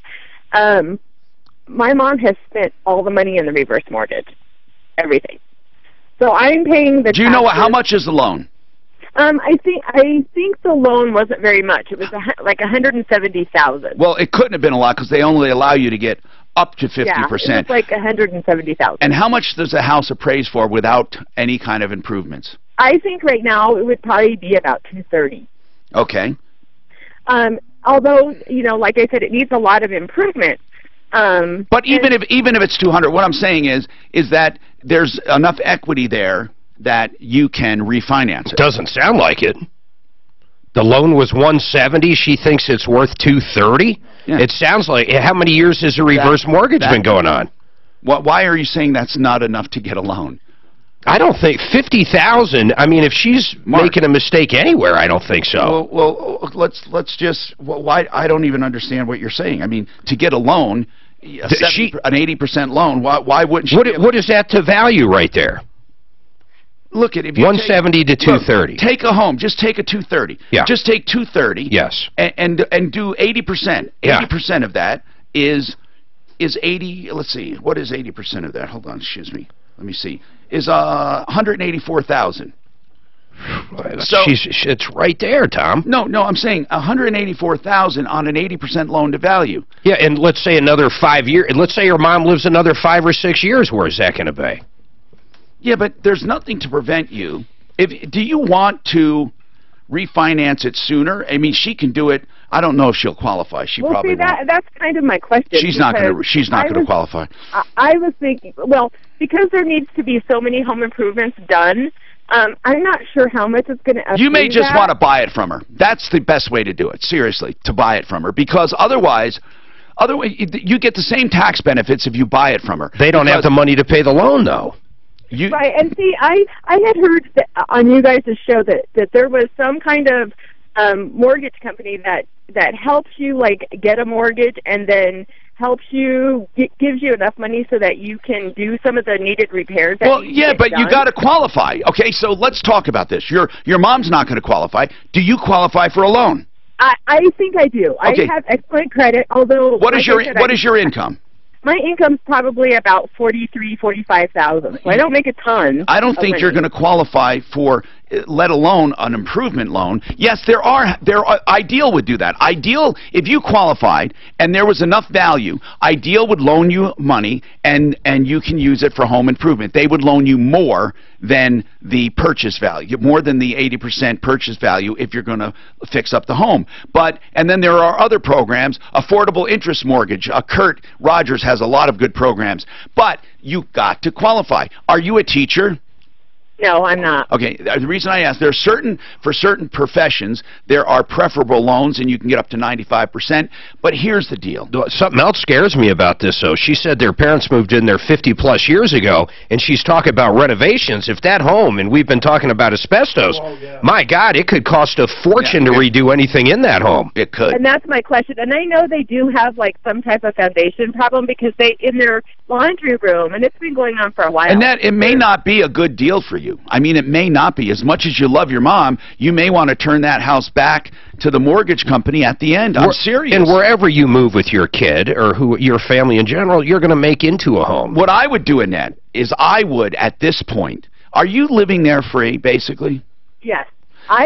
my mom has spent all the money in the reverse mortgage, everything. So I'm paying the. Do you know how much is the loan? I think the loan wasn't very much. It was like $170,000. Well, it couldn't have been a lot because they only allow you to get up to 50%. Yeah, it was like $170,000. And how much does a house appraise for without any kind of improvements? I think right now it would probably be about $230,000. Okay. Although, like I said, it needs a lot of improvement. But even if it's $200,000, what I'm saying is that there's enough equity there that you can refinance it. Doesn't sound like it. The loan was $170,000. She thinks it's worth $230,000. Yeah. It sounds like. How many years has a reverse mortgage been going on? Why are you saying that's not enough to get a loan? I don't think $50,000. I mean, if she's making a mistake anywhere, I don't think so. Well, let's just. Why? I don't even understand what you're saying. I mean, to get a loan, an 80% loan. Why wouldn't she? What is that to value right there? Look at if you 170 to 230. Take a home. Just take a 230. Yeah. Just take 230. Yes. And do 80%. 80% of that is 80. Let's see. What is 80% of that? Hold on. Excuse me. Let me see. Is $184,000. So it's right there, Tom. No, I'm saying $184,000 on an 80% loan to value. Yeah, and let's say another 5 years. Let's say your mom lives another 5 or 6 years. Where is that going to be? Yeah, but there's nothing to prevent you. Do you want to refinance it sooner? I mean, she can do it. I don't know if she'll qualify. She probably won't. That's kind of my question. She's not going to qualify. I was thinking, well, because there needs to be so many home improvements done, I'm not sure how much it's going to affect. You may just want to buy it from her. That's the best way to do it, seriously, to buy it from her. Because otherwise, you get the same tax benefits if you buy it from her. They don't have the money to pay the loan, though. Right, and see, I had heard on you guys' show that there was some kind of mortgage company that helps you, like, get a mortgage and then helps you, gives you enough money so that you can do some of the needed repairs. Well, yeah, but you got to qualify. Okay, so let's talk about this. Your mom's not going to qualify. Do you qualify for a loan? I think I do. Okay. I have excellent credit, although... What is your income? My income's probably about $45,000, so I don't make a ton. I don't think you're going to qualify for, let alone an improvement loan. Yes, Ideal would do that. Ideal, if you qualified and there was enough value, Ideal would loan you money and you can use it for home improvement. They would loan you more than the purchase value, more than the 80% purchase value if you're going to fix up the home. And then there are other programs, affordable interest mortgage. Kurt Rogers has a lot of good programs, but you've got to qualify. Are you a teacher? No, I'm not. Okay, the reason I ask, for certain professions, there are preferable loans, and you can get up to 95%, but here's the deal. Something else scares me about this, though. She said their parents moved in there 50-plus years ago, and she's talking about renovations. If that home, and we've been talking about asbestos, my God, it could cost a fortune to redo anything in that home. It could. And that's my question. And I know they do have, like, some type of foundation problem because in their laundry room, and it's been going on for a while. And it may not be a good deal for you. I mean, it may not be. As much as you love your mom, you may want to turn that house back to the mortgage company at the end. I'm serious. And wherever you move with your kid or your family in general, you're going to make into a home. What I would do, Annette, is at this point, are you living there free, basically? Yes.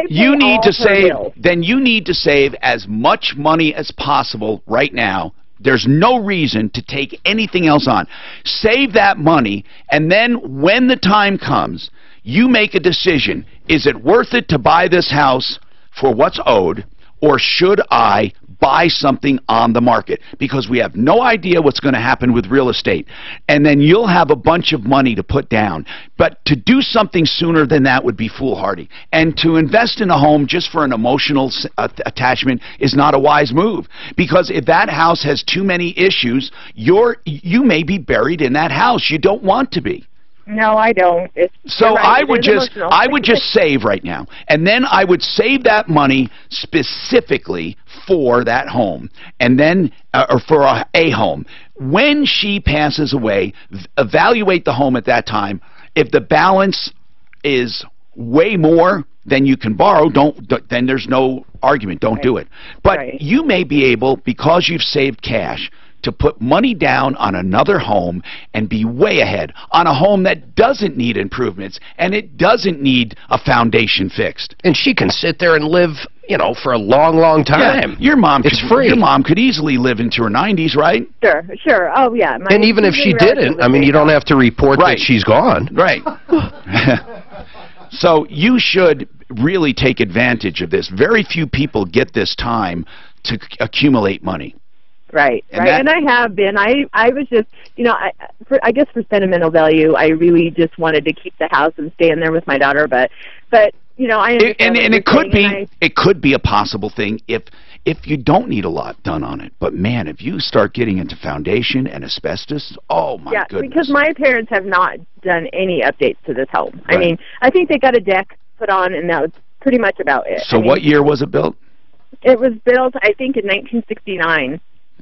You need to save. Then you need to save as much money as possible right now. There's no reason to take anything else on. Save that money, and then when the time comes, you make a decision. Is it worth it to buy this house for what's owed, or should I buy something on the market because we have no idea what's going to happen with real estate. And then you'll have a bunch of money to put down. But to do something sooner than that would be foolhardy. And to invest in a home just for an emotional attachment is not a wise move. Because if that house has too many issues, you may be buried in that house. You don't want to be. No, I don't. So I would just save right now, and then I would save that money specifically for that home, and then or for a home. When she passes away, evaluate the home at that time. If the balance is way more than you can borrow, then there's no argument. Don't do it. But you may be able, because you've saved cash, to put money down on another home and be way ahead on a home that doesn't need improvements and it doesn't need a foundation fixed. And she can sit there and live, you know, for a long, long time. Yeah, your mom could easily live into her 90s, right? Sure. Oh, yeah. And even if she didn't, I mean, you don't have to report that she's gone. Right. So you should really take advantage of this. Very few people get this time to accumulate money. Right. And I have been. I was just, you know, I guess for sentimental value, I really just wanted to keep the house and stay in there with my daughter. But you know, I understand. And it could be a possible thing if you don't need a lot done on it. But man, if you start getting into foundation and asbestos, oh my goodness. Because my parents have not done any updates to this home. Right. I mean, I think they got a deck put on, and that was pretty much about it. So what year was it built? It was built, I think, in 1969.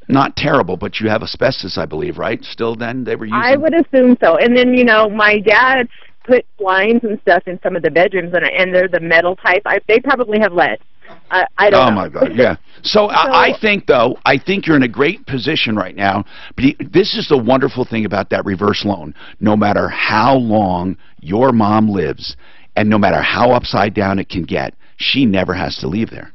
Not terrible, but you have asbestos, I believe, right? Still then they were using... I would assume so. And then, you know, my dad put blinds and stuff in some of the bedrooms, and they're the metal type. They probably have lead. I don't know. Oh, my God, yeah. So I think you're in a great position right now. But this is the wonderful thing about that reverse loan. No matter how long your mom lives, and no matter how upside down it can get, she never has to leave there.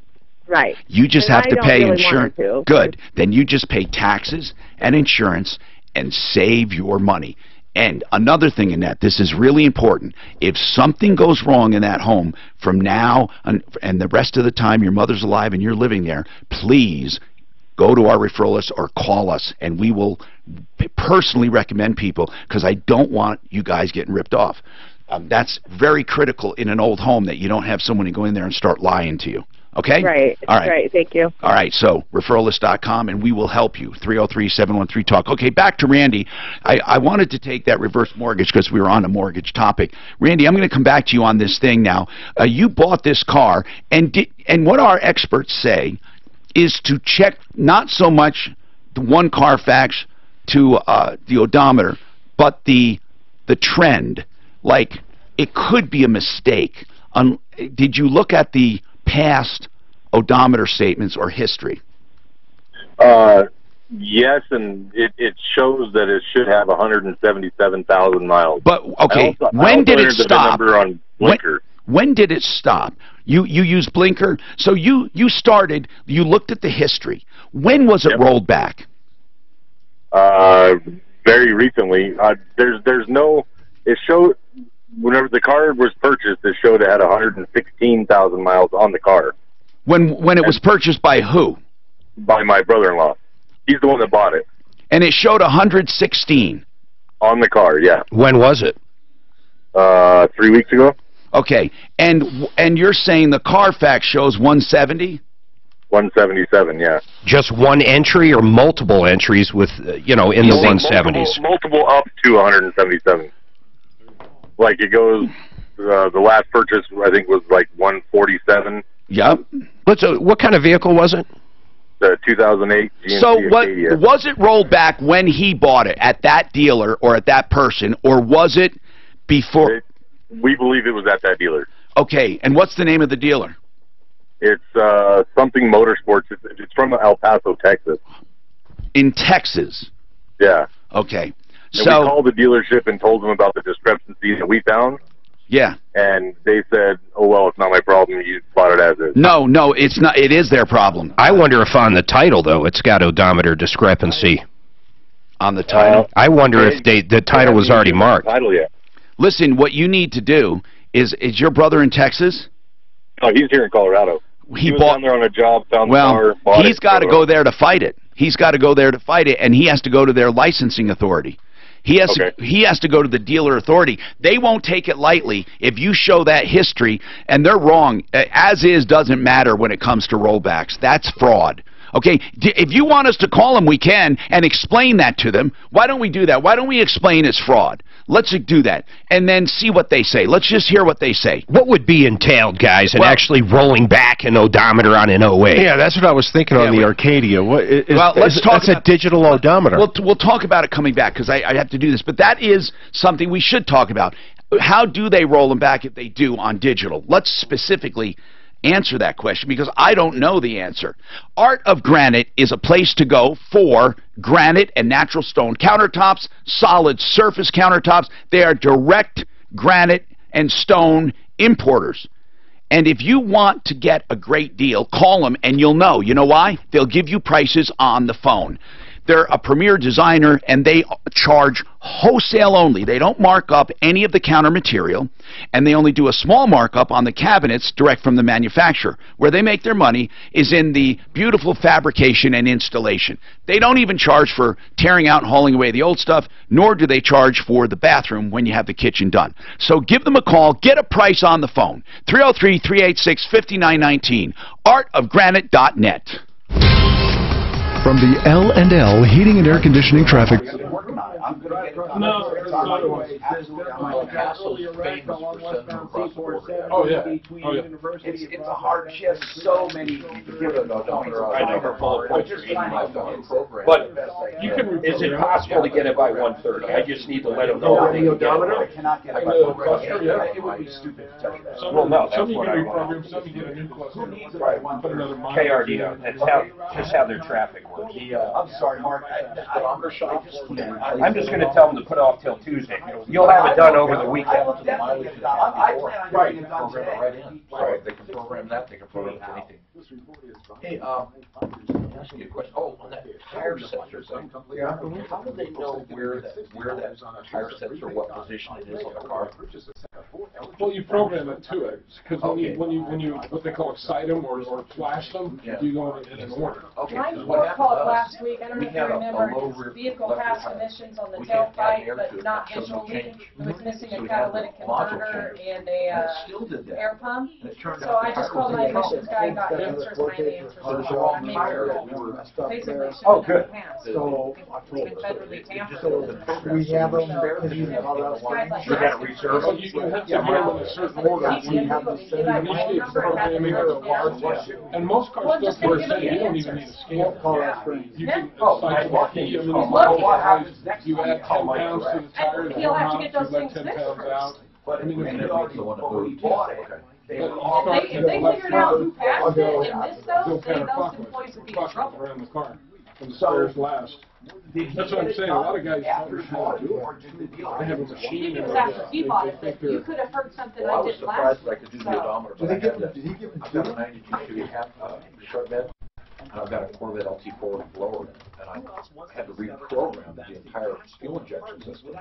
Right. You just have to pay insurance. To. Good. Then you just pay taxes and insurance and save your money. And another thing in that, this is really important. If something goes wrong in that home from now and the rest of the time your mother's alive and you're living there, please go to our referral list or call us, and we will personally recommend people, because I don't want you guys getting ripped off. That's very critical in an old home, that you don't have someone to go in there and start lying to you. Okay? Right. All right. Right. Thank you. All right. So referrallist.com, and we will help you. 303-713-TALK. Okay, back to Randy. I wanted to take that reverse mortgage because we were on a mortgage topic. Randy, I'm going to come back to you on this thing now. You bought this car, and what our experts say is to check not so much the one Carfax to the odometer, but the trend. Like, it could be a mistake. Did you look at the past odometer statements or history? Yes, and it shows that it should have 177,000 miles. But okay, when did it stop? On Blinker. When did it stop? You used Blinker, so you started. You looked at the history. When was it rolled back? Very recently. There's no. It showed. Whenever the car was purchased, it showed it had 116,000 miles on the car. When it was purchased by who? By my brother-in-law. He's the one that bought it. And it showed 116. On the car, yeah. When was it? 3 weeks ago. Okay, and you're saying the Carfax shows 170? 177, yeah. Just one entry or multiple entries with, in the 170s? Multiple up to 177. Like it goes, the last purchase I think was like 147. Yep. What kind of vehicle was it? The 2008 GMC So Acadia. Was it rolled back when he bought it, at that dealer or at that person, or was it before? We believe it was at that dealer. Okay, and what's the name of the dealer? It's something Motorsports. It's from El Paso, Texas. In Texas? Yeah. Okay. And we called the dealership and told them about the discrepancy that we found. Yeah. And they said, oh, well, it's not my problem. You bought it as is. No, it's not. It is their problem. I wonder if on the title, though, it's got odometer discrepancy. On the title? I wonder if the title was already marked. Title yet. Listen, what you need to do is your brother in Texas? Oh, he's here in Colorado. He was down there on a job, found the car, well, bought he's it, got to go there to fight it. He's got to go there to fight it, and he has to go to their licensing authority. He has to go to the dealer authority. They won't take it lightly if you show that history, and they're wrong. As is doesn't matter when it comes to rollbacks. That's fraud. Okay, if you want us to call them, we can, and explain that to them. Why don't we do that? Why don't we explain it's fraud? Let's do that, and then see what they say. Let's just hear what they say. What would be entailed, guys, in actually rolling back an odometer on an 08? Yeah, that's what I was thinking on the Arcadia. Let's talk that's a digital odometer. We'll talk about it coming back, because I have to do this. But that is something we should talk about. How do they roll them back if they do on digital? Let's specifically answer that question, because I don't know the answer. Art of Granite is a place to go for granite and natural stone countertops, solid surface countertops. They are direct granite and stone importers. And if you want to get a great deal, call them and you'll know. You know why? They'll give you prices on the phone. They're a premier designer, and they charge wholesale only. They don't mark up any of the counter material, and they only do a small markup on the cabinets direct from the manufacturer. Where they make their money is in the beautiful fabrication and installation. They don't even charge for tearing out and hauling away the old stuff, nor do they charge for the bathroom when you have the kitchen done. So give them a call. Get a price on the phone. 303-386-5919. artofgranite.net. From the L&L Heating and Air Conditioning Traffic. Oh, yeah. It's a hard shift. So many But is it possible to get it by 1:30? I just need to let them know. The odometer? I cannot get it by 1:30. It would be stupid to tell you that. Well, no, that's Some you what get I a want. program, some you get a new cluster. Who needs it by 1:30? KRDO. That's just how their traffic works. I'm sorry, Mark. I'm just going to tell them to put it off till Tuesday. You'll have it done over the weekend. I plan on getting it done today. Right, they can program that, they can program anything. Hey, ask you a question. Oh, on that tire sensor thing. How do they know where that tire sensor, what position it is on the car? Well, you program it to it, because when you what they call excite them or flash them, you go in an order. Mine were called last week. I don't know if you remember. Vehicle passed emissions on the tailpipe, but not visually. It was missing a catalytic converter and a air pump. So I just called my emissions guy and got answers. My answers. I made sure basically Oh, good. So we have them. You got to reserve them. You have to have them in a certain order. We have the And most cars still can say you don't even need a scan. You can cycle the key. You add 10 pounds to the tire. He'll have to get those things let 10 fixed pounds out. But I mean, if they figured out who passed it and missed those, then those employees would be in trouble. Around the car. And the stairs last. That's what I'm saying. A lot of guys don't know how to do it. They have a machine. It was after he bought it, but you could have heard something I did last I was surprised that I could do the odometer, but I have that. I've got a 92 short bed, and I've got a Corvette LT4 blower, and I had to reprogram the entire fuel injection system.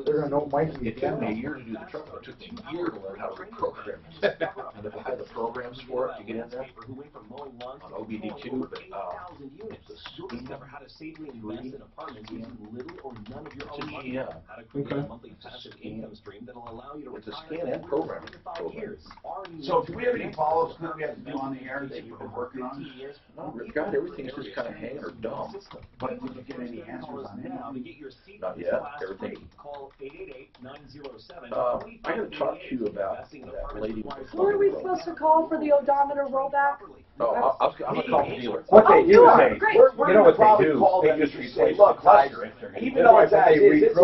They're going to know Mike. It took me a year to do the trouble. It took me a year to learn how to reprogram it. And if I had the programs for it to get in there, on OBD2, but the speed of how to safely invest in apartments using little or none of your own money. How to create a monthly passive income stream that'll allow you to it's a scan and program. So do we have any follow-ups that we have to do on the air that you've been working on? No, God, everything's just kind of hanging or dumb. But did you get any answers on it? Not yet. Everything. I got to talk to you about that lady. Who are we supposed to call for the odometer rollback? No, I'm going to call the dealer. What they do is you know what they do? They just replace the tire. Even though it's as is, it's against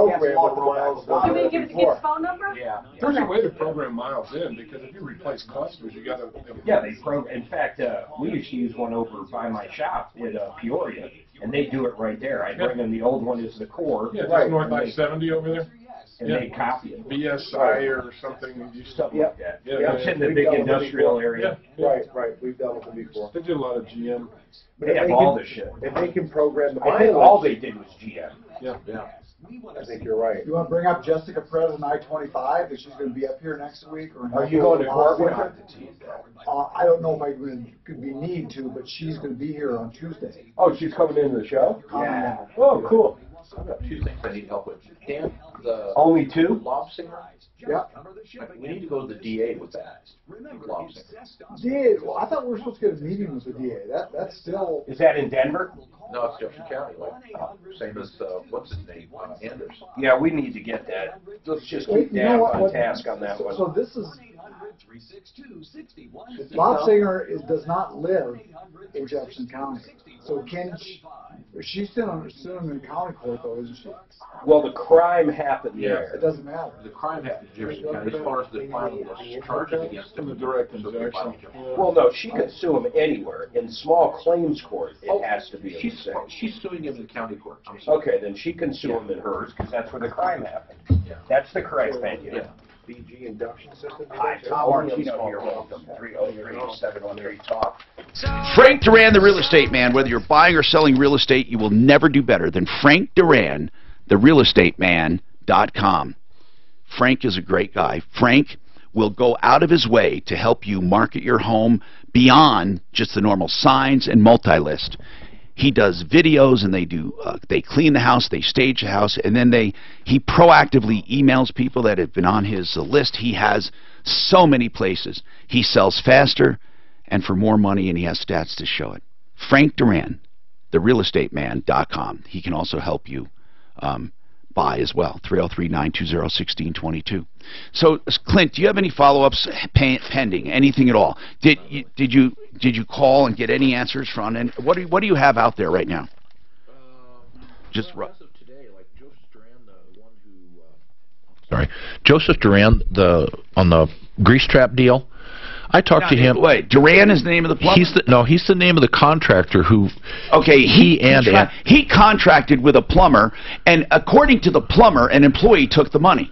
law. Do we give it his phone number? Yeah. There's a way to program miles in, because if you replace clusters, you got to. Yeah, they program. In fact, we used to use one over by my shop in Peoria, and they do it right there. I bring them the old one is the core. Yeah, just north I-70 over there. And they copy it. BSI or something. Stuff like that. It's in the big industrial area. Right. We've done it before. They did a lot of GM. They have all this shit. If they can program the I think all they did was GM. Yeah. I think you're right. You want to bring up Jessica Perez on I-25, that she's going to be up here next week? Or Are you going to court with her? I don't know if I could be need to, but she's going to be here on Tuesday. Oh, she's coming into the show? Yeah. Oh, cool. I've got two things I need help with. Dan, the Only two? lob singer. Yeah. We need to go to the DA with that. Lob singer. DA, well, I thought we were supposed to get a meeting with the DA. That's still... Is that in Denver? No, it's Jefferson County, like, same as, what's his name, Anders. Yeah, we need to get that. Let's just Wait, keep you know Dad on what? task on that one. So this is... Bob Singer does not live in Jefferson County. So she's still in the county court, though, isn't she? Well, the crime happened there. It doesn't matter. The crime happened in Jefferson County as far as the filing of charges against him. The direct injection. Well, no, she could sue him anywhere. In small claims court, it has to be in the state. She's suing him in the county court. I'm sorry. Okay, then she can sue him in hers, because that's where the crime happened. Yeah. That's the correct venue. Yeah. BG induction system. Hi, Tom Martino here. Welcome. 303-713-TALK. Frank Duran, the real estate man. Whether you're buying or selling real estate, you will never do better than Frank Duran, therealestateman.com. Frank is a great guy. Frank will go out of his way to help you market your home beyond just the normal signs and multi-list. He does videos, and they clean the house, they stage the house, and then he proactively emails people that have been on his list. He has so many places. He sells faster and for more money, and he has stats to show it. Frank Duran, therealestateman.com. He can also help you buy as well. 303-920-1622. So, Clint, do you have any follow-ups pending? Anything at all? Did you call and get any answers from? And what do you have out there right now? Just as of today, like Joseph Duran, the one who. Sorry, Joseph Duran, on the grease trap deal. I talked to him. Wait, Duran is the name of the plumber? He's the name of the contractor who. Okay, he contracted with a plumber, and according to the plumber, an employee took the money.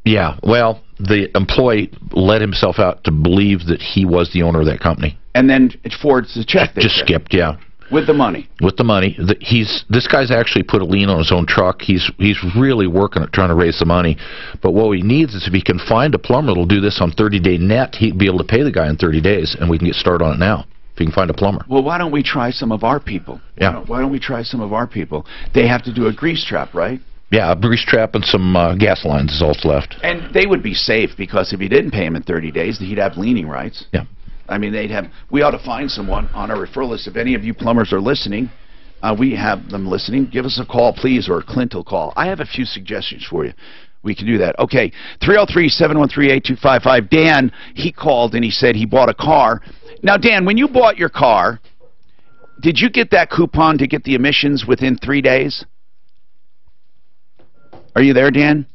Yeah, well, the employee let himself out to believe that he was the owner of that company. And then it forwards the check. Just skipped, yeah. With the money. With the money. This guy's actually put a lien on his own truck. He's really working at trying to raise the money. But what he needs is if he can find a plumber that'll do this on 30-day net, he'd be able to pay the guy in 30 days, and we can get started on it now. If you can find a plumber. Well, why don't we try some of our people? Yeah. Why don't we try some of our people? They have to do a grease trap, right? Yeah, a grease trap and some gas lines is all that's left. And they would be safe, because if you didn't pay him in 30 days, he'd have leaning rights. Yeah. I mean, we ought to find someone on our referral list. If any of you plumbers are listening, we have them listening. Give us a call, please, or Clint will call. I have a few suggestions for you. We can do that. Okay, 303-713-8255. Dan, he called and he said he bought a car. Now, Dan, when you bought your car, did you get that coupon to get the emissions within 3 days? Are you there, Dan?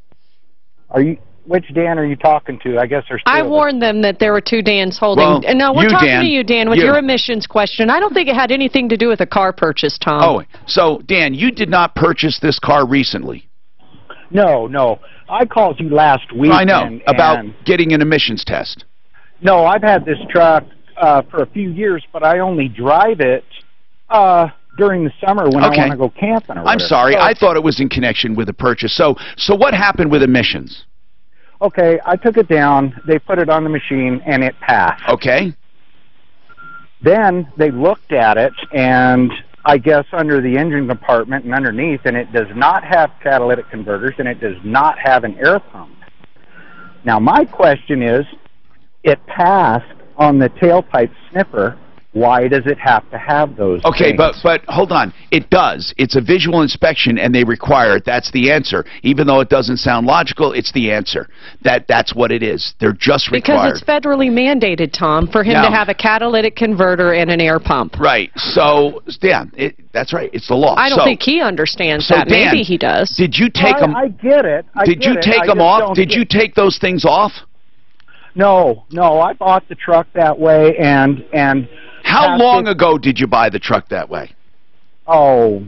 Which Dan are you talking to? I guess there's two. I warned them that there were two Dans holding. Well, no, we're talking Dan, to you, Dan, with your emissions question. I don't think it had anything to do with a car purchase, Tom. Oh, so, Dan, you did not purchase this car recently? No. I called you last week. I know, about getting an emissions test. No, I've had this truck for a few years, but I only drive it during the summer when I want to go camping or whatever. I'm sorry. I thought it was in connection with a purchase. So what happened with emissions? Okay, I took it down, they put it on the machine, and it passed. Okay. Then they looked at it, and I guess under the engine compartment and underneath, and it does not have catalytic converters, and it does not have an air pump. Now, my question is, it passed on the tailpipe sniffer. Why does it have to have those things? but hold on. It does. It's a visual inspection, and they require it. That's the answer. Even though it doesn't sound logical, it's the answer. That's what it is. They're just required. Because it's federally mandated, Tom, for him to have a catalytic converter and an air pump. Right. So, Dan, that's right. It's the law. I don't think he understands that. Dan, maybe he does. Did you take them? I get it. Did you take them off? Did you take those things off? No. I bought the truck that way, and how long ago did you buy the truck that way? Oh,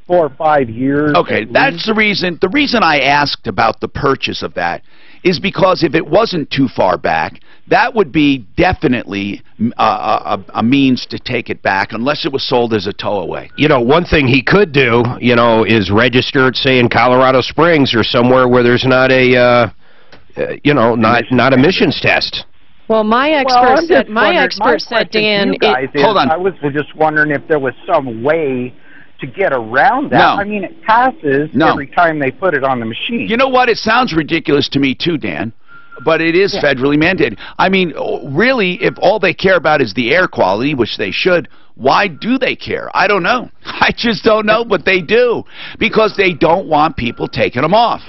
4 or 5 years. Okay, that's the reason. The reason I asked about the purchase of that is because if it wasn't too far back, that would be definitely a means to take it back, unless it was sold as a tow-away. You know, one thing he could do, you know, is register it, say, in Colorado Springs or somewhere where there's not a, you know, not emissions test. Well, my expert said, Dan, hold on. I was just wondering if there was some way to get around that. No. I mean, it passes every time they put it on the machine. You know what? It sounds ridiculous to me too, Dan, but it is federally mandated. I mean, really, if all they care about is the air quality, which they should, why do they care? I don't know. I just don't know, but they do, because they don't want people taking them off.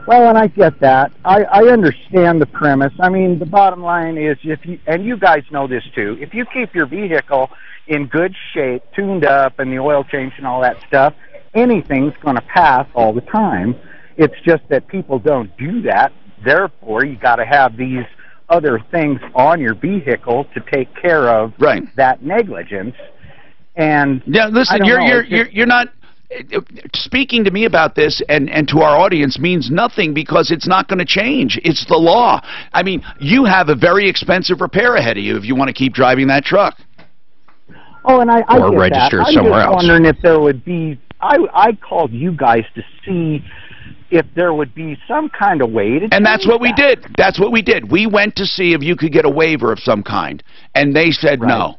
Well, and I get that. I understand the premise. I mean, the bottom line is, if you, and you guys know this too, if you keep your vehicle in good shape, tuned up, and the oil change and all that stuff, anything's going to pass all the time. It's just that people don't do that. Therefore, you got to have these other things on your vehicle to take care of that negligence. And yeah, listen, you're not speaking to me about this and to our audience means nothing, because it's not going to change. It's the law. I mean, you have a very expensive repair ahead of you if you want to keep driving that truck. Oh, and I or get register that. somewhere I'm just else. wondering if there would be. I called you guys to see if there would be some kind of way to. And that's what we did. That's what we did. We went to see if you could get a waiver of some kind, and they said no.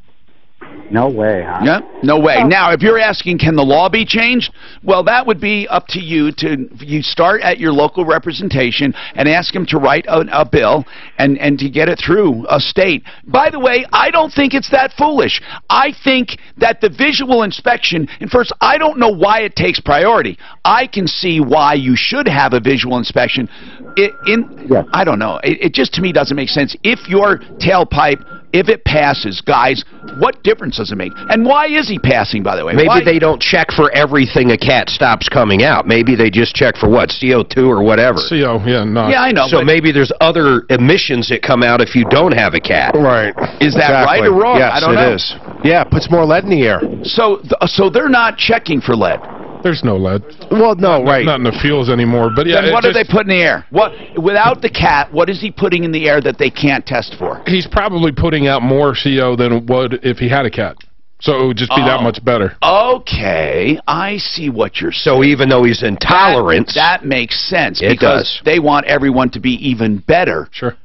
No way, huh? Yeah, no way. Now, if you're asking, can the law be changed? Well, that would be up to you. You start at your local representation and ask them to write a bill and to get it through a state. By the way, I don't think it's that foolish. I think that the visual inspection, and first, I don't know why it takes priority. I can see why you should have a visual inspection. I don't know. It just, to me, doesn't make sense. If your tailpipe, if it passes, guys, what difference does it make? And why is he passing, by the way? Maybe they don't check for everything a cat stops coming out. Maybe they just check for what, CO2 or whatever. CO, yeah, no. Yeah, I know. So maybe there's other emissions that come out if you don't have a cat. Right. Is that right or wrong? Yes, I don't know. it is. Yeah, it puts more lead in the air. So they're not checking for lead. There's no lead. Well, no, right. Not in the fuels anymore. But yeah, then what do they put in the air? What, without the cat, what is he putting in the air that they can't test for? He's probably putting out more CO than it would if he had a cat. So it would just be that much better. Okay, I see what you're saying. So even though he's intolerant, that makes sense. It because they want everyone to be even better. Sure.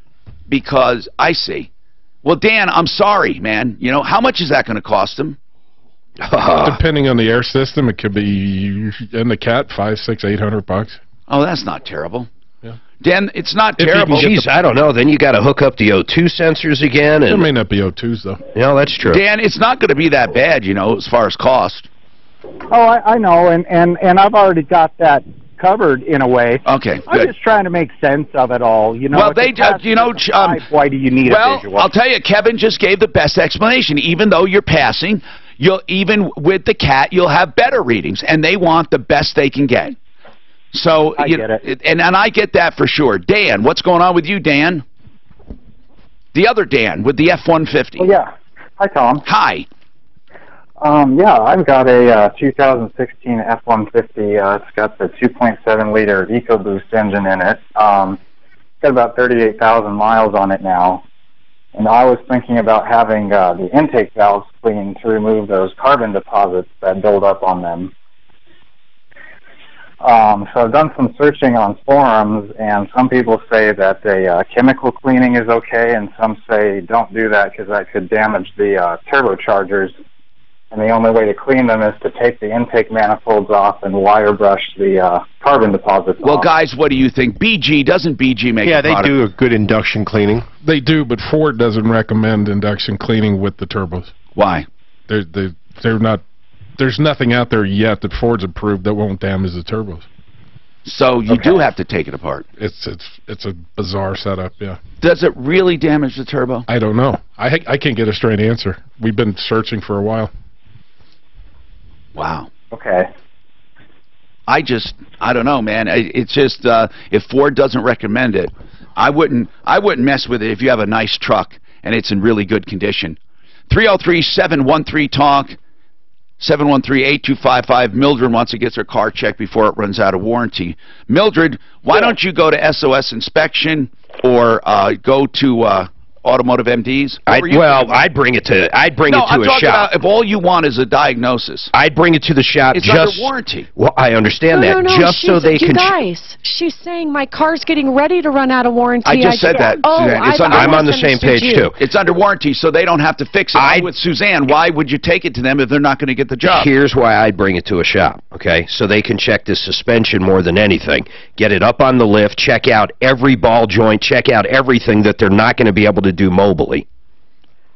Because, I see. Well, Dan, I'm sorry, man. You know, how much is that going to cost him? Depending on the air system, it could be in the cat $500, $600, $800. Oh, that's not terrible. Yeah. Dan, it's not terrible. Geez, I don't know. Then you got to hook up the O2 sensors again. There may not be O2s though. Yeah, that's true. Dan, it's not going to be that bad, you know, as far as cost. Oh, I know, and I've already got that covered in a way. Okay, good. I'm just trying to make sense of it all. You know, well, they, you know, why do you need a visual? I'll tell you, Kevin just gave the best explanation. Even though you're passing, even with the cat, you'll have better readings, and they want the best they can get. So I get it. And I get that for sure. Dan, what's going on with you, Dan? The other Dan with the F-150. Oh, yeah. Hi, Tom. Hi. Yeah, I've got a 2016 F-150. It's got the 2.7-liter EcoBoost engine in it. It's got about 38,000 miles on it now. And I was thinking about having the intake valves cleaned to remove those carbon deposits that build up on them. So I've done some searching on forums, and some people say that a chemical cleaning is okay, and some say don't do that because that could damage the turbochargers. And the only way to clean them is to take the intake manifolds off and wire brush the carbon deposits Well, off. guys, what do you think? Doesn't BG make a product? Yeah, they do a good induction cleaning. They do, but Ford doesn't recommend induction cleaning with the turbos. Why? They're not. There's nothing out there yet that Ford's approved that won't damage the turbos. So you do have to take it apart. It's a bizarre setup, yeah. Does it really damage the turbo? I don't know. I can't get a straight answer. We've been searching for a while. Wow. Okay. I don't know, man. It's just if Ford doesn't recommend it, I wouldn't mess with it if you have a nice truck and it's in really good condition. 303-713-TALK. 713-8255. Mildred wants to get her car checked before it runs out of warranty. Mildred, why don't you go to SOS Inspection or go to Automotive MDs? I'd bring it to I'm a talking shop. about if all you want is a diagnosis. I'd bring it to the shop It's just under warranty. Well, I understand that. No, just so they you can. guys, she's saying my car's getting ready to run out of warranty. I just said that. Oh, Suzanne. I'm on the same page too. It's under warranty, so they don't have to fix it. I'm with Suzanne. Why would you take it to them if they're not going to get the job? Here's why I'd bring it to a shop, okay? So they can check the suspension more than anything. Get it up on the lift, check out every ball joint, check out everything that they're not going to be able to do mobily.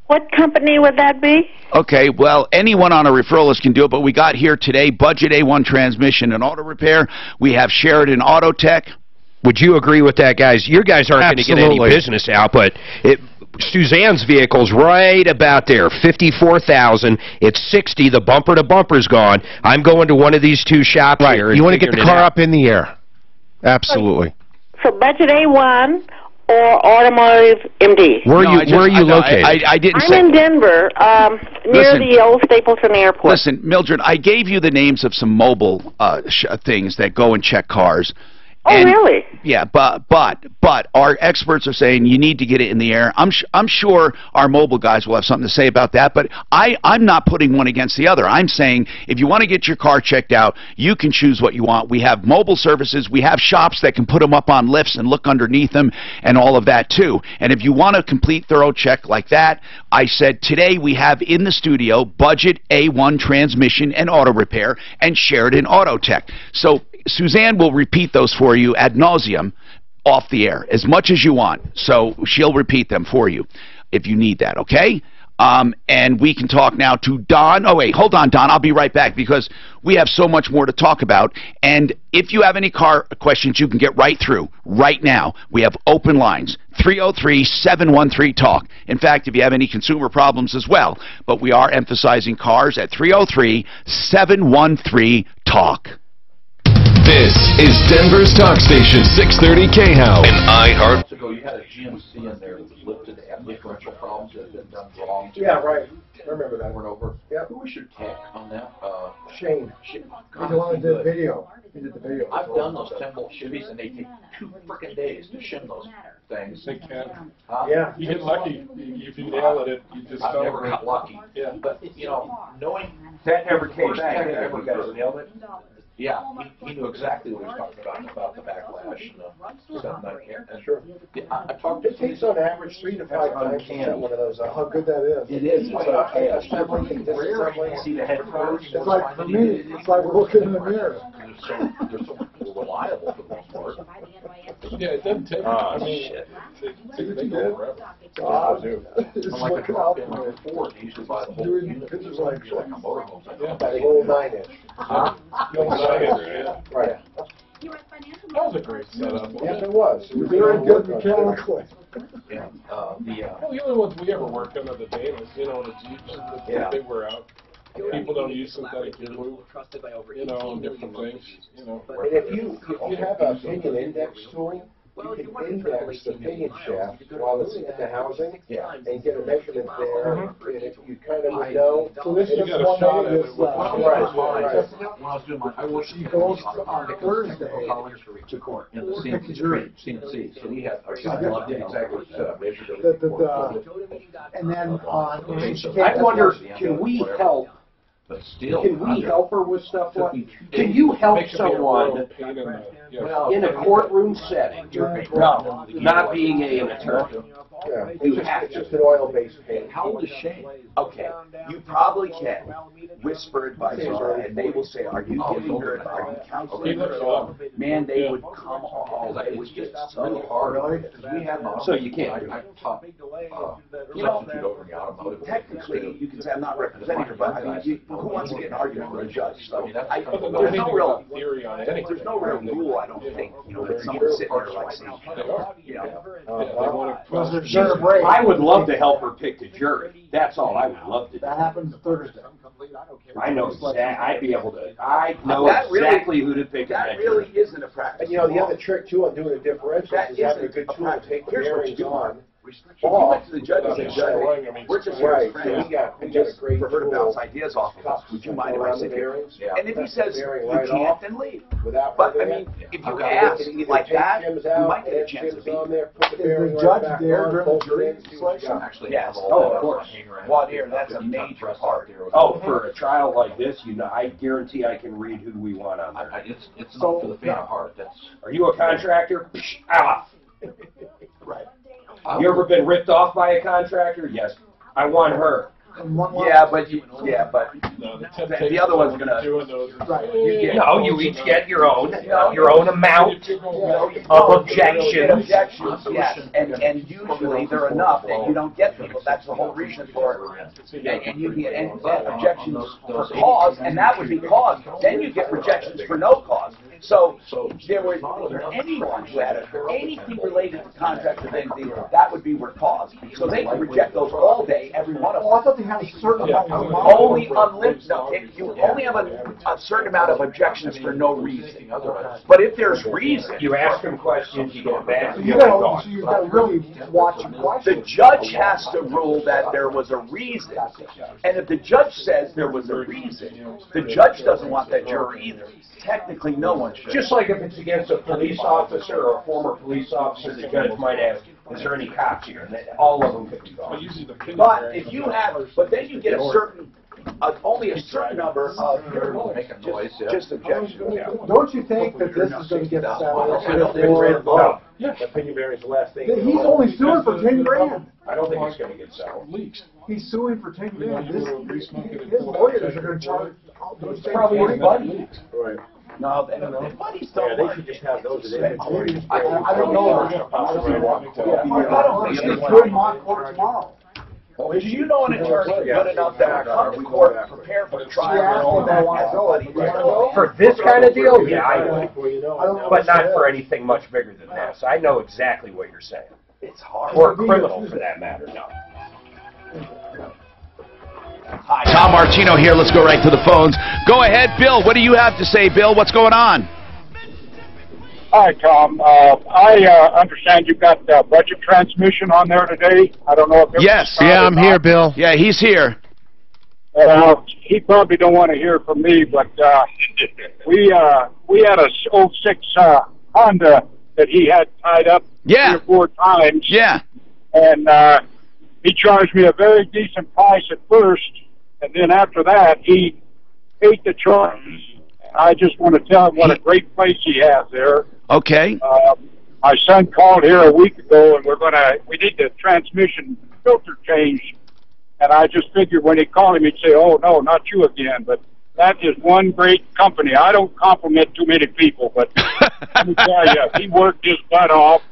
What company would that be? Okay, well, anyone on a referral list can do it, but we got here today, Budget A1 Transmission and Auto Repair. We have Sheridan Auto Tech. Would you agree with that, guys? Your guys aren't going to get any business out, but Suzanne's vehicle's right about there, 54,000. It's 60. The bumper to bumper's gone. I'm going to one of these two shops here. You want to get the car up in the air. Absolutely. So Budget A1 or Automotive MD? Where are you located? I didn't I'm say. in Denver, near the old Stapleton Airport. Listen, Mildred, I gave you the names of some mobile things that go and check cars. Oh, really? Yeah, but our experts are saying you need to get it in the air. I'm sure our mobile guys will have something to say about that, but I'm not putting one against the other. I'm saying if you want to get your car checked out, you can choose what you want. We have mobile services. We have shops that can put them up on lifts and look underneath them and all of that too. And if you want a complete thorough check like that, I said today we have in the studio Budget A1 Transmission and Auto Repair and Sheridan Auto Tech. So Suzanne will repeat those for you ad nauseum off the air, as much as you want. So she'll repeat them for you if you need that, okay? And we can talk now to Don. Oh, wait, hold on, Don. I'll be right back because we have so much more to talk about. And if you have any car questions, you can get right through right now. We have open lines, 303-713-TALK. In fact, if you have any consumer problems as well, but we are emphasizing cars at 303-713-TALK. This is Denver's Talk Station, 630 KHOW and iHeart. ago, you had a GMC in there that was lifted that had differential problems that had been done wrong. Yeah, right. I remember that. Over and over. Yeah. Who was your tech on that? Shane. He's the one that did the video. He did the video. I've done those 10-volt Chevys, and they take 2 frickin' days to shim those things. They can. Yeah. You get lucky. If you nail it, you just I've don't. never got lucky. Yeah. But, you know, knowing... That never came First back. tech I You guys nailed it? Yeah, he knew exactly what he was talking about the backlash and the stuff like that. And Sure. Yeah, I talked to It takes on average 3 to 5 times to set one of those out. How good that is. It is. It's like assembly, disassembly. See the head first. It's like, for me, it's like looking in the mirror. They're so reliable for the most part. Yeah, it doesn't take. I mean, they go forever. Just I'm like a looking out drop in for it. Ford. He used to buy the whole Doing unit. pictures like It's like a motorhome. Yeah. That old 9-inch. Right. That was a great setup. Yes, it was. It was Very good mechanically. Yeah. Well, the only ones we ever worked on are the Danas, you know, the Jeeps, Yeah. they wear out. People don't use synthetic glue, you know, and different things, you know. And if you have a pinion index tooling, you can index the pinion shaft while it's in the housing and get a measurement there. And if you kind of would know. So this You is got a one shot of at this, it with When I was doing mine, I worked She goes on Thursday to court in the CNC. So he had a guy loved it exactly set up, measured and then on. I wonder, can we help? But still, Can we help her with stuff like? Can you help Makes it be a someone real pain in the- yeah. in a courtroom setting? No, not being an attorney. Yeah, You it's have just, to. it's just an oil-based paint. How old is Shane? Okay, you probably can whisper advice to her, and they will say, "Are you giving her advice? Are you counseling her?" Man, they would come all. It was just so hard. We had So you can't. I taught You know, substitute over in the automotive. technically, you can say I'm not representing her, but I mean, who wants to get an argument with a judge? So That's I, kind of there's They no do real. have theory on anything. There's no real rule, I don't think, you know, that someone's sitting there like saying, They are. you know. Yeah, they want to Was there question. sure break? I would love to help her pick the jury. That's all I would love to do. That happens Thursday. I know I'd be able to, I know That really- exactly who to pick. That really isn't a practice. And you know, the other trick too on doing a differential That is having a isn't good a tool to practice. take the Here's what bearings you do. on restrictions. You went to the judge and said, Judge, we're just Right, friends. we got a great for her to bounce tool. ideas off of us. Would you mind if I sit here? Yeah. And if he says you Right can't, off. then leave. Without But, I further mean, ado, if you okay, ask they can either like take that, Jim's you out, might get a add chance to Jim's beat on there, put the Is bearing the right judge back there on, during bolt the jury it in, see what you got. Actually, yes. Oh, of course. Voir dire, that's a major part. Oh, for a trial like this, I guarantee I can read who we want on there. It's not for the faint of heart. Are you a contractor? Psh, off. Right. You ever been ripped off by a contractor? Yes. I want her. Yeah, but the other one's gonna. No, you each get your own amount of objections. Yes, and usually they're enough that you don't get them. That's the whole reason for it. And you get objections for cause, and that would be cause. Then you get rejections for no cause. So there was anyone who had anything related to contract or anything, that would be for cause. So they can reject those all day, every one of them. Oh, I thought they had a certain amount of Only unlimited. No, you only have a certain amount of objections for no reason. But if there's reason, you ask them questions, you get back. So you got to really watch your questions. the judge has to rule that there was a reason. And if the judge says there was a reason, the judge doesn't want that juror either. Technically, no one should. Just like if it's against a police officer or a former police officer, the judge might ask, is there any cops here? And all of them could be gone. But if you have, but then you get a certain, only a certain number of just objections. Don't you think that this is going to get settled? No. Opinion bearing is the last thing. He's only suing for 10 grand. I don't think it's going to get settled. He's suing for 10 grand. His lawyers are going to charge. Probably his buddy. Right. No, buddies don't Yeah, they should just have those in inventory. I don't know. I don't think he's doing mock court tomorrow. Do you know an attorney good enough that will come to court prepared for the trial? For this kind of deal, yeah, I would. But not for anything much bigger than this. I know exactly what you're saying. It's hard. Or criminal, for that matter, no. Hi, Tom Martino here. Let's go right to the phones. Go ahead, Bill. What do you have to say, Bill? What's going on? Hi, Tom. I understand you've got budget transmission on there today. I don't know if yes. Yeah, I'm here, Bill. Yeah, he's here. He probably don't want to hear from me, but we had a 06 Honda that he had tied up 3 or 4 times. Yeah. And he charged me a very decent price at first, and then after that, he ate the charges. I just want to tell him what a great place he has there. Okay. My son called here a week ago, and we need the transmission filter changed. And I just figured when he called him, he'd say, "Oh no, not you again." But that is one great company. I don't compliment too many people, but let me tell you, he worked his butt off.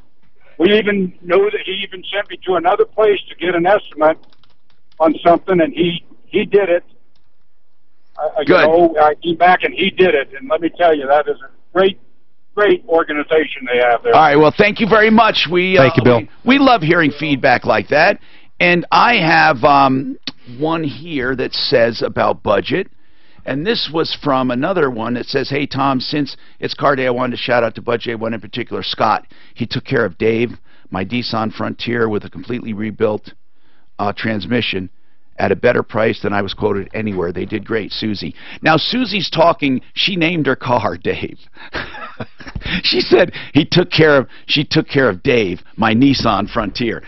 We even knew that he even sent me to another place to get an estimate on something, and he did it. Good. I came back and he did it, and let me tell you, that is a great organization they have there. All right, well, thank you very much. Thank you, Bill. We love hearing feedback like that. And I have one here that says about budget. And this was from another one that says, hey, Tom, since it's car day, I wanted to shout out to Budget, one in particular, Scott. He took care of Dave, my Nissan Frontier, with a completely rebuilt transmission at a better price than I was quoted anywhere. They did great, Susie. Now, Susie's talking, she named her car Dave. She said she took care of Dave, my Nissan Frontier.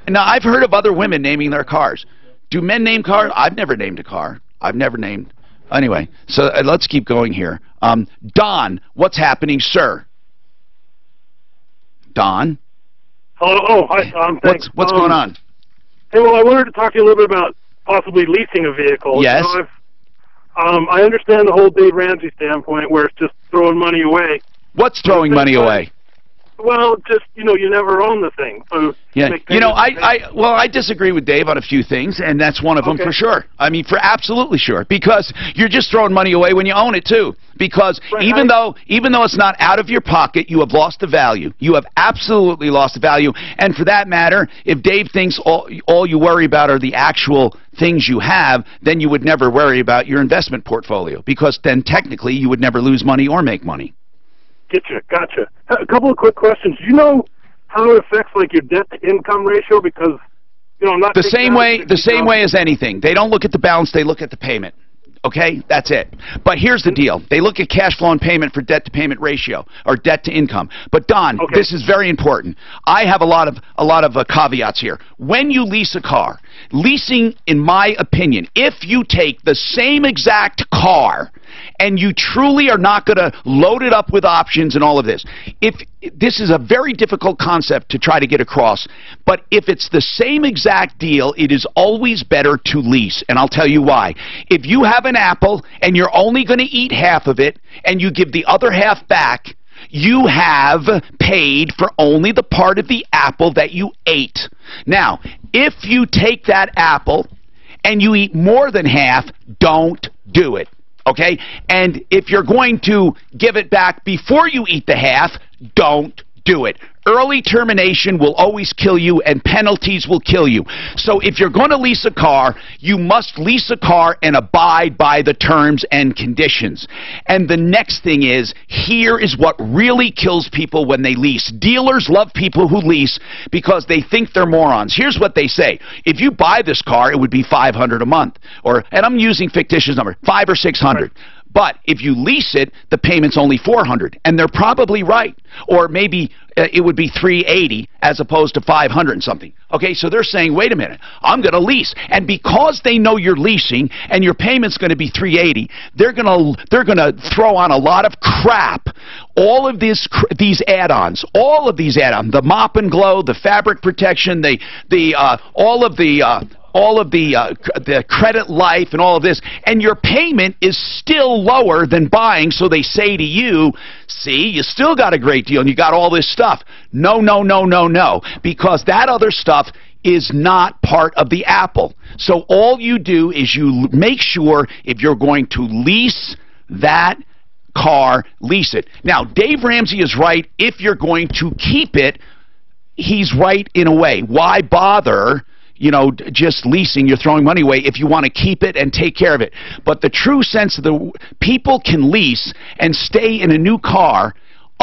Now, I've heard of other women naming their cars. Do men name cars? I've never named a car. I've never named. Anyway, so let's keep going here. Don, what's happening, sir? Don? Hello. Oh, hi, Tom. Thanks. What's going on? Hey, well, I wanted to talk to you a little bit about possibly leasing a vehicle. Yes. You know, I understand the whole Dave Ramsey standpoint where it's just throwing money away. What's throwing money away? Well, just, you know, you never own the thing. So yeah, you know, I disagree with Dave on a few things, and that's one of them for sure. I mean, for absolutely sure, because you're just throwing money away when you own it too. Because even though it's not out of your pocket, you have lost the value. You have absolutely lost the value. And for that matter, if Dave thinks all you worry about are the actual things you have, then you would never worry about your investment portfolio, because then technically you would never lose money or make money. Gotcha. A couple of quick questions. Do you know how it affects like your debt to income ratio? Because not the same way as anything. They don't look at the balance; they look at the payment. Okay, that's it. But here's the deal: they look at cash flow and payment for debt to payment ratio or debt to income. But Don, this is very important. I have a lot of caveats here. When you lease a car, leasing, in my opinion, if you take the same exact car and you truly are not going to load it up with options and all of this. This is a very difficult concept to try to get across, but if it's the same exact deal, it is always better to lease, and I'll tell you why. If you have an apple and you're only going to eat half of it and you give the other half back, you have paid for only the part of the apple that you ate. Now, if you take that apple and you eat more than half, don't do it. Okay? And if you're going to give it back before you eat the half, don't do it. Early termination will always kill you, and penalties will kill you. So if you're going to lease a car, you must lease a car and abide by the terms and conditions. And the next thing is, here is what really kills people when they lease. Dealers love people who lease because they think they're morons. Here's what they say. If you buy this car, it would be $500 a month. And I'm using fictitious number, $500 or $600. Right. But if you lease it, the payment's only $400, and they're probably right. Or maybe it would be $380 as opposed to $500 and something. Okay, so they're saying, wait a minute, I'm going to lease, and because they know you're leasing and your payment's going to be $380, they're going to throw on a lot of crap. All of these add-ons, the mop and glow, the fabric protection, all of the credit life and all of this, and your payment is still lower than buying, so they say to you, see, you still got a great deal and you got all this stuff. No, no, no, no, no, because that other stuff is not part of the apple. So all you do is you make sure if you're going to lease that car, lease it. Now, Dave Ramsey is right. If you're going to keep it, he's right in a way. Why bother just leasing? You're throwing money away if you want to keep it and take care of it. But the true sense of the people can lease and stay in a new car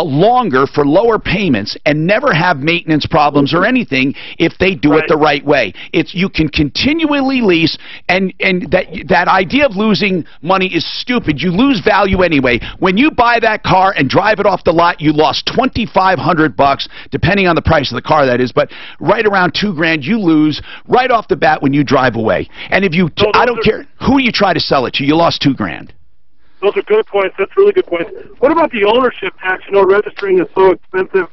longer for lower payments and never have maintenance problems or anything if they do it the right way. You can continually lease, and that idea of losing money is stupid. You lose value anyway. When you buy that car and drive it off the lot, you lost $2,500, depending on the price of the car, that is, but right around $2,000 you lose right off the bat when you drive away. And if you, I don't care who you try to sell it to, you lost $2,000. Those are good points. That's really good points. What about the ownership tax? Registering is so expensive.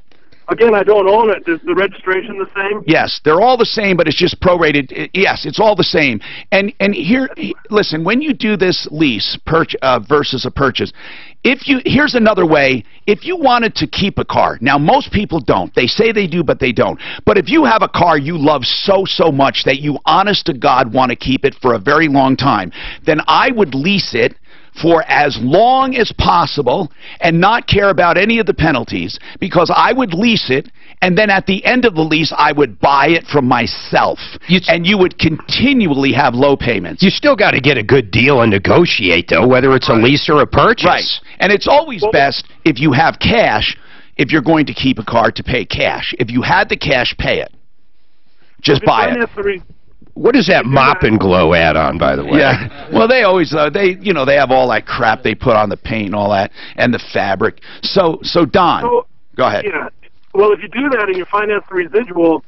Again, I don't own it. Is the registration the same? Yes, they're all the same, but it's just prorated. Yes, it's all the same. And here, listen, when you do this lease versus a purchase, here's another way. If you wanted to keep a car, now most people don't. They say they do, but they don't. But if you have a car you love so much that you honest to God want to keep it for a very long time, then I would lease it for as long as possible and not care about any of the penalties, because I would lease it, and then at the end of the lease I would buy it from myself, and you would continually have low payments. You still got to get a good deal and negotiate, though, whether it's a lease or a purchase. Right, and it's always best if you have cash, if you're going to keep a car, to pay cash. If you had the cash, pay it. Just buy it. What is that mop and glow add-on, by the way? Yeah, well, they always they have all that crap they put on the paint and all that, and the fabric. So Don, go ahead. Yeah. Well, if you do that and you finance the residual,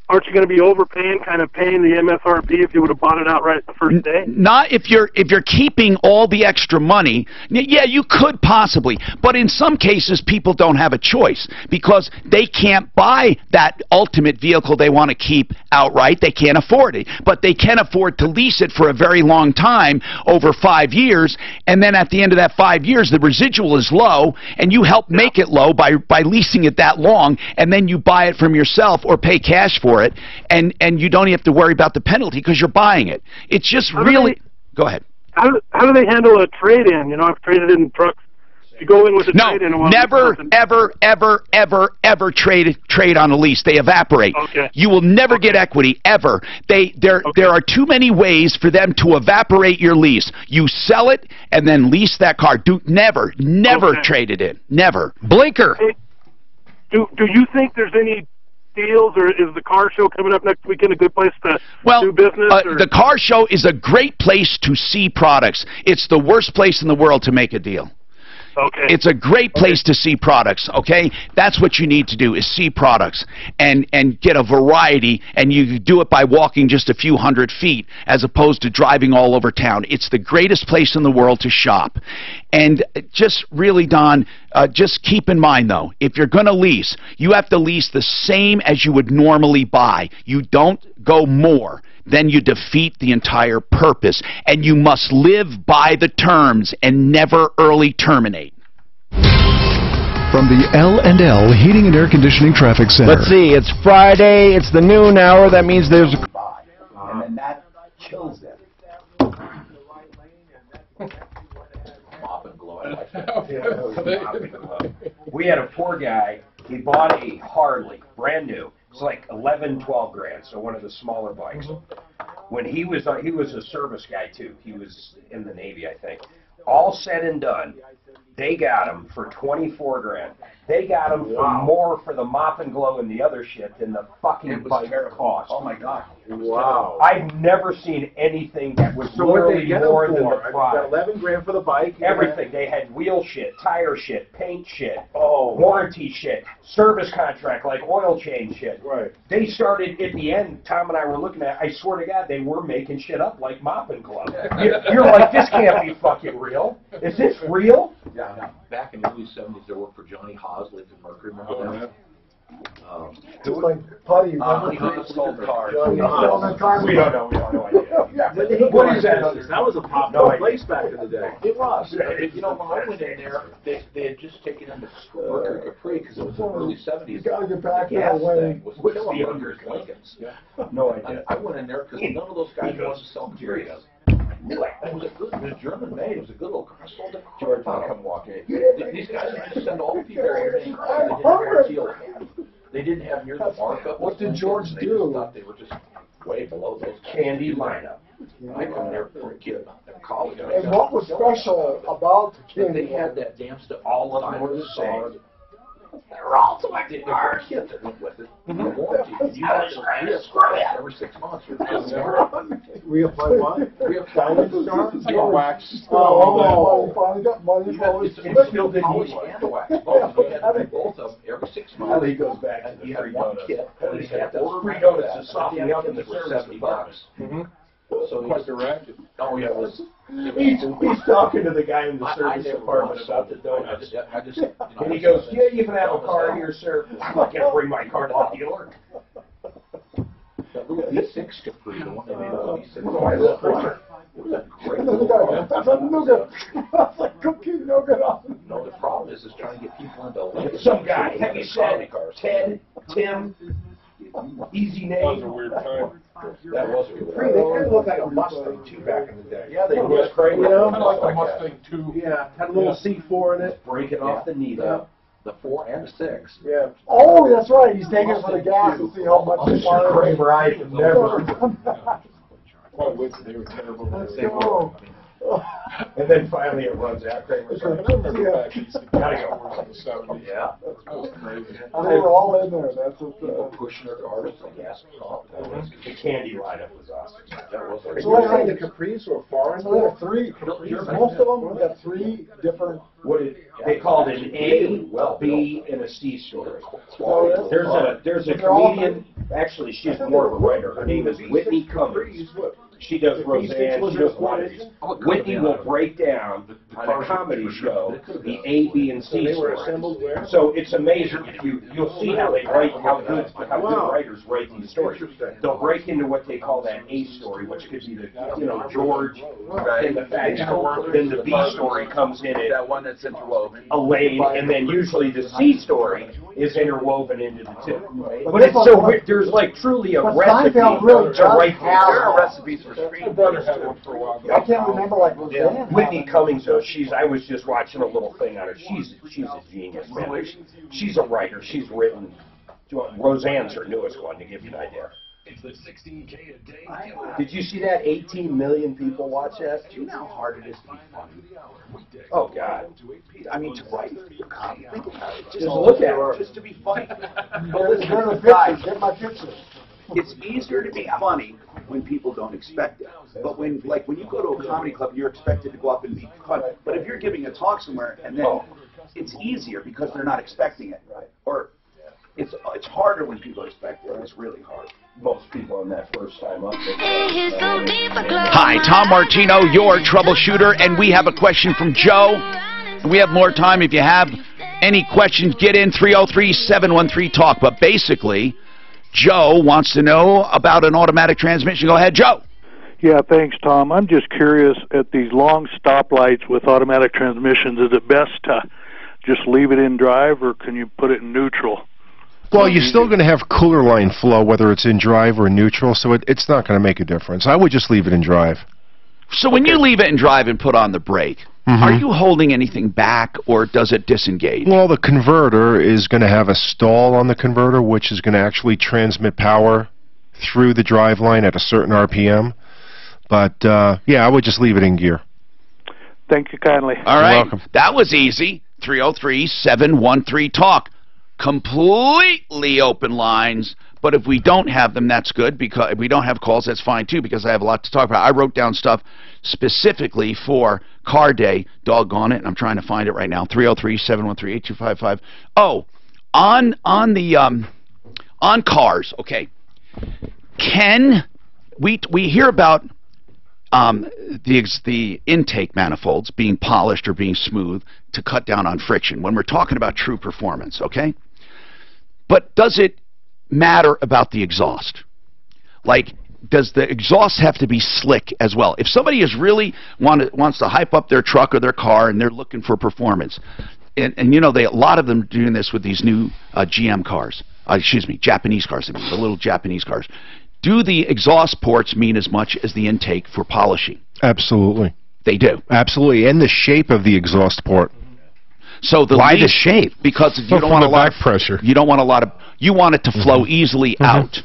aren't you going to be overpaying, kind of paying the MSRP if you would have bought it outright the first day? Not if you're keeping all the extra money. Yeah, you could possibly, but in some cases people don't have a choice because they can't buy that ultimate vehicle they want to keep outright. They can't afford it, but they can afford to lease it for a very long time, over 5 years, and then at the end of that 5 years the residual is low, and you help make it low by leasing it that long, and then you buy it from yourself or pay cash for it, and you don't have to worry about the penalty because you're buying it. It's just really... Go ahead. How do they handle a trade-in? I've traded in trucks. You go in with a trade-in... No, never, ever trade on a lease. They evaporate. Okay. You will never get equity, ever. There are too many ways for them to evaporate your lease. You sell it and then lease that car. Never trade it in. Never. Blinker. Hey, do you think there's any deals, or is the car show coming up next weekend a good place to do business? The car show is a great place to see products. It's the worst place in the world to make a deal. Okay. It's a great place to see products, okay? That's what you need to do, is see products and get a variety, and you do it by walking just a few hundred feet as opposed to driving all over town. It's the greatest place in the world to shop. And just really, Don, just keep in mind, though, if you're going to lease, you have to lease the same as you would normally buy. You don't go more. Then you defeat the entire purpose, and you must live by the terms and never early terminate. From the L&L Heating and Air Conditioning Traffic Center. Let's see, it's Friday, it's the noon hour, that means there's a... And then that kills them. Mop and glow. I like that. We had a poor guy, he bought a Harley, brand new. It's like 11, 12 grand, so one of the smaller bikes. When he was a service guy too. He was in the Navy, I think. All said and done, they got him for 24 grand. They got him for more for the mop and glow and the other shit than the fucking bike cost. Oh my God. Wow. I've never seen anything that was So what they literally get more them than for? the I mean, product. got 11 grand for the bike. Everything. They had wheel shit, tire shit, paint shit, warranty shit, service contract, like oil change shit. Right. They started at the end, Tom and I were looking at, I swear to God, they were making shit up like mop and glow. You're like, this can't be fucking real. Is this real? Yeah, now, back in the early 70s, I worked for Johnny Haas, lived in Mercury, remember that? Just like Putty. Johnny Haas sold cars. Johnny Haas. We don't know. We don't know idea. What is that? That was a popular place back in the day. It was. You know, when I went in there, they had just taken him to Mercury Capri because it was in the early 70s. You gotta get back The to gas that way. thing was killing Mercury Lincolns. No idea. I went in there because none of those guys wanted to sell materials. It was a good, it was German made. It was a good little car. I sold it. George, come walk in. These guys would just send all the people over there. They didn't guarantee it. They didn't have near the markup. What did George They do? just thought they were just way below those Candy lineup. I come there for a kid in college. And what was special about the kid? They had that damn stuff. All of them were the same. They were all selected cars. Kids that went with it. The warranty. You had to reapply every 6 months. Reapply what? Reapply. It's like a wax. Finally got money for It's still polish and wax. Both. You had to do both of them every 6 months. He goes back to the You had free one donuts. kit. And you had to order Free donuts to soften you up in the for service $70. department. So Quite the racket. oh yeah, it was. He's talking to the guy in the I service never department once about the sold it. donuts. I just you know, And he goes, yeah, you can have a car here, sir. I can't bring my car to the dealer. That little V6 Capri, the one they made out of V6. Oh, I love it. It was a great And then the little guy, car. that's a nougat. That's like cookie nougat on. No, the problem is trying to get people into Some guy, have you said Ted, Tim, easy That was a name? weird time. That was a They kind of looked like a Mustang too back in the day. Yeah, they It was crazy. You know, Kind of like a Mustang 2. Yeah, had a little C4 in it. Breaking off the needle. The 4 and the 6. Yeah. Oh, that's right. He's taking it for the gas to see how much it's on. Kramer, I have never. Quite wicked. They were terrible. Let's go. And then finally it runs out. Kramer's I like, remember back in the Gotta go. 70s. Yeah. That was crazy. They were all in there. That's what. People pushing their cars to the gas pump. That was The candy lineup was awesome. that was So what kind of Capris were foreign? So there are three. Most of them got three different. They called it an A, B, and a C story. Oh, There's a comedian, actually she's more of a writer, her name is Whitney Cummings. She does Roseanne, she does a lot of these. Whitney will break down on a comedy show the A, B, and C story. So it's amazing. You'll see how they write, how good writers write these stories. They'll break into what they call that A story, which could be the George, then the fact, then the B story comes in it. That one that's interwoven. Elaine, and then usually the C story is interwoven into the two. But it's so weird. There's like truly a recipe to write. There are recipes for street Brother had one for a while. I can't remember like Roseanne. Whitney Cummings, though, I was just watching a little thing on her. She's a genius, man. She's a writer. She's written. Roseanne's her newest one, to give you an idea. Did you see that? 18 million people watch that. Do you know how hard it is to be funny? Oh God! I mean, to write a comedy. Think about it. Just look at it, just to be funny. But listen, guys, get my picture. It's easier to be funny when people don't expect it. But when you go to a comedy club, you're expected to go up and be funny. But if you're giving a talk somewhere, and then it's easier because they're not expecting it, right? Or it's harder when people expect it. It's really hard. Most people on that first time up. Hi, Tom Martino, your troubleshooter, and we have a question from Joe. We have more time. If you have any questions, get in 303-713-TALK. But basically, Joe wants to know about an automatic transmission. Go ahead, Joe. Yeah, thanks, Tom. I'm just curious, at these long stoplights with automatic transmissions, is it best to just leave it in drive, or can you put it in neutral? Well, you're still going to have cooler line flow, whether it's in drive or neutral, so it's not going to make a difference. I would just leave it in drive. So when you leave it in drive and put on the brake, are you holding anything back, or does it disengage? Well, the converter is going to have a stall on the converter, which is going to actually transmit power through the drive line at a certain RPM. But, yeah, I would just leave it in gear. Thank you kindly. All right. You're welcome. That was easy. 303-713-TALK. Completely open lines, but if we don't have them, that's good, because if we don't have calls, that's fine too, because I have a lot to talk about. I wrote down stuff specifically for Car Day. Doggone it, and I'm trying to find it right now. 303-713-8255. Oh, on cars, okay. We hear about the intake manifolds being polished or being smooth to cut down on friction when we're talking about true performance, okay? But does it matter about the exhaust? Like, does the exhaust have to be slick as well? If somebody is really wants to hype up their truck or their car and they're looking for performance, and you know, a lot of them are doing this with these new GM cars, Japanese cars, the little Japanese cars. Do the exhaust ports mean as much as the intake for polishing? Absolutely. They do. Absolutely, and the shape of the exhaust port. So why the shape? Because you don't want a lot of pressure. You don't want a lot of. You want it to flow easily out.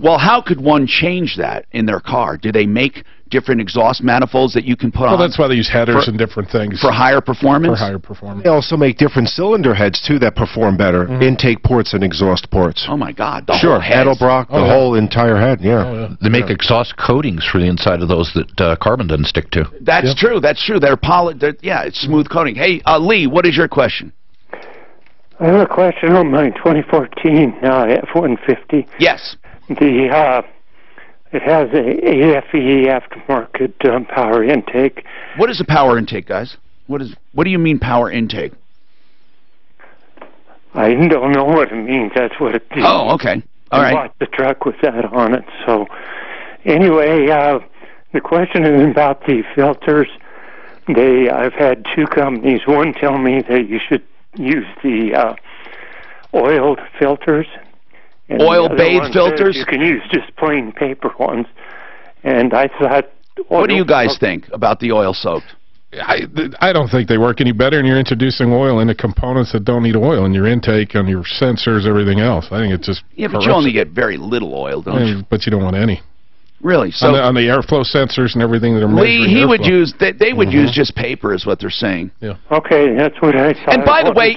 Well, how could one change that in their car? Do they make different exhaust manifolds that you can put on? Well, that's why they use headers and different things for higher performance. For higher performance. They also make different cylinder heads too that perform better. Intake ports and exhaust ports. Oh my God! The Sure, whole head. Edelbrock, the whole entire head. Yeah. They make exhaust coatings for the inside of those that carbon doesn't stick to. That's true. That's true. They're yeah, it's smooth coating. Hey, Lee, what is your question? I have a question on my 2014 F-150. Yes. It has a AFE aftermarket power intake. What is a power intake, guys? What do you mean power intake? I don't know what it means. That's what it is. Oh, okay. All right. I bought the truck with that on it. So, anyway, the question is about the filters. I've had two companies. One tell me that you should use the oiled filters. Oil-bathed filters? You can use just plain paper ones. And I thought... What do you guys think about the oil-soaked? I don't think they work any better, and you're introducing oil into components that don't need oil in your intake, on your sensors, everything else. I think it's just... Yeah, but you only get very little oil, don't you? But you don't want any. Really? So on the airflow sensors and everything that are measuring Lee, airflow. they would use just paper, is what they're saying. Yeah. Okay, that's what I thought. And by the way,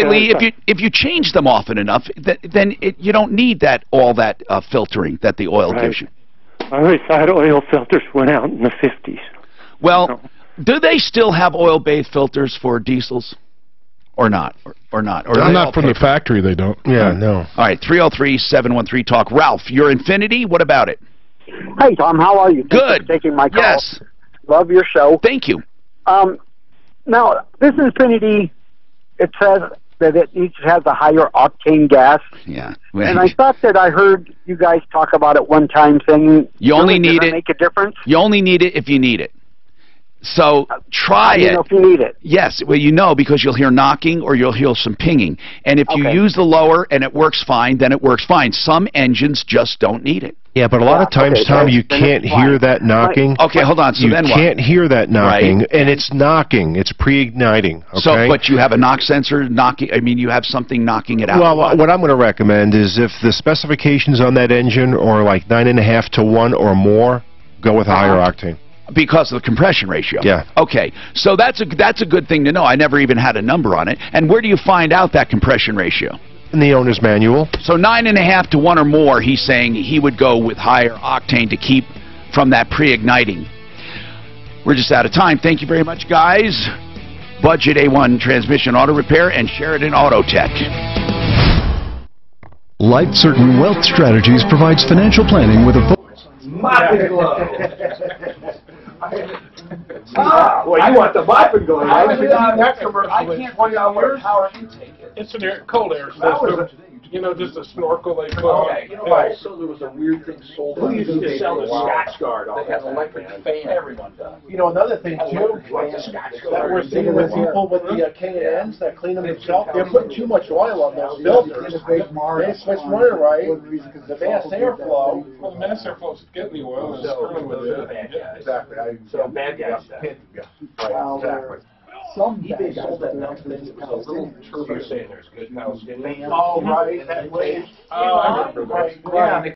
Lee, if you change them often enough, then you don't need all that filtering that the oil gives you. I always thought oil filters went out in the 50s. Well, do they still have oil-bathed filters for diesels? Or not? Or not? Or not from the factory, they don't. Yeah, no. All right, 303-713-TALK. Ralph, your Infiniti, what about it? Hey, Tom, how are you? Good. Thanks for taking my call. Yes. Love your show. Thank you. Now, this Infiniti, it says that it each has a higher octane gas. Yeah. And I thought that I heard you guys talk about it one time saying you only need it make a difference. You only need it if you need it. So try it. You know if you need it. Yes, well, you know, because you'll hear knocking or you'll hear some pinging. And if you use the lower and it works fine, then it works fine. Some engines just don't need it. Yeah, but a lot of times, Tom, you can't hear that knocking. Okay, hold on. So you then what? can't hear that knocking, and it's knocking. It's pre-igniting. Okay? So, but you have a knock sensor knocking. I mean, you have something knocking it out. Well, what I'm going to recommend is if the specifications on that engine are like 9.5 to 1 or more, go with a higher octane. Because of the compression ratio. Yeah. Okay. So that's a good thing to know. I never even had a number on it. And where do you find out that compression ratio? In the owner's manual. So 9.5 to 1 or more, he's saying he would go with higher octane to keep from that pre-igniting. We're just out of time. Thank you very much, guys. Budget A1 Transmission Auto Repair and Sheridan Auto Tech. Like certain wealth strategies provides financial planning with a Mop and glove. Well, you want the mop and glove. I can't $20 power intake. It's an cold air system. You know, just a snorkel they put on. Okay, you know, also there was a weird thing sold. Who used to sell the Scotch Guard? They had an electric fan. Everyone does. You know, another thing too, that we're seeing with people with the K&Ns that clean them themselves, they're putting too much oil on those filters. They switch running right. The mass airflow. Well, the mass airflow is getting the oil and screwing with it. Exactly. So bad guys. Exactly. Some eBay guys sold that are next thing. It was a little turbo saying there's good Palestinian. Oh, right. That way. Oh, I remember that. Yeah.